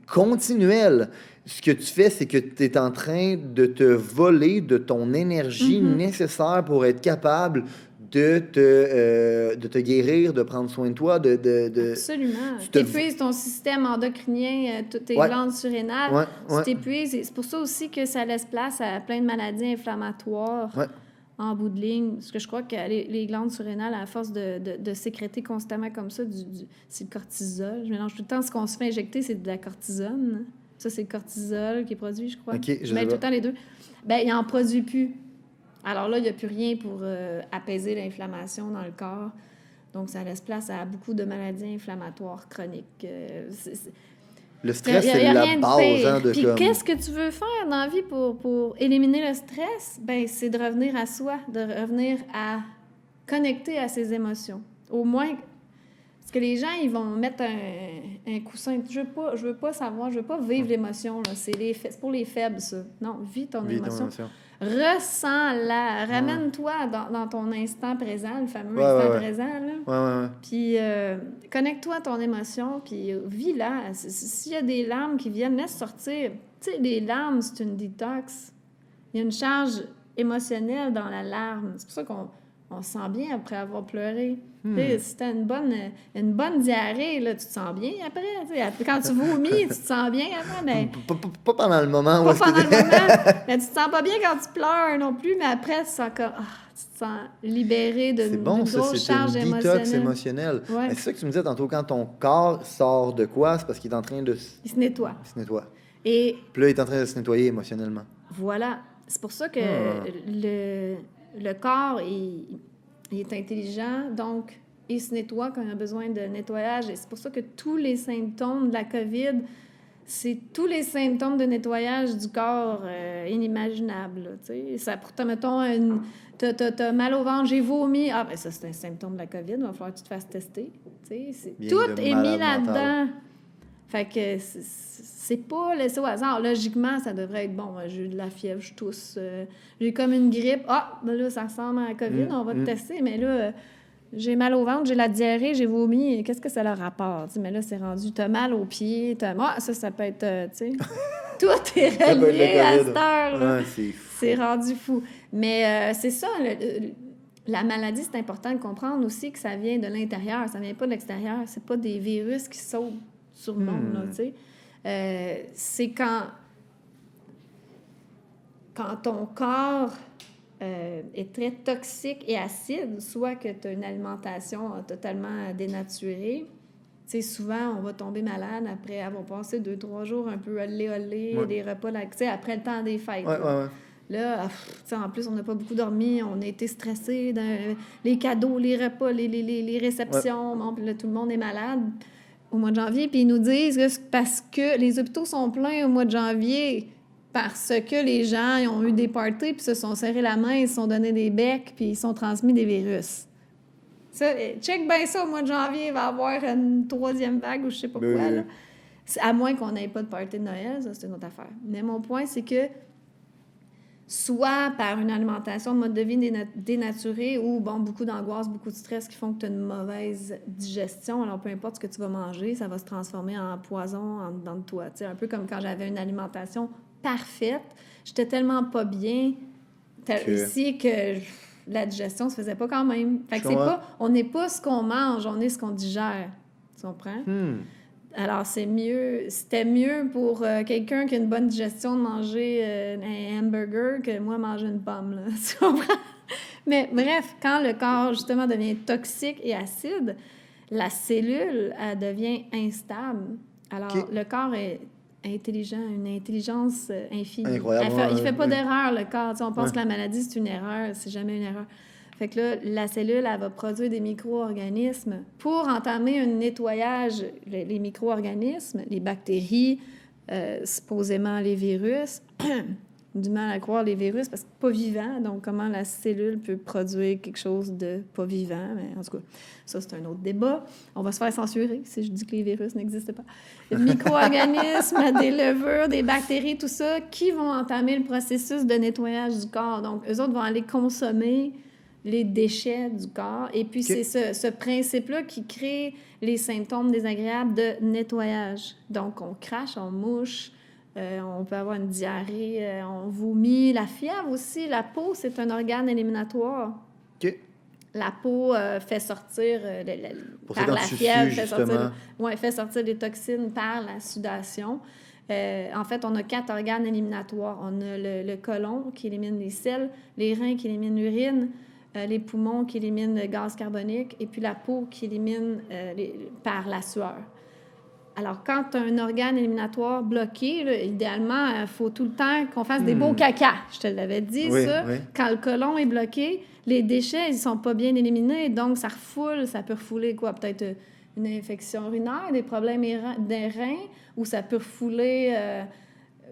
S2: continuel, ce que tu fais, c'est que tu es en train de te voler de ton énergie nécessaire pour être capable de te guérir, de prendre soin de toi,
S3: Absolument. Tu épuises ton système endocrinien, toutes tes glandes surrénales. Tu t'épuises. C'est pour ça aussi que ça laisse place à plein de maladies inflammatoires en bout de ligne. Parce que je crois que les glandes surrénales, à force de sécréter constamment comme ça, c'est le cortisol. Je mélange tout le temps. Ce qu'on se fait injecter, c'est de la cortisone. Ça, c'est le cortisol qui est produit, je crois.
S2: OK,
S3: je mets tout le temps les deux. Bien, il n'en produit plus. Alors là, il n'y a plus rien pour apaiser l'inflammation dans le corps. Donc, ça laisse place à beaucoup de maladies inflammatoires chroniques.
S2: Le stress, c'est la base.
S3: Puis qu'est-ce que tu veux faire dans la vie pour éliminer le stress? Bien, c'est de revenir à soi, de revenir à connecter à ses émotions. Au moins... Parce que les gens, ils vont mettre un coussin. Je veux pas savoir, je veux pas vivre l'émotion. Là. C'est pour les faibles, ça. Non, vis ton émotion. Ressens-la. Ramène-toi dans ton instant présent, le fameux instant présent. Là. Puis connecte-toi à ton émotion, puis vis-la. S'il y a des larmes qui viennent, laisse sortir. Tu sais, les larmes, c'est une détox. Il y a une charge émotionnelle dans la larme. C'est pour ça qu'on se sent bien après avoir pleuré. Si tu as une bonne diarrhée, là, tu te sens bien après. Quand tu vomis, tu te sens bien après. Mais...
S2: Pas pendant le moment.
S3: Pas pendant le moment. Mais tu te sens pas bien quand tu pleures non plus, mais après, tu te sens libéré d'une grosse charge émotionnelle. C'est une détox émotionnelle.
S2: Ouais. C'est ça que tu me disais tantôt, quand ton corps sort de quoi, c'est parce qu'il est en train de...
S3: Il se nettoie.
S2: Et puis là, il est en train de se nettoyer émotionnellement.
S3: Voilà. C'est pour ça que le corps, il est intelligent, donc il se nettoie quand il a besoin de nettoyage. Et c'est pour ça que tous les symptômes de la COVID, c'est tous les symptômes de nettoyage du corps inimaginables. Ça, pour mettons, t'as mal au ventre, j'ai vomi. Ah, ben ça, c'est un symptôme de la COVID, il va falloir que tu te fasses tester. Tout est mis là-dedans. Fait que c'est pas laissé au hasard. Logiquement, ça devrait être bon. J'ai eu de la fièvre, je tousse. J'ai comme une grippe. Ah, ben là, ça ressemble à la COVID, on va te tester. Mais là, j'ai mal au ventre, j'ai la diarrhée, j'ai vomi. Qu'est-ce que ça a le rapport? Mais là, c'est rendu, t'as mal aux pieds. Ça peut être, tu sais. Tout est relié à cette heure. C'est rendu fou. Mais c'est ça, la maladie, c'est important de comprendre aussi que ça vient de l'intérieur. Ça vient pas de l'extérieur. C'est pas des virus qui sautent sur le monde, là, tu sais. C'est quand ton corps est très toxique et acide, soit que tu as une alimentation totalement dénaturée. Tu sais, souvent, on va tomber malade après avoir passé 2-3 jours un peu olé, des repas, là, tu sais, après le temps des fêtes. Là, en plus, on n'a pas beaucoup dormi, on a été stressés, les cadeaux, les repas, les réceptions, bon, puis là, tout le monde est malade au mois de janvier, puis ils nous disent que c'est parce que les hôpitaux sont pleins au mois de janvier, parce que les gens ils ont eu des parties, puis se sont serrés la main, ils se sont donné des becs, puis ils sont transmis des virus. Ça, check bien ça, au mois de janvier, il va y avoir une 3e vague ou je sais pas quoi. Là. À moins qu'on n'ait pas de party de Noël, ça, c'est une autre affaire. Mais mon point, c'est que soit par une alimentation, de mode de vie dénaturé ou, bon, beaucoup d'angoisse, beaucoup de stress qui font que tu as une mauvaise digestion. Alors, peu importe ce que tu vas manger, ça va se transformer en poison dans toi. Tu sais, un peu comme quand j'avais une alimentation parfaite, j'étais tellement pas bien ici que la digestion se faisait pas quand même. Fait que on n'est pas ce qu'on mange, on est ce qu'on digère. Tu comprends? Alors, c'était mieux pour quelqu'un qui a une bonne digestion de manger un hamburger que moi manger une pomme, là. Tu comprends? Mais bref, quand le corps, justement, devient toxique et acide, la cellule, elle devient instable. Alors, le corps est intelligent, une intelligence infinie.
S2: Incroyable.
S3: Il fait pas d'erreur, le corps. Tu sais, on pense que la maladie, c'est une erreur. C'est jamais une erreur. Fait que là, la cellule, elle va produire des micro-organismes pour entamer un nettoyage. Les micro-organismes, les bactéries, supposément les virus, du mal à croire les virus parce que pas vivant. Donc, comment la cellule peut produire quelque chose de pas vivant? Mais en tout cas, ça, c'est un autre débat. On va se faire censurer si je dis que les virus n'existent pas. Les micro-organismes, des levures, des bactéries, tout ça, qui vont entamer le processus de nettoyage du corps. Donc, eux autres vont aller consommer les déchets du corps. Et puis, c'est ce principe-là qui crée les symptômes désagréables de nettoyage. Donc, on crache, on mouche, on peut avoir une diarrhée, on vomit. La fièvre aussi. La peau, c'est un organe éliminatoire.
S2: OK.
S3: La peau fait sortir, par la fièvre, fait sortir des toxines par la sudation. En fait, on a 4 organes éliminatoires. On a le côlon qui élimine les selles, les reins qui éliminent l'urine, les poumons qui éliminent le gaz carbonique et puis la peau qui élimine par la sueur. Alors, quand tu as un organe éliminatoire bloqué, là, idéalement, il faut tout le temps qu'on fasse des beaux caca. Je te l'avais dit, ça. Oui. Quand le côlon est bloqué, les déchets, ils sont pas bien éliminés, donc ça refoule. Ça peut refouler quoi? Peut-être une infection urinaire, des problèmes des reins, ou ça peut refouler...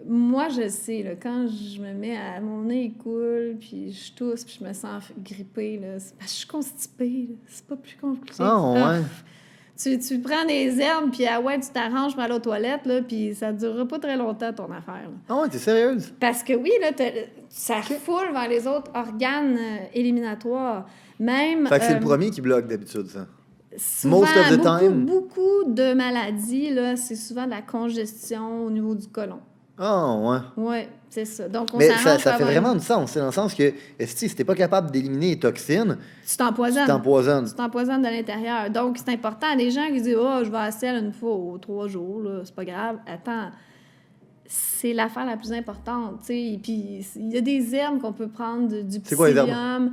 S3: Moi, je sais, là, quand je me mets à... Mon nez, il coule, puis je tousse, puis je me sens grippée, là, c'est parce que je suis constipée. Là. C'est pas plus compliqué.
S2: Ouais.
S3: Tu prends des herbes, puis tu t'arranges pour aller aux toilettes, là, puis ça ne durera pas très longtemps, ton affaire. Là.
S2: Ah ouais, t'es sérieuse?
S3: Parce que oui, là, ça refoule vers les autres organes éliminatoires. Même...
S2: Fait que c'est le premier qui bloque d'habitude, ça.
S3: Souvent,
S2: Most of the time.
S3: Beaucoup de maladies, là, c'est souvent de la congestion au niveau du côlon.
S2: Ah, ouais.
S3: Oui, c'est ça. Donc,
S2: mais ça fait vraiment du sens. C'est dans le sens que si t'es pas capable d'éliminer les toxines,
S3: tu t'empoisonnes. Tu t'empoisonnes de l'intérieur. Donc, c'est important. Il y a des gens qui disent « Oh, je vais à la selle une fois ou 3 jours, là, c'est pas grave. » Attends, c'est l'affaire la plus importante. Et puis, il y a des herbes qu'on peut prendre, du psyllium.
S2: C'est quoi les herbes?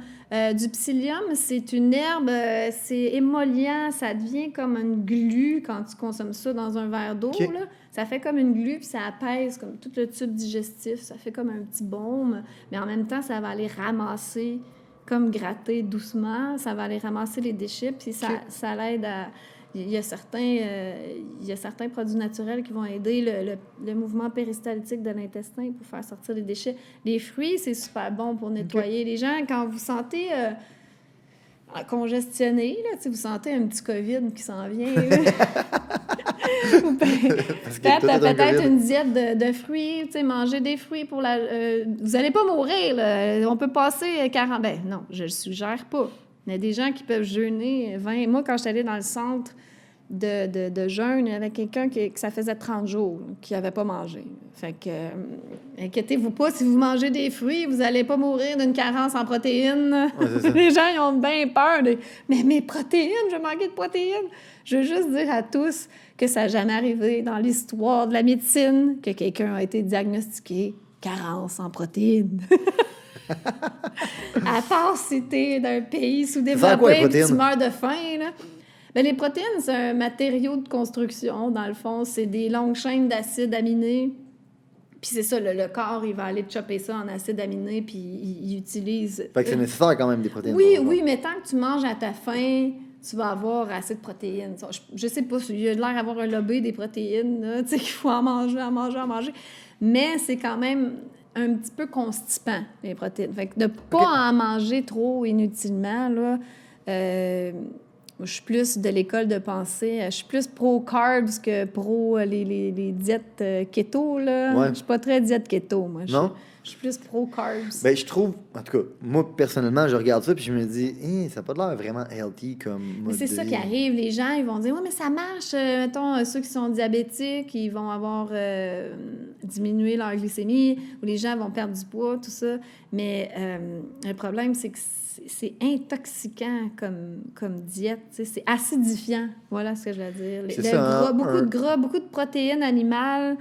S3: Du psyllium, c'est une herbe, c'est émollient, ça devient comme une glu quand tu consommes ça dans un verre d'eau. Okay. Là. Ça fait comme une glu, puis ça apaise comme tout le tube digestif. Ça fait comme un petit baume, mais en même temps, ça va aller ramasser, comme gratter doucement. Ça va aller ramasser les déchets, puis ça l'aide à... Il y a certains produits naturels qui vont aider le mouvement péristaltique de l'intestin pour faire sortir les déchets. Les fruits, c'est super bon pour nettoyer. Les gens, quand vous sentez congestionné, là, vous sentez un petit COVID qui s'en vient. Peut-être une diète de fruits, manger des fruits pour la... vous n'allez pas mourir, là. On peut passer 40... Ben non, je ne le suggère pas. Il y a des gens qui peuvent jeûner 20... Moi, quand j'étais allée dans le centre de jeûne, il y avait quelqu'un que ça faisait 30 jours qui n'avait pas mangé. Fait que, inquiétez-vous pas, si vous mangez des fruits, vous n'allez pas mourir d'une carence en protéines. Ouais, les gens, ils ont bien peur. Mais mes protéines, je vais manquer de protéines. Je veux juste dire à tous que ça n'a jamais arrivé dans l'histoire de la médecine que quelqu'un a été diagnostiqué carence en protéines. À part si t'es d'un pays sous-développé et tu meurs de faim, là. Bien, les protéines, c'est un matériau de construction, dans le fond. C'est des longues chaînes d'acides aminés. Puis c'est ça, le corps, il va aller chopper ça en acides aminés, puis il utilise...
S2: Fait que c'est nécessaire quand même, des protéines.
S3: Oui, mais tant que tu manges à ta faim, tu vas avoir assez de protéines. Je sais pas, il y a l'air d'avoir un lobby des protéines, là, tu sais, qu'il faut en manger. Mais c'est quand même... un petit peu constipant, les protéines. Fait que de ne pas en manger trop inutilement, là, je suis plus de l'école de pensée. Je suis plus pro-carbs que pro les diètes keto, là. Ouais. Je suis pas très diète keto, moi. Je suis plus pro-carbs.
S2: Ben, je trouve, en tout cas, moi, personnellement, je regarde ça puis je me dis, ça n'a pas l'air vraiment healthy comme
S3: Mais
S2: mode
S3: c'est
S2: de
S3: ça
S2: vie.
S3: qui arrive. Les gens, ils vont dire, ouais, mais ça marche. Mettons, ceux qui sont diabétiques, ils vont avoir diminué leur glycémie, ou les gens vont perdre du poids, tout ça. Mais le problème, c'est que c'est intoxiquant comme diète. C'est acidifiant. Voilà ce que je veux dire.
S2: C'est
S3: Le
S2: ça,
S3: gras,
S2: hein,
S3: beaucoup de gras, beaucoup de protéines animales.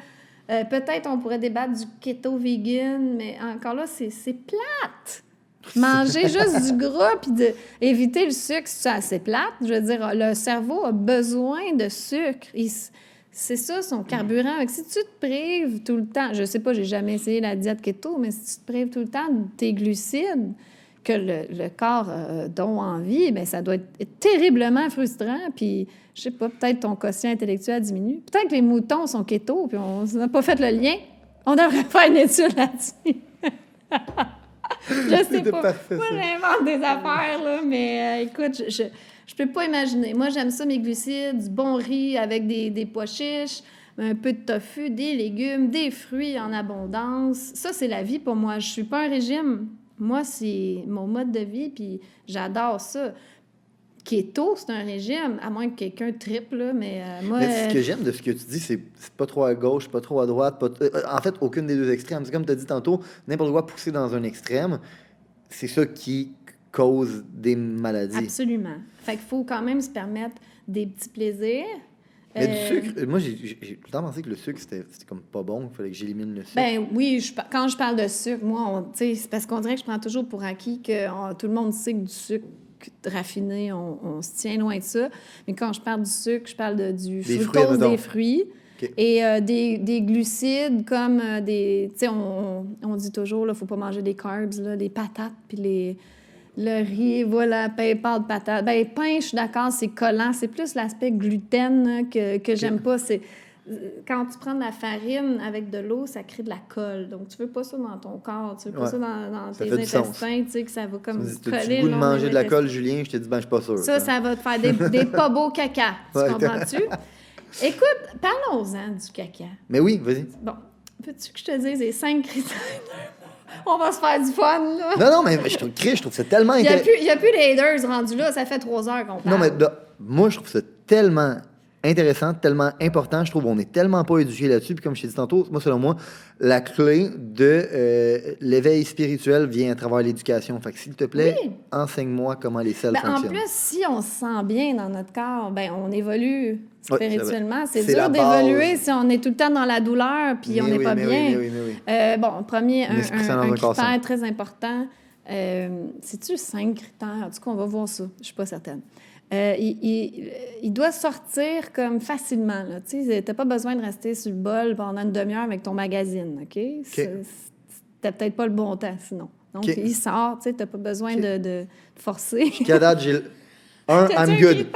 S3: Peut-être on pourrait débattre du keto vegan, mais encore là, c'est plate. Manger juste du gras puis éviter le sucre, c'est assez plate. Je veux dire, le cerveau a besoin de sucre. C'est ça, son carburant. Donc, si tu te prives tout le temps, je sais pas, j'ai jamais essayé la diète keto, mais si tu te prives tout le temps de tes glucides, que le corps dont envie, bien, ça doit être terriblement frustrant. Puis, je sais pas, peut-être ton quotient intellectuel diminue. Peut-être que les moutons sont keto, puis on n'a pas fait le lien. On devrait faire une étude là-dessus. Je sais pas.
S2: Parfait,
S3: moi,
S2: ça.
S3: j'invente des affaires, là, mais écoute, je peux pas imaginer. Moi, j'aime ça, mes glucides, du bon riz avec des pois chiches, un peu de tofu, des légumes, des fruits en abondance. Ça, c'est la vie pour moi. Je suis pas un régime. Moi, c'est mon mode de vie, puis j'adore ça. Keto, c'est un régime, à moins que quelqu'un triple, là, mais moi...
S2: Mais ce que j'aime de ce que tu dis, c'est pas trop à gauche, pas trop à droite, en fait, aucune des deux extrêmes. C'est comme tu as dit tantôt, n'importe quoi poussé dans un extrême, c'est ça qui cause des maladies.
S3: Absolument. Fait qu'il faut quand même se permettre des petits plaisirs.
S2: Mais du sucre, moi, j'ai tout le temps pensé que le sucre, c'était comme pas bon. Il fallait que j'élimine le sucre.
S3: Ben oui, quand je parle de sucre, moi, c'est parce qu'on dirait que je prends toujours pour acquis que tout le monde sait que du sucre raffiné, on se tient loin de ça. Mais quand je parle du sucre, je parle du fructose des fruits.
S2: Okay.
S3: Et des glucides comme des... Tu sais, on dit toujours, il ne faut pas manger des carbs, là, les patates, puis le riz, voilà, pain de patates. Ben, pain, je suis d'accord, c'est collant. C'est plus l'aspect gluten là, que j'aime pas. C'est... Quand tu prends de la farine avec de l'eau, ça crée de la colle. Donc, tu veux pas ça dans ton corps. Tu veux pas ça dans tes intestins, tu sais, que ça va comme coller.
S2: Tu as le goût de manger de la colle, Julien? Je te dis, ben, je suis pas sûr.
S3: Ça va te faire des pas beaux caca. Tu comprends-tu? Écoute, parlons-en du caca.
S2: Mais oui, vas-y.
S3: Bon, veux-tu que je te dise les 5 critères? On va se faire du fun, là.
S2: Non, mais je trouve que c'est tellement
S3: Il n'y a plus les haters rendus là. Ça fait 3 heures qu'on parle.
S2: Non, mais moi, je trouve ça tellement intéressant, tellement important. Je trouve qu'on est tellement pas éduqué là-dessus. Puis comme je t'ai dit tantôt, moi, selon moi, la clé de l'éveil spirituel vient à travers l'éducation. Fait que s'il te plaît, enseigne-moi comment les selles fonctionnent.
S3: En plus, si on se sent bien dans notre corps, ben on évolue spirituellement. C'est
S2: c'est
S3: dur d'évoluer si on est tout le temps dans la douleur puis on n'est pas bien.
S2: Oui.
S3: Bon, premier, un critère très important. C'est-tu 5 critères? En tout cas, on va voir ça. Je suis pas certaine. Il doit sortir comme facilement. Tu n'as pas besoin de rester sur le bol pendant une demi-heure avec ton magazine. OK? T'as peut-être pas le bon temps, sinon. Donc, il sort. Tu n'as pas besoin de forcer.
S2: Jusqu'à date, j'ai... I'm good.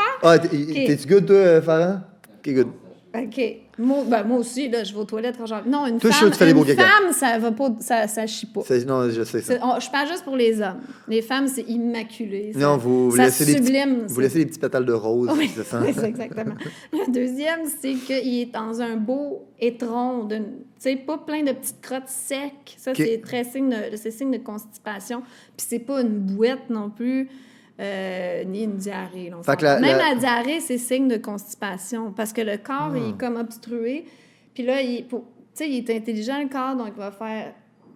S2: T'es-tu good, toi, Farah? OK, good.
S3: OK. Moi aussi, là, je vais aux toilettes quand j'en... Non, une
S2: toi,
S3: femme,
S2: femme,
S3: ça va pas... Ça chie pas.
S2: Non, je sais ça.
S3: Je parle juste pour les hommes. Les femmes, c'est immaculé.
S2: Non, vous laissez
S3: sublime.
S2: Vous laissez des petits pétales de rose.
S3: Oui, c'est exactement. Le deuxième, c'est qu'il est dans un beau étron. Tu sais, pas plein de petites crottes secs. Ça, c'est signe de constipation. Puis c'est pas une bouette non plus. Ni une diarrhée. Là, même la diarrhée, c'est signe de constipation parce que le corps il est comme obstrué. Puis là, il est intelligent, le corps, donc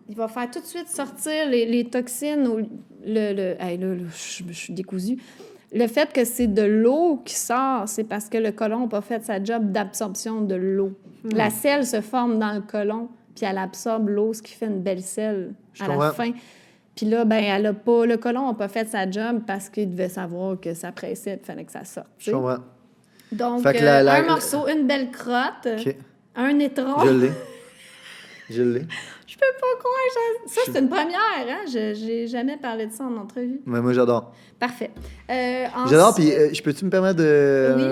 S3: il va faire tout de suite sortir les toxines. Ou je suis décousue. Le fait que c'est de l'eau qui sort, c'est parce que le côlon n'a pas fait sa job d'absorption de l'eau. La selle se forme dans le côlon, puis elle absorbe l'eau, ce qui fait une belle selle à la fin. Puis là, le côlon n'a pas fait sa job parce qu'il devait savoir que ça pressait et qu'il fallait que ça sorte.
S2: Je comprends.
S3: Donc, un morceau, une belle crotte, un étron.
S2: Je l'ai. Je
S3: peux pas croire. Ça, c'est une première. Hein? Je n'ai jamais parlé de ça en entrevue.
S2: Mais moi, j'adore.
S3: Parfait.
S2: J'adore, puis peux-tu me permettre de...
S3: Oui.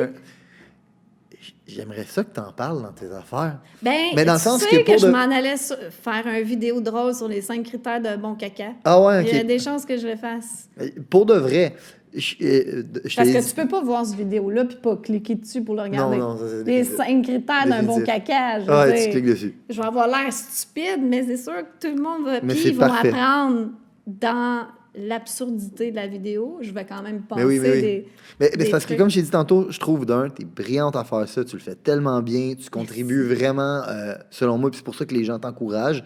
S2: J'aimerais ça que tu en parles dans tes affaires.
S3: Mais
S2: dans le sens
S3: que je m'en allais faire une vidéo drôle sur les 5 critères de bon caca.
S2: Ah ouais, OK.
S3: Il y a des chances que je le fasse.
S2: Pour de vrai,
S3: Parce que tu peux pas voir cette vidéo-là puis pas cliquer dessus pour le regarder.
S2: Non, ça, c'est
S3: les
S2: définitif.
S3: 5 critères d'un bon caca, je veux dire,
S2: tu cliques dessus.
S3: je vais avoir l'air stupide, mais c'est sûr que tout le monde va...
S2: Mais
S3: Puis
S2: c'est
S3: ils vont
S2: parfait.
S3: apprendre dans l'absurdité de la vidéo. Je vais quand même penser
S2: Mais oui.
S3: des...
S2: Mais
S3: des
S2: c'est parce que,
S3: trucs.
S2: comme je t'ai dit tantôt, je trouve t'es brillante à faire ça, tu le fais tellement bien, tu contribues vraiment, selon moi, puis c'est pour ça que les gens t'encouragent.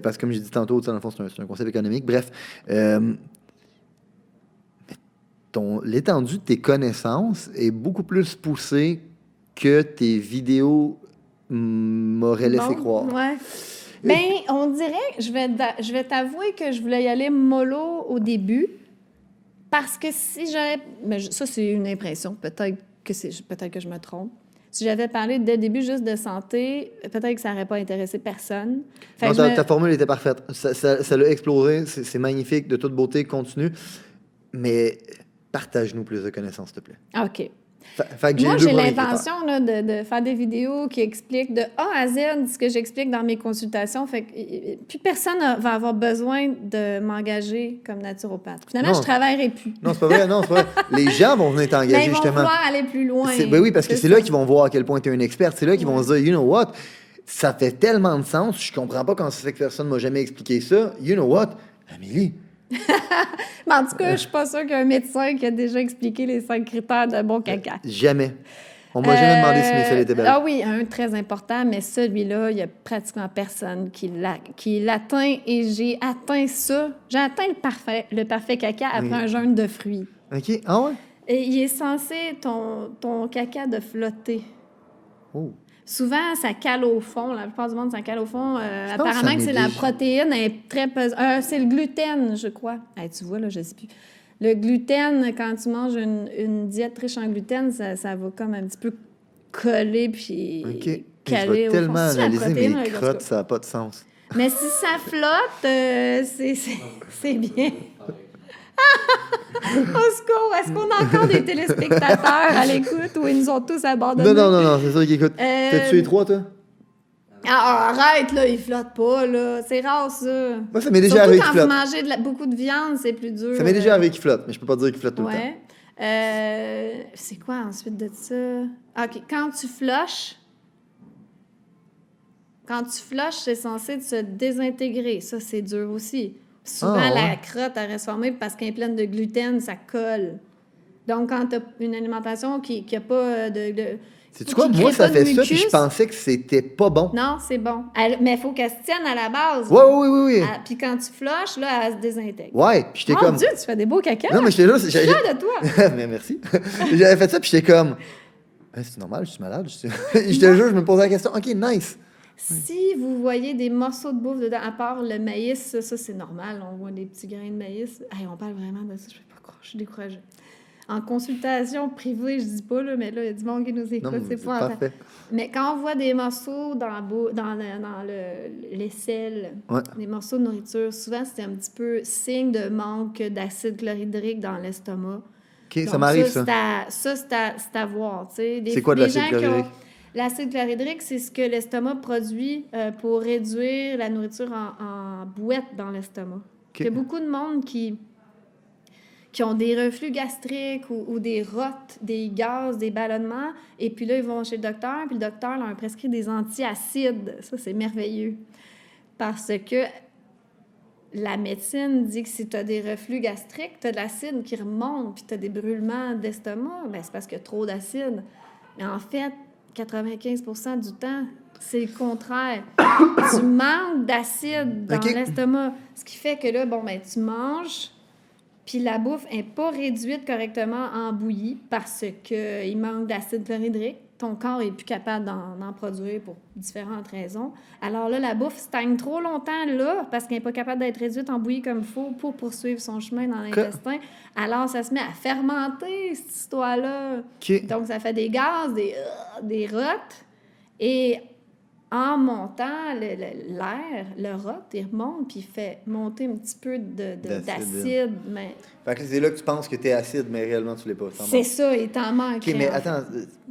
S2: Parce que, comme j'ai dit tantôt, dans le fond, c'est un concept économique. Bref, l'étendue de tes connaissances est beaucoup plus poussée que tes vidéos m'auraient laissé croire.
S3: Ouais. Ben, on dirait, je vais t'avouer que je voulais y aller mollo au début, parce que si j'aurais... Mais ça, c'est une impression, peut-être que je me trompe. Si j'avais parlé dès le début juste de santé, peut-être que ça n'aurait pas intéressé personne. Fait
S2: Non,
S3: que
S2: ta formule était parfaite. Ça l'a explosé, c'est magnifique, de toute beauté, continue. Mais partage-nous plus de connaissances, s'il te plaît.
S3: OK.
S2: Fait que
S3: Moi,
S2: les deux
S3: j'ai
S2: premiers
S3: l'intention là, de faire des vidéos qui expliquent de A à Z ce que j'explique dans mes consultations. Fait que plus personne va avoir besoin de m'engager comme naturopathe. Finalement,
S2: Non.
S3: je ne travaillerai plus.
S2: Non, c'est pas vrai, non, c'est pas vrai. Les gens vont venir
S3: Mais
S2: t'engager,
S3: ils vont
S2: justement.
S3: vouloir aller plus loin.
S2: Ben oui, parce que c'est
S3: ça.
S2: là qu'ils vont voir à quel point tu es une experte. C'est là qu'ils vont se dire, you know what, ça fait tellement de sens, je comprends pas quand ça fait que personne m'a jamais expliqué ça. You know what, Amélie.
S3: Mais en tout cas, je suis pas sûre qu'il y a un médecin qui a déjà expliqué les 5 critères de bon caca.
S2: Jamais. On m'a jamais demandé si mes selles étaient belles.
S3: Ah oui, un très important, mais celui-là, il y a pratiquement personne qui l'atteint et j'ai atteint ça. J'ai atteint le parfait caca après un jeûne de fruits.
S2: OK, ah ouais?
S3: Et il est censé, ton caca, de flotter.
S2: Oh.
S3: Souvent, ça cale au fond. La plupart du monde, ça cale au fond.
S2: pense que
S3: Apparemment
S2: ça
S3: que c'est
S2: m'est
S3: la
S2: déjà-
S3: protéine, elle est très pesante. C'est le gluten, je crois. Hey, tu vois, là, je sais plus. Le gluten, quand tu manges une diète riche en gluten, ça va comme un petit peu coller puis
S2: OK. Je
S3: caler
S2: vais
S3: au
S2: tellement
S3: fond. C'est la
S2: analyser
S3: protéine,
S2: mes
S3: en tout
S2: crottes,
S3: cas.
S2: ça n'a pas de sens.
S3: Mais si ça flotte, c'est bien. Au secours, est-ce qu'on a encore des téléspectateurs à l'écoute ou ils nous ont tous abandonnés?
S2: Non, c'est sûr qu'ils écoutent. T'as-tu les 3, toi?
S3: Ah, arrête, là, ils flottent pas, là. C'est rare, ça.
S2: Moi, ça m'est déjà
S3: Surtout
S2: arrivé
S3: quand
S2: qu'ils
S3: vous
S2: flottent.
S3: mangez beaucoup de viande, c'est plus dur.
S2: Ça m'est déjà arrivé qu'ils flottent, mais je peux pas dire qu'ils flottent tout le temps.
S3: Ouais. C'est quoi ensuite de ça? OK, quand tu flushes, c'est censé se désintégrer. Ça, c'est dur aussi. Souvent,
S2: Ah, ouais.
S3: la crotte, elle reste formée parce qu'elle est pleine de gluten, ça colle. Donc, quand tu as une alimentation qui n'a pas de
S2: Sais-tu quoi?
S3: qui
S2: Moi,
S3: crée
S2: ça
S3: pas de
S2: fait ça, puis je
S3: mucus.
S2: pensais que c'était pas bon.
S3: Non, c'est bon. Mais il faut qu'elle se tienne à la base.
S2: Oui.
S3: Puis quand tu flushes, là, elle se désintègre.
S2: Ouais, puis j'étais
S3: Mon
S2: comme...
S3: Dieu, tu fais des beaux caca.
S2: Non, mais j'étais là...
S3: Je suis fière de toi.
S2: Mais merci. J'avais fait ça, puis j'étais comme... C'est normal, je suis malade. Je te jure, je me posais la question. OK, nice.
S3: Si vous voyez des morceaux de bouffe dedans, à part le maïs, ça c'est normal, on voit des petits grains de maïs. Hey, on parle vraiment de ça, je ne peux pas croire, je suis découragée. En consultation privée, je dis pas, là, mais là, il y a du monde qui nous écoute,
S2: Non, mais
S3: c'est
S2: c'est
S3: pas
S2: parfait.
S3: Mais quand on voit des morceaux dans l'aisselle,
S2: Ouais.
S3: des morceaux de nourriture, souvent c'est un petit peu signe de manque d'acide chlorhydrique dans l'estomac.
S2: OK,
S3: Donc,
S2: ça m'arrive, ça.
S3: C'est à voir. Tu sais.
S2: C'est quoi de l'acide
S3: gens qui ont-
S2: chlorhydrique?
S3: L'acide chlorhydrique, c'est ce que l'estomac produit pour réduire la nourriture en bouette dans l'estomac. Il y a beaucoup de monde qui ont des reflux gastriques ou des rottes, des gaz, des ballonnements, et puis là, ils vont chez le docteur, puis le docteur leur prescrit des antiacides. Ça, c'est merveilleux. Parce que la médecine dit que si tu as des reflux gastriques, tu as de l'acide qui remonte, puis tu as des brûlements d'estomac, bien, c'est parce qu'il y a trop d'acide. Mais en fait, 95% du temps, c'est le contraire. Tu manques d'acide dans
S2: OK.
S3: l'estomac. Ce qui fait que là, bon, ben, tu manges, puis la bouffe n'est pas réduite correctement en bouillie parce qu'il manque d'acide chlorhydrique. Ton corps n'est plus capable d'en produire pour différentes raisons. Alors là, la bouffe stagne trop longtemps là parce qu'elle n'est pas capable d'être réduite en bouillie comme il faut pour poursuivre son chemin dans l'intestin. Alors, ça se met à fermenter, cette histoire-là.
S2: OK.
S3: Donc, ça fait des gaz, des rottes. Et en montant, l'air, le rot, il remonte puis il fait monter un petit peu d'acide. Mais
S2: Fait que c'est là que tu penses que t'es acide, mais réellement, tu l'es pas.
S3: c'est ça, il t'en manque.
S2: OK, mais attends,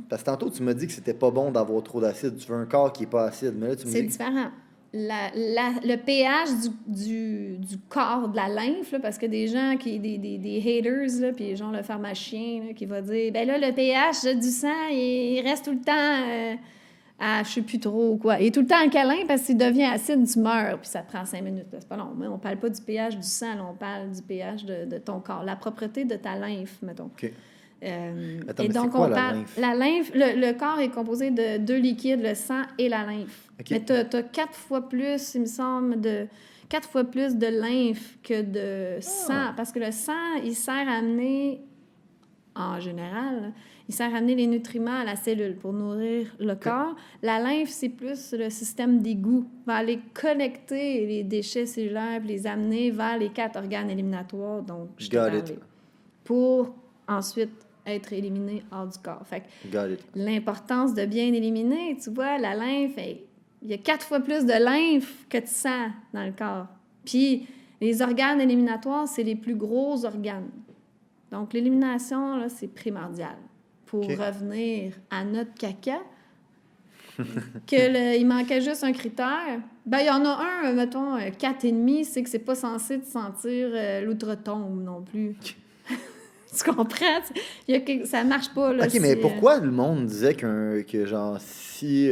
S2: parce que tantôt, tu m'as dit que c'était pas bon d'avoir trop d'acide. Tu veux un corps qui est pas acide, mais là, tu me
S3: C'est
S2: dis...
S3: différent. le pH du corps, de la lymphe, là, parce que des gens, des haters, là, puis genre le pharmacien là, qui va dire, ben là, le pH du sang, il reste tout le temps à je sais plus trop quoi. Il est tout le temps alcalin parce qu'il devient acide, tu meurs, puis ça prend 5 minutes. Là. C'est pas long. Mais on parle pas du pH du sang, là, on parle du pH de ton corps, la propreté de ta lymphe, mettons.
S2: OK. Attends,
S3: Et
S2: mais
S3: donc,
S2: c'est quoi,
S3: on
S2: la
S3: parle.
S2: lymphe?
S3: La lymphe, le corps est composé de 2 liquides, le sang et la lymphe.
S2: OK.
S3: Mais tu as 4 fois plus, il me semble, 4 fois plus de lymphe que de sang. Parce que le sang, il sert à amener, en général, il sert à amener les nutriments à la cellule pour nourrir le corps. La lymphe, c'est plus le système d'égout. Va aller connecter les déchets cellulaires et les amener vers les 4 organes éliminatoires dont je t'ai
S2: Got
S3: parlé.
S2: it.
S3: Pour ensuite être éliminé hors du corps. Fait que
S2: Got it.
S3: l'importance de bien éliminer, tu vois, la lymphe, il y a 4 fois plus de lymphe que de sang dans le corps. Puis les organes éliminatoires, c'est les plus gros organes. Donc l'élimination, là, c'est primordial pour
S2: OK.
S3: revenir à notre caca. Il manquait juste un critère. Ben, il y en a un, mettons, 4,5, c'est que c'est pas censé te sentir l'outre-tombe non plus. Tu comprends? Ça marche pas, là.
S2: OK, mais pourquoi le monde disait que genre, si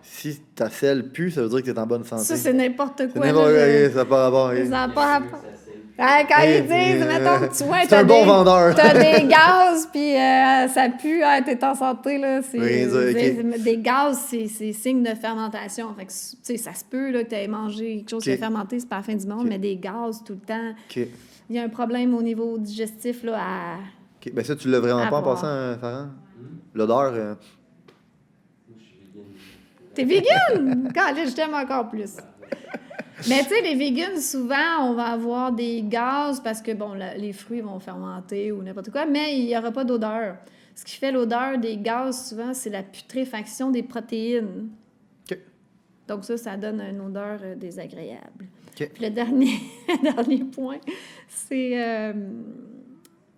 S2: si ta selle pue, ça veut dire que t'es en bonne santé?
S3: Ça, c'est n'importe
S2: C'est
S3: quoi.
S2: n'importe
S3: là,
S2: quoi, ça n'a pas rapport.
S3: ça n'a pas rapport. Ah, quand ils disent, mettons que tu vois,
S2: C'est un bon vendeur.
S3: t'as des gaz, puis ça pue, t'es en santé, là. Des gaz, c'est signe de fermentation. Fait que, tu sais, ça se peut là, que tu aies mangé quelque chose qui est fermenté, c'est pas la fin du monde, mais des gaz tout le temps.
S2: OK.
S3: Il y a un problème au niveau digestif, là,
S2: OK. Ben ça, tu l'as vraiment pas en
S3: voir.
S2: passant, Farhan? L'odeur...
S3: T'es vegan? Quand là, je t'aime encore plus. Mais tu sais, les vegans, souvent, on va avoir des gaz parce que, bon, les fruits vont fermenter ou n'importe quoi, mais il n'y aura pas d'odeur. Ce qui fait l'odeur des gaz, souvent, c'est la putréfaction des protéines.
S2: OK.
S3: Donc ça donne une odeur désagréable.
S2: OK.
S3: Puis le dernier point, c'est...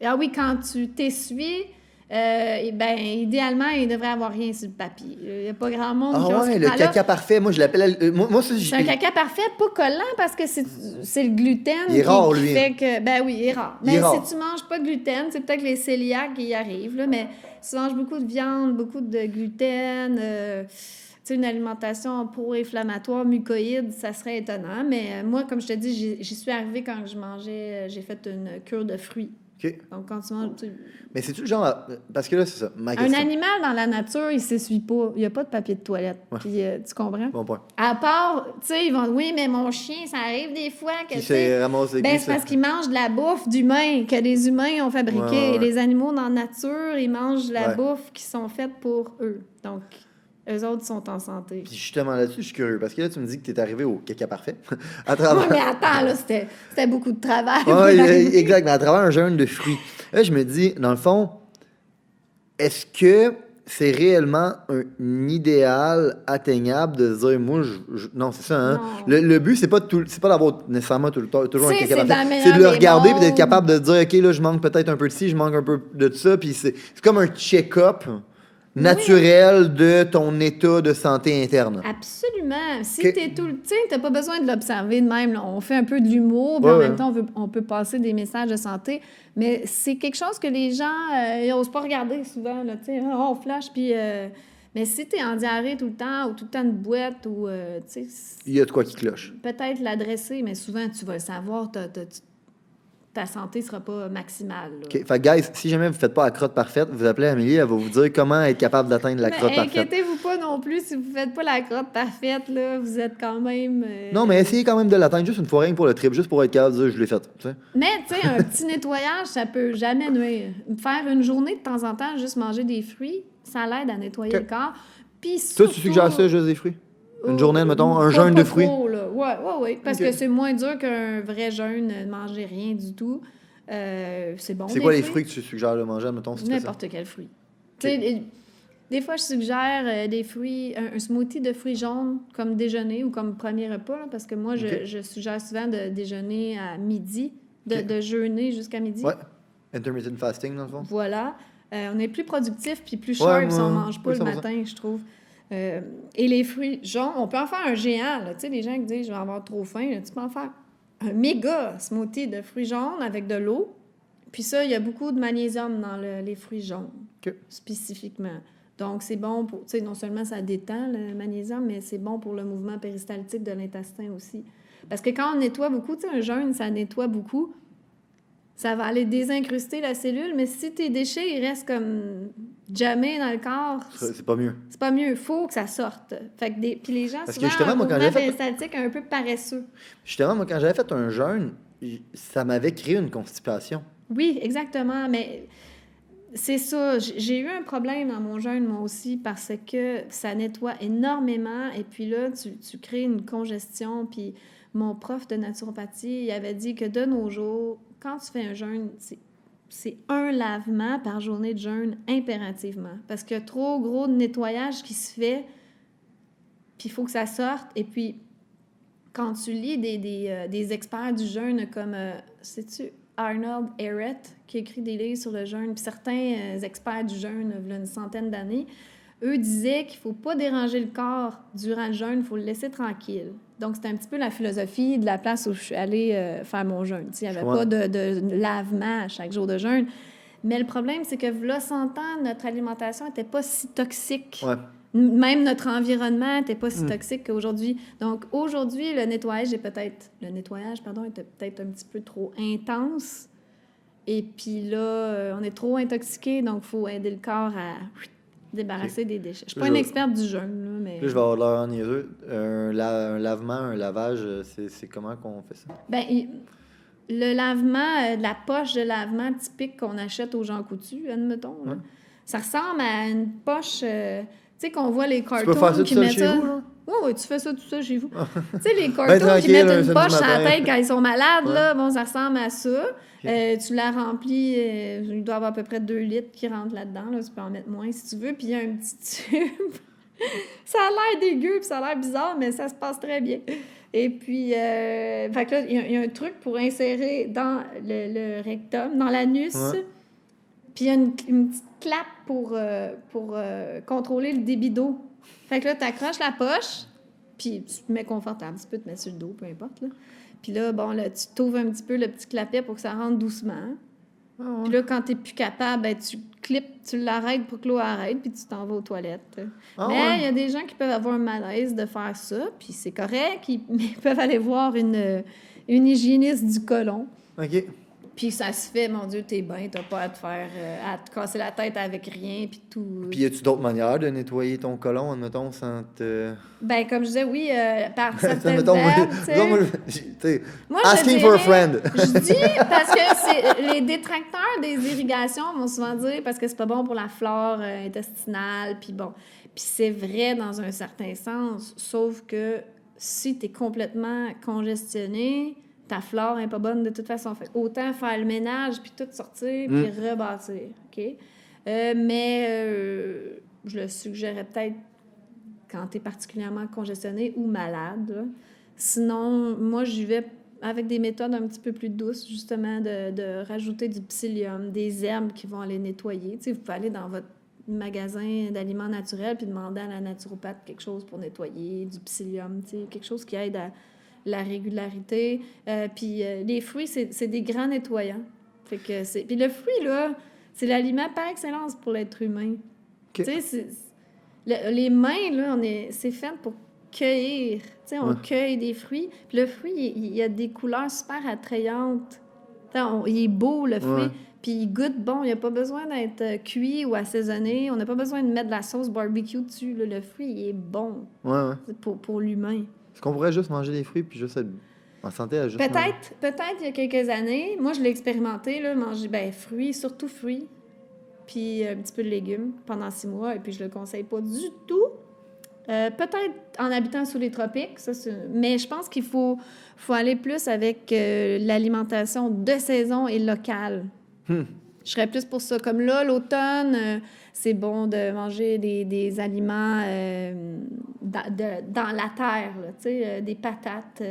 S3: Ah oui, quand tu t'essuies... idéalement, il devrait y avoir rien sur le papier. Il n'y a pas grand monde qui a ce
S2: le
S3: temps-là.
S2: caca parfait, moi je l'appelle... moi ça,
S3: C'est un caca parfait, pas collant, parce que c'est le gluten
S2: Il est rare,
S3: qui
S2: lui.
S3: fait que... Ben oui, il est rare.
S2: Il est
S3: Mais
S2: rare.
S3: si tu manges pas de gluten, c'est peut-être que les cœliaques qui y arrivent, là, mais si tu manges beaucoup de viande, beaucoup de gluten, tu sais, une alimentation pro-inflammatoire, mucoïde, ça serait étonnant. Mais moi, comme je te dis, j'y suis arrivée quand j'ai fait une cure de fruits.
S2: OK.
S3: Donc, quand tu manges...
S2: Mais c'est-tu le genre... Parce que là, c'est ça, ma
S3: Un
S2: question.
S3: animal dans la nature, il s'essuie pas. Il n'y a pas de papier de toilette.
S2: Ouais.
S3: Puis, tu comprends?
S2: Bon point.
S3: À part, tu sais, ils vont dire, oui, mais mon chien, ça arrive des fois que,
S2: Qui
S3: tu sais,
S2: s'est ramassé
S3: ben, c'est parce qu'ils mangent de la bouffe d'humains, que les humains ont fabriqué.
S2: Ouais.
S3: Les animaux dans la nature, ils mangent de la
S2: Ouais.
S3: bouffe qui sont faites pour eux. Donc, eux autres sont en santé.
S2: Puis justement là-dessus, je suis curieux. Parce que là, tu me dis que tu es arrivé au caca parfait. À travers...
S3: Oui, mais attends, là, c'était beaucoup de travail.
S2: Ouais, exact. Mais à travers un jeûne de fruits. Là, je me dis, dans le fond, est-ce que c'est réellement un idéal atteignable de se dire, moi, non, c'est ça, hein?
S3: Non.
S2: Le but, c'est pas d'avoir nécessairement toujours un
S3: Tu sais,
S2: caca
S3: c'est
S2: parfait.
S3: dans le
S2: C'est de le
S3: meilleur des
S2: regarder et d'être
S3: mondes.
S2: capable de dire, OK, là, je manque peut-être un peu de ci, je manque un peu de ça. Puis c'est comme un check-up naturel de ton état de santé interne.
S3: Absolument. Si
S2: Ok.
S3: t'es tout le... Tu sais, t'as pas besoin de l'observer de même. Là. On fait un peu de l'humour, puis
S2: Ouais,
S3: en
S2: ouais.
S3: même temps, on peut passer des messages de santé. Mais c'est quelque chose que les gens n'osent pas regarder souvent. Là, tu sais, on flash, puis... Mais si t'es en diarrhée tout le temps, ou tout le temps de boîte, ou... tu sais,
S2: Il y a de quoi qui cloche.
S3: peut-être l'adresser, mais souvent, tu vas le savoir, ta santé sera pas maximale. Là.
S2: OK. Fait que, guys, si jamais vous ne faites pas la crotte parfaite, vous appelez Amélie, elle va vous dire comment être capable d'atteindre la
S3: Mais
S2: crotte parfaite.
S3: inquiétez-vous pas non plus, si vous faites pas la crotte parfaite, là, vous êtes quand même...
S2: Non, mais essayez quand même de l'atteindre juste une fois rien que pour le trip, juste pour être capable de dire je l'ai faite. Tu sais.
S3: Mais, tu sais, un petit nettoyage, ça peut jamais nuire. Faire une journée de temps en temps, juste manger des fruits, ça l'aide à nettoyer
S2: Ok.
S3: le corps. Puis
S2: Toi,
S3: surtout...
S2: tu suggères ça, juste des fruits? Une journée, mettons, un jeûne de fruits?
S3: Oui, parce
S2: Ok.
S3: que c'est moins dur qu'un vrai jeûne, de manger rien du tout. C'est bon,
S2: C'est
S3: des
S2: quoi les fruits que tu suggères de manger, mettons, si tu fais ça?
S3: N'importe quel fruit. Tu sais, des fois, je suggère des fruits, un smoothie de fruits jaunes comme déjeuner ou comme premier repas, là, parce que moi,
S2: Ok.
S3: je suggère souvent de déjeuner à midi,
S2: Ok.
S3: de jeûner jusqu'à midi.
S2: Ouais. Intermittent fasting, dans le fond.
S3: Voilà. On est plus productif puis plus
S2: Ouais,
S3: sharp si
S2: moi,
S3: on mange pas
S2: oui,
S3: le
S2: 100%.
S3: matin, je trouve. Et les fruits jaunes, on peut en faire un géant. Tu sais, les gens qui disent « je vais avoir trop faim », tu peux en faire un méga smoothie de fruits jaunes avec de l'eau. Puis ça, il y a beaucoup de magnésium dans les fruits jaunes, spécifiquement. Donc, c'est bon pour... Tu sais, non seulement ça détend le magnésium, mais c'est bon pour le mouvement péristaltique de l'intestin aussi. Parce que quand on nettoie beaucoup, tu sais, un jeûne, ça nettoie beaucoup. Ça va aller désincruster la cellule, mais si tes déchets, ils restent comme jamais dans le corps...
S2: C'est pas mieux.
S3: C'est pas mieux. Il faut que ça sorte. Fait que puis les gens,
S2: parce
S3: souvent,
S2: que justement,
S3: un
S2: moi, quand
S3: mouvement
S2: j'avais
S3: péristaltique un peu paresseux.
S2: Justement, moi, quand j'avais fait un jeûne, ça m'avait créé une constipation.
S3: Oui, exactement, mais c'est ça. J'ai eu un problème dans mon jeûne, moi aussi, parce que ça nettoie énormément, et puis là, tu crées une congestion, puis mon prof de naturopathie, il avait dit que de nos jours, quand tu fais un jeûne, c'est un lavement par journée de jeûne, impérativement, parce qu'il y a trop gros de nettoyage qui se fait, puis il faut que ça sorte, et puis quand tu lis des experts du jeûne comme, sais-tu, Arnold Ehret, qui écrit des livres sur le jeûne, puis certains experts du jeûne, il y a une centaine d'années, eux disaient qu'il ne faut pas déranger le corps durant le jeûne, il faut le laisser tranquille. Donc, c'était un petit peu la philosophie de la place où je suis allée faire mon jeûne. Il n'y avait pas de lavement à chaque jour de jeûne. Mais le problème, c'est que, là, 100 ans, notre alimentation n'était pas si toxique.
S2: Ouais.
S3: Même notre environnement n'était pas si toxique qu'aujourd'hui. Donc, aujourd'hui, le nettoyage était peut-être un petit peu trop intense. Et puis là, on est trop intoxiqué, donc il faut aider le corps à débarrasser des déchets. Je ne suis pas une experte du jeûne, là, mais...
S2: Là, je vais avoir l'air niaiseux. Un lavement, un lavage, c'est comment qu'on fait ça?
S3: Bien, le lavement, de la poche de lavement typique qu'on achète aux gens coutus, admettons, là, ça ressemble à une poche... Tu sais, qu'on voit les cartoons qui mettent ça... Oui, tu fais ça tout ça chez vous. Tu sais, les cartoons qui mettent une poche à la tête quand ils sont malades, là, bon, ça ressemble à ça. Tu la remplis, il doit y avoir à peu près 2 litres qui rentrent là-dedans. Là, tu peux en mettre moins si tu veux. Puis il y a un petit tube. Ça a l'air dégueu, puis ça a l'air bizarre, mais ça se passe très bien. Et puis, fait que là, il y a un truc pour insérer dans le rectum, dans l'anus. Puis il y a une petite clap pour contrôler le débit d'eau. Fait que là, tu accroches la poche, puis tu te mets confortable. Tu peux te mettre sur le dos, peu importe. Là. Puis là, bon, là, tu t'ouvres un petit peu le petit clapet pour que ça rentre doucement. Puis là, quand tu n'es plus capable, ben, tu clips, tu l'arrêtes pour que l'eau arrête, puis tu t'en vas aux toilettes. Mais il y a des gens qui peuvent avoir un malaise de faire ça, puis c'est correct. Ils peuvent aller voir une hygiéniste du côlon.
S2: OK.
S3: Puis ça se fait, mon Dieu, t'es bien, t'as pas à te casser la tête avec rien, puis tout.
S2: Puis y a-tu d'autres manières de nettoyer ton côlon, admettons, sans te...
S3: Ben, comme je disais, oui, par certaines
S2: admettons,
S3: verbes,
S2: moi, asking for a friend.
S3: Je dis, parce que les détracteurs des irrigations vont souvent dire, parce que c'est pas bon pour la flore intestinale, puis bon. Puis c'est vrai dans un certain sens, sauf que si t'es complètement congestionné, ta flore n'est pas bonne de toute façon. Fait autant faire le ménage, puis tout sortir, puis rebâtir. OK? Mais je le suggérerais peut-être quand tu es particulièrement congestionné ou malade. Là. Sinon, moi, j'y vais avec des méthodes un petit peu plus douces, justement, de rajouter du psyllium, des herbes qui vont aller nettoyer. Tu sais, vous pouvez aller dans votre magasin d'aliments naturels puis demander à la naturopathe quelque chose pour nettoyer, du psyllium, tu sais, quelque chose qui aide à la régularité. Puis les fruits, c'est des grands nettoyants. Fait que puis le fruit, là, c'est l'aliment par excellence pour l'être humain. Okay. Tu sais, les mains, là, c'est fait pour cueillir. Tu sais, on cueille des fruits. Puis le fruit, il y a des couleurs super attrayantes. Il est beau, le fruit. Puis il goûte bon. Il n'y a pas besoin d'être cuit ou assaisonné. On n'a pas besoin de mettre de la sauce barbecue dessus. Là. Le fruit, il est bon pour l'humain.
S2: Est-ce qu'on pourrait juste manger des fruits puis juste être en santé à juste
S3: Peut-être il y a quelques années, moi je l'ai expérimenté, là, manger fruits, surtout fruits, puis un petit peu de légumes pendant 6 mois, et puis je le conseille pas du tout. Peut-être en habitant sous les tropiques, mais je pense qu'il faut aller plus avec l'alimentation de saison et locale. Je serais plus pour ça. Comme là, l'automne, c'est bon de manger des aliments dans la terre, là, tu sais, des patates,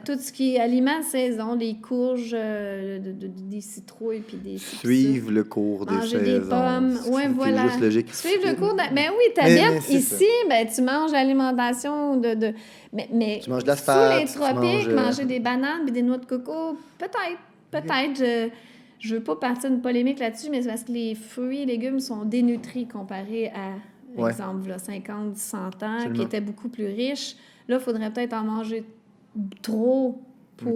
S3: tout ce qui est aliments de saison, des courges, des citrouilles, puis des...
S2: Suivre le cours des
S3: manger
S2: saisons.
S3: des pommes. Oui, voilà.
S2: C'est juste logique.
S3: Suivre le cours... Mais oui, t'habites ici, ben, tu manges l'alimentation de... Mais
S2: tu manges de l'asphalte,
S3: sous les tropiques, manger des bananes puis des noix de coco, peut-être. Je veux pas partir d'une polémique là-dessus, mais c'est parce que les fruits et légumes sont dénutris comparés à, par exemple, là, 50, 100 ans, absolument, qui étaient beaucoup plus riches. Là, il faudrait peut-être en manger trop pour...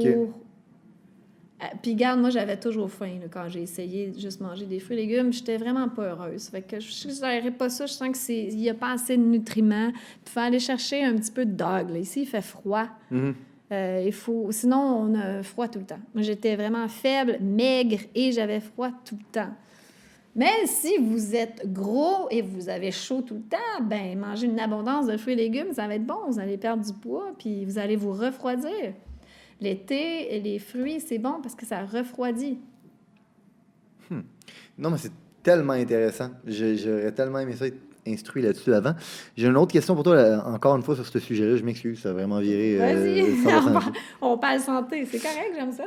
S3: Puis garde, moi, j'avais toujours faim là, quand j'ai essayé de juste manger des fruits et légumes. J'étais vraiment pas heureuse. Fait que je suggérerais pas ça. Je sens qu'il n'y a pas assez de nutriments. Il faut aller chercher un petit peu de dog. Là. Ici, il fait froid. Sinon, on a froid tout le temps. Moi, j'étais vraiment faible, maigre et j'avais froid tout le temps. Mais si vous êtes gros et vous avez chaud tout le temps, ben manger une abondance de fruits et légumes, ça va être bon. Vous allez perdre du poids puis vous allez vous refroidir. L'été, les fruits, c'est bon parce que ça refroidit.
S2: Non, mais c'est tellement intéressant. J'aurais tellement aimé ça être instruit là-dessus avant. J'ai une autre question pour toi, encore une fois, sur ce sujet-là. Je m'excuse, ça a vraiment viré...
S3: Vas-y, on parle santé. C'est correct, j'aime ça.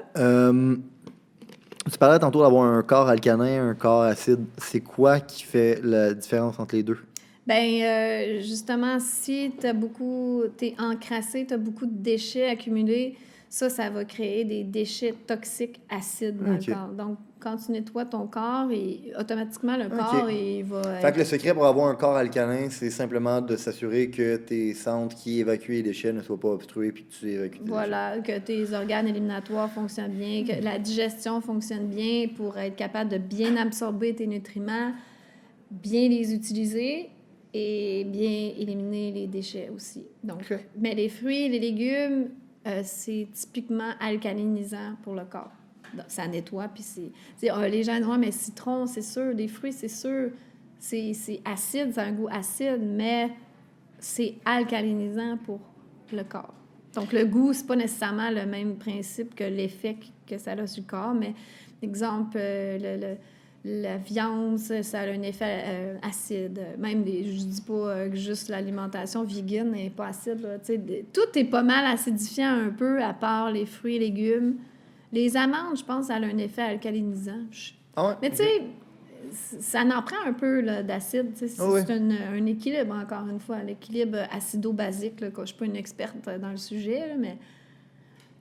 S2: Tu parlais tantôt d'avoir un corps alcalin, un corps acide. C'est quoi qui fait la différence entre les deux?
S3: Bien, justement, si t'es encrassé, tu as beaucoup de déchets accumulés, ça va créer des déchets toxiques acides dans le corps. Donc, quand tu nettoies ton corps, automatiquement, le corps, il va...
S2: Fait que le secret pour avoir un corps alcalin, c'est simplement de s'assurer que tes centres qui évacuent les déchets ne soient pas obstrués puis que tu évacues tes déchets.
S3: Voilà, que tes organes éliminatoires fonctionnent bien, que la digestion fonctionne bien pour être capable de bien absorber tes nutriments, bien les utiliser et bien éliminer les déchets aussi. Donc, mais les fruits, les légumes... c'est typiquement alcalinisant pour le corps. Donc, ça nettoie, puis les gens disent « mais citron, c'est sûr, des fruits, c'est sûr, c'est acide, c'est un goût acide, mais c'est alcalinisant pour le corps. » Donc, le goût, c'est pas nécessairement le même principe que l'effet que ça a sur le corps, mais, exemple, la viande, ça a un effet acide. Même, je dis pas que juste l'alimentation vegan n'est pas acide. Là, tout est pas mal acidifiant un peu, à part les fruits et légumes. Les amandes, je pense, ça a un effet alcalinisant. Mais tu sais, ça en prend un peu là, d'acide. C'est un équilibre, encore une fois. L'équilibre acido-basique. Là, je ne suis pas une experte dans le sujet, là, mais...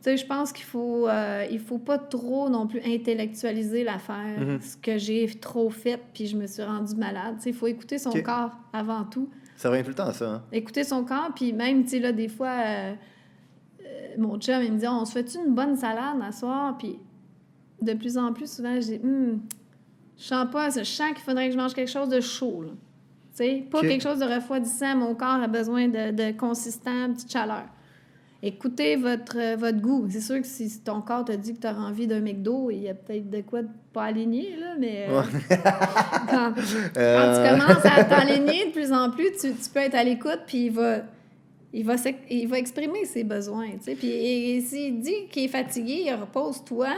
S3: Tu sais, je pense qu'il faut pas trop non plus intellectualiser l'affaire, ce que j'ai trop fait, puis je me suis rendue malade. Tu sais, il faut écouter son corps avant tout.
S2: Ça revient tout le temps, ça. Hein?
S3: Écouter son corps, puis même, tu sais, là, des fois, mon chum, il me dit « On se fait-tu une bonne salade à soir? » Puis de plus en plus, souvent, je dis « Je sens pas, je sens qu'il faudrait que je mange quelque chose de chaud, là. » Tu sais, pas quelque chose de refroidissant. Mon corps a besoin de consistant, de petite chaleur. Écoutez votre goût. C'est sûr que si ton corps te dit que tu as envie d'un McDo, il y a peut-être de quoi de pas aligné, là, mais quand tu commences à t'aligner de plus en plus, tu peux être à l'écoute, puis il va exprimer ses besoins. Tu sais. Puis s'il dit qu'il est fatigué, repose-toi,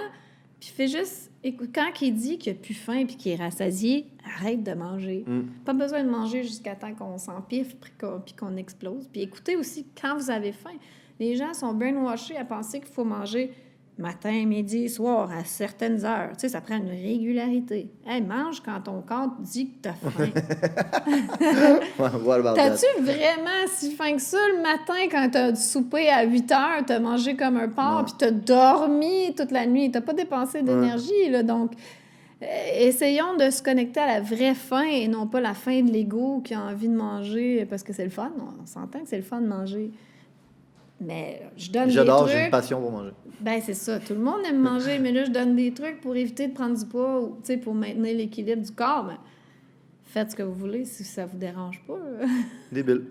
S3: puis fais juste... Écoute, quand il dit qu'il n'a plus faim puis qu'il est rassasié, arrête de manger. Pas besoin de manger jusqu'à temps qu'on s'empiffe puis qu'on explose. Puis écoutez aussi quand vous avez faim. Les gens sont brainwashés à penser qu'il faut manger matin, midi, soir, à certaines heures. Tu sais, ça prend une régularité. Hey, mange quand ton corps te dit que t'as faim. T'as-tu vraiment si faim que ça le matin quand t'as soupé à 8 heures, t'as mangé comme un porc, puis t'as dormi toute la nuit? T'as pas dépensé d'énergie, là. Donc, essayons de se connecter à la vraie faim et non pas la faim de l'ego qui a envie de manger parce que c'est le fun. On s'entend que c'est le fun de manger. Mais je donne des trucs...
S2: j'ai une passion pour manger.
S3: Ben c'est ça, tout le monde aime manger, mais là, je donne des trucs pour éviter de prendre du poids ou, tu sais, pour maintenir l'équilibre du corps. Mais faites ce que vous voulez si ça vous dérange pas.
S2: Débile.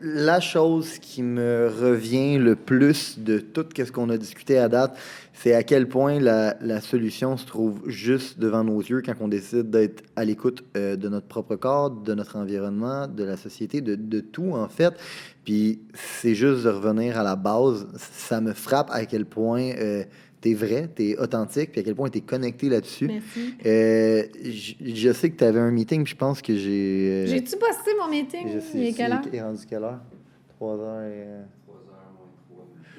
S2: La chose qui me revient le plus de tout ce qu'on a discuté à date, c'est à quel point la solution se trouve juste devant nos yeux quand on décide d'être à l'écoute de notre propre corps, de notre environnement, de la société, de tout, en fait. Puis c'est juste de revenir à la base. Ça me frappe à quel point t'es vrai, t'es authentique, puis à quel point t'es connecté là-dessus.
S3: Merci.
S2: Je sais que t'avais un meeting, puis je pense que j'ai...
S3: J'ai-tu posté mon meeting?
S2: Je sais,
S3: Il est quelle heure?
S2: il est rendu quelle heure? 3 heures et...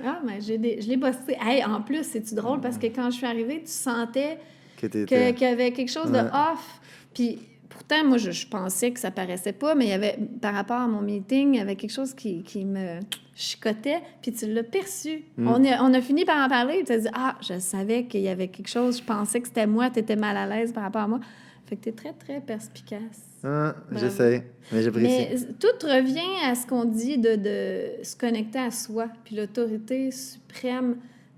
S3: Ah, mais je l'ai posté. Hey, en plus, c'est-tu drôle? Parce que quand je suis arrivée, tu sentais qu'il y avait quelque chose de off. Puis pourtant, moi, je pensais que ça paraissait pas, mais il y avait, par rapport à mon meeting, il y avait quelque chose qui me chicotait, puis tu l'as perçu. On a fini par en parler, tu as dit « Ah, je savais qu'il y avait quelque chose, je pensais que c'était moi, tu étais mal à l'aise par rapport à moi. » Fait que tu es très, très perspicace.
S2: J'essaie, mais j'apprécie.
S3: Mais tout revient à ce qu'on dit de se connecter à soi. Puis l'autorité suprême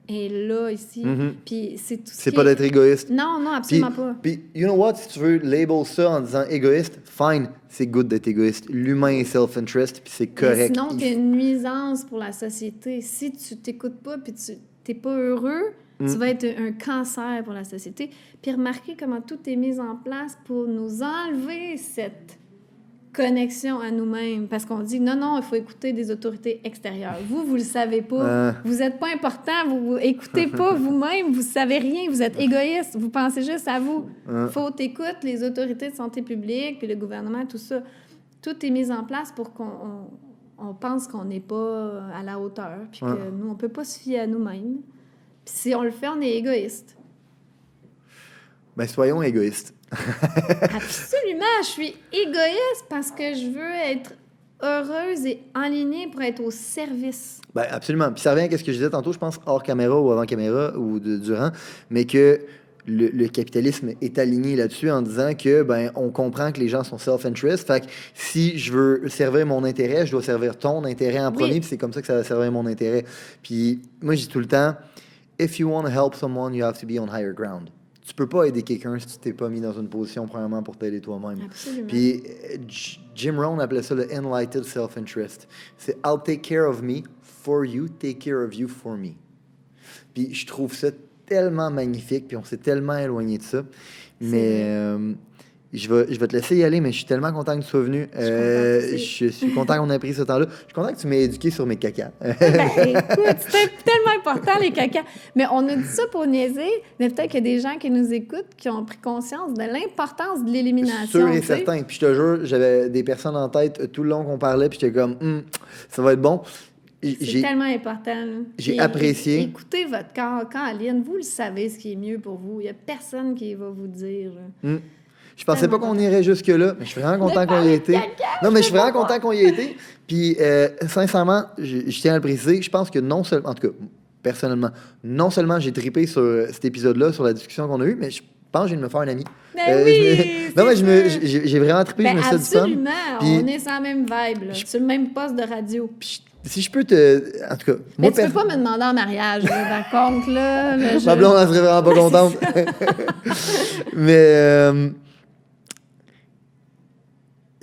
S3: est là, ici. Puis c'est tout
S2: c'est pas d'être égoïste.
S3: Non, absolument pas.
S2: Puis, you know what? Si tu veux label ça en disant égoïste, fine, c'est good d'être égoïste. L'humain est self-interest, puis c'est correct.
S3: Mais sinon, t'es une nuisance pour la société. Si tu t'écoutes pas, puis tu t'es pas heureux, tu vas être un cancer pour la société. Puis remarquez comment tout est mis en place pour nous enlever cette connexion à nous-mêmes. Parce qu'on dit, non, il faut écouter des autorités extérieures. Vous le savez pas. Vous n'êtes pas important. Vous écoutez pas vous-même. Vous savez rien. Vous êtes égoïste. Vous pensez juste à vous. Faut t'écouter les autorités de santé publique, puis le gouvernement, tout ça. Tout est mis en place pour qu'on pense qu'on n'est pas à la hauteur, puis que nous, on peut pas se fier à nous-mêmes. Puis si on le fait, on est égoïste.
S2: Ben, soyons égoïstes.
S3: Absolument. Je suis égoïste parce que je veux être heureuse et alignée pour être au service.
S2: Ben, absolument. Puis ça revient à ce que je disais tantôt, je pense, hors caméra ou avant caméra ou durant, mais que le capitalisme est aligné là-dessus en disant que ben on comprend que les gens sont self-interest. Fait que si je veux servir mon intérêt, je dois servir ton intérêt en premier, puis c'est comme ça que ça va servir mon intérêt. Puis moi, je dis tout le temps, if you want to help someone, you have to be on higher ground. Tu peux pas aider quelqu'un si tu t'es pas mis dans une position, premièrement, pour t'aider toi-même.
S3: Absolument.
S2: Puis Jim Rohn appelait ça le enlightened self-interest. C'est « I'll take care of me for you, take care of you for me ». Puis je trouve ça tellement magnifique, puis on s'est tellement éloigné de ça. Mais je vais te laisser y aller, mais je suis tellement content que tu sois venu. Je suis content qu'on ait pris ce temps-là. Je suis content que tu m'aies éduqué sur mes cacas.
S3: Ben, écoute, c'était tellement important, les cacas. Mais on a dit ça pour niaiser, mais peut-être qu'il y a des gens qui nous écoutent qui ont pris conscience de l'importance de l'élimination.
S2: Sûr et certain. Puis je te jure, j'avais des personnes en tête tout le long qu'on parlait, puis j'étais comme, ça va être bon.
S3: C'est tellement important.
S2: J'ai apprécié.
S3: Écoutez votre corps, Caroline, vous le savez ce qui est mieux pour vous. Il n'y a personne qui va vous dire.
S2: Je pensais pas qu'on irait jusque-là, mais je suis vraiment content qu'on y ait été. Non, mais je suis vraiment content qu'on y ait été. Puis, sincèrement, je tiens à le préciser, je pense que non seulement, en tout cas, personnellement, non seulement j'ai trippé sur cet épisode-là, sur la discussion qu'on a eue, mais je pense que je viens de me faire un ami.
S3: Ben oui!
S2: Non, mais j'ai vraiment trippé, je me suis dit ça.
S3: Absolument, on est sur la même vibe, là. Sur le même poste de radio.
S2: Si je peux te... En tout cas...
S3: Mais tu peux pas me demander en mariage, là, par contre, là...
S2: Ma blonde, elle serait vraiment pas contente. Mais...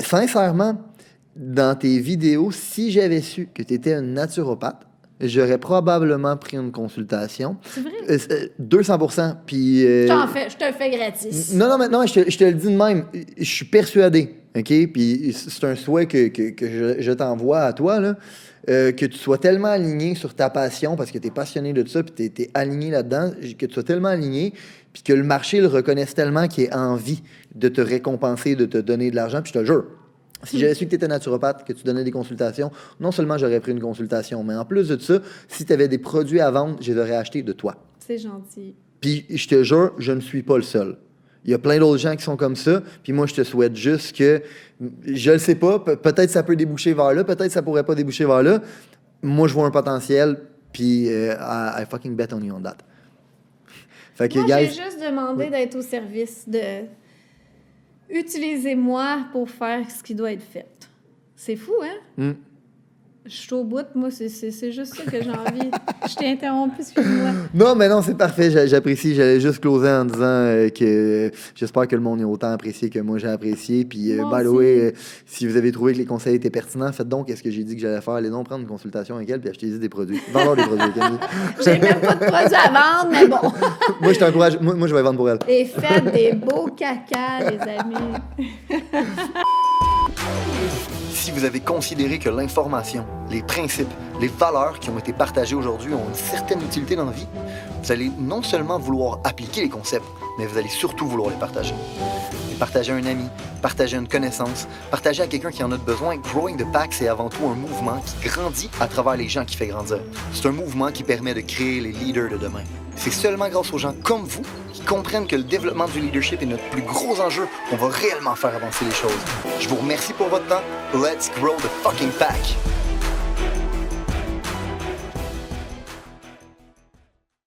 S2: sincèrement, dans tes vidéos, si j'avais su que tu étais un naturopathe, j'aurais probablement pris une consultation.
S3: C'est vrai?
S2: 200%. Puis...
S3: je te le fais gratis.
S2: Non, je te le dis de même. Je suis persuadé, OK? Puis c'est un souhait que je t'envoie à toi, là. Que tu sois tellement aligné sur ta passion, parce que tu es passionné de ça, puis tu es aligné là-dedans, que tu sois tellement aligné, puis que le marché le reconnaisse tellement qu'il ait envie de te récompenser, de te donner de l'argent. Puis je te le jure, si j'avais su que tu étais naturopathe, que tu donnais des consultations, non seulement j'aurais pris une consultation, mais en plus de ça, si tu avais des produits à vendre, je les aurais achetés de toi.
S3: C'est gentil.
S2: Puis je te jure, je ne suis pas le seul. Il y a plein d'autres gens qui sont comme ça. Puis moi, je te souhaite juste que, je le sais pas, peut-être ça peut déboucher vers là, peut-être ça pourrait pas déboucher vers là. Moi, je vois un potentiel, puis I fucking bet on you on that. Fait que,
S3: moi,
S2: guys,
S3: j'ai juste demandé d'être au service, de utiliser-moi pour faire ce qui doit être fait. C'est fou, hein? Je suis au bout, moi, c'est juste ça que j'ai envie. Je t'ai interrompu, excuse-moi.
S2: Non, mais non, c'est parfait, j'apprécie. J'allais juste closer en disant que j'espère que le monde a autant apprécié que moi j'ai apprécié. Puis, by the way, si vous avez trouvé que les conseils étaient pertinents, faites donc ce que j'ai dit que j'allais faire. Allez donc prendre une consultation avec elle, puis achetez-y des produits. Vendez des produits, Camille.
S3: J'ai même pas de produits à vendre, mais bon.
S2: Moi, je t'encourage. Moi, je vais vendre pour elle.
S3: Et faites des beaux cacas, les amis.
S1: Si vous avez considéré que l'information, les principes, les valeurs qui ont été partagées aujourd'hui ont une certaine utilité dans la vie, vous allez non seulement vouloir appliquer les concepts, mais vous allez surtout vouloir les partager. Les partager à un ami, partager à une connaissance, partager à quelqu'un qui en a besoin. Growing the Pack, c'est avant tout un mouvement qui grandit à travers les gens qui fait grandir. C'est un mouvement qui permet de créer les leaders de demain. C'est seulement grâce aux gens comme vous qui comprennent que le développement du leadership est notre plus gros enjeu qu'on va réellement faire avancer les choses. Je vous remercie pour votre temps. Let's grow the fucking pack!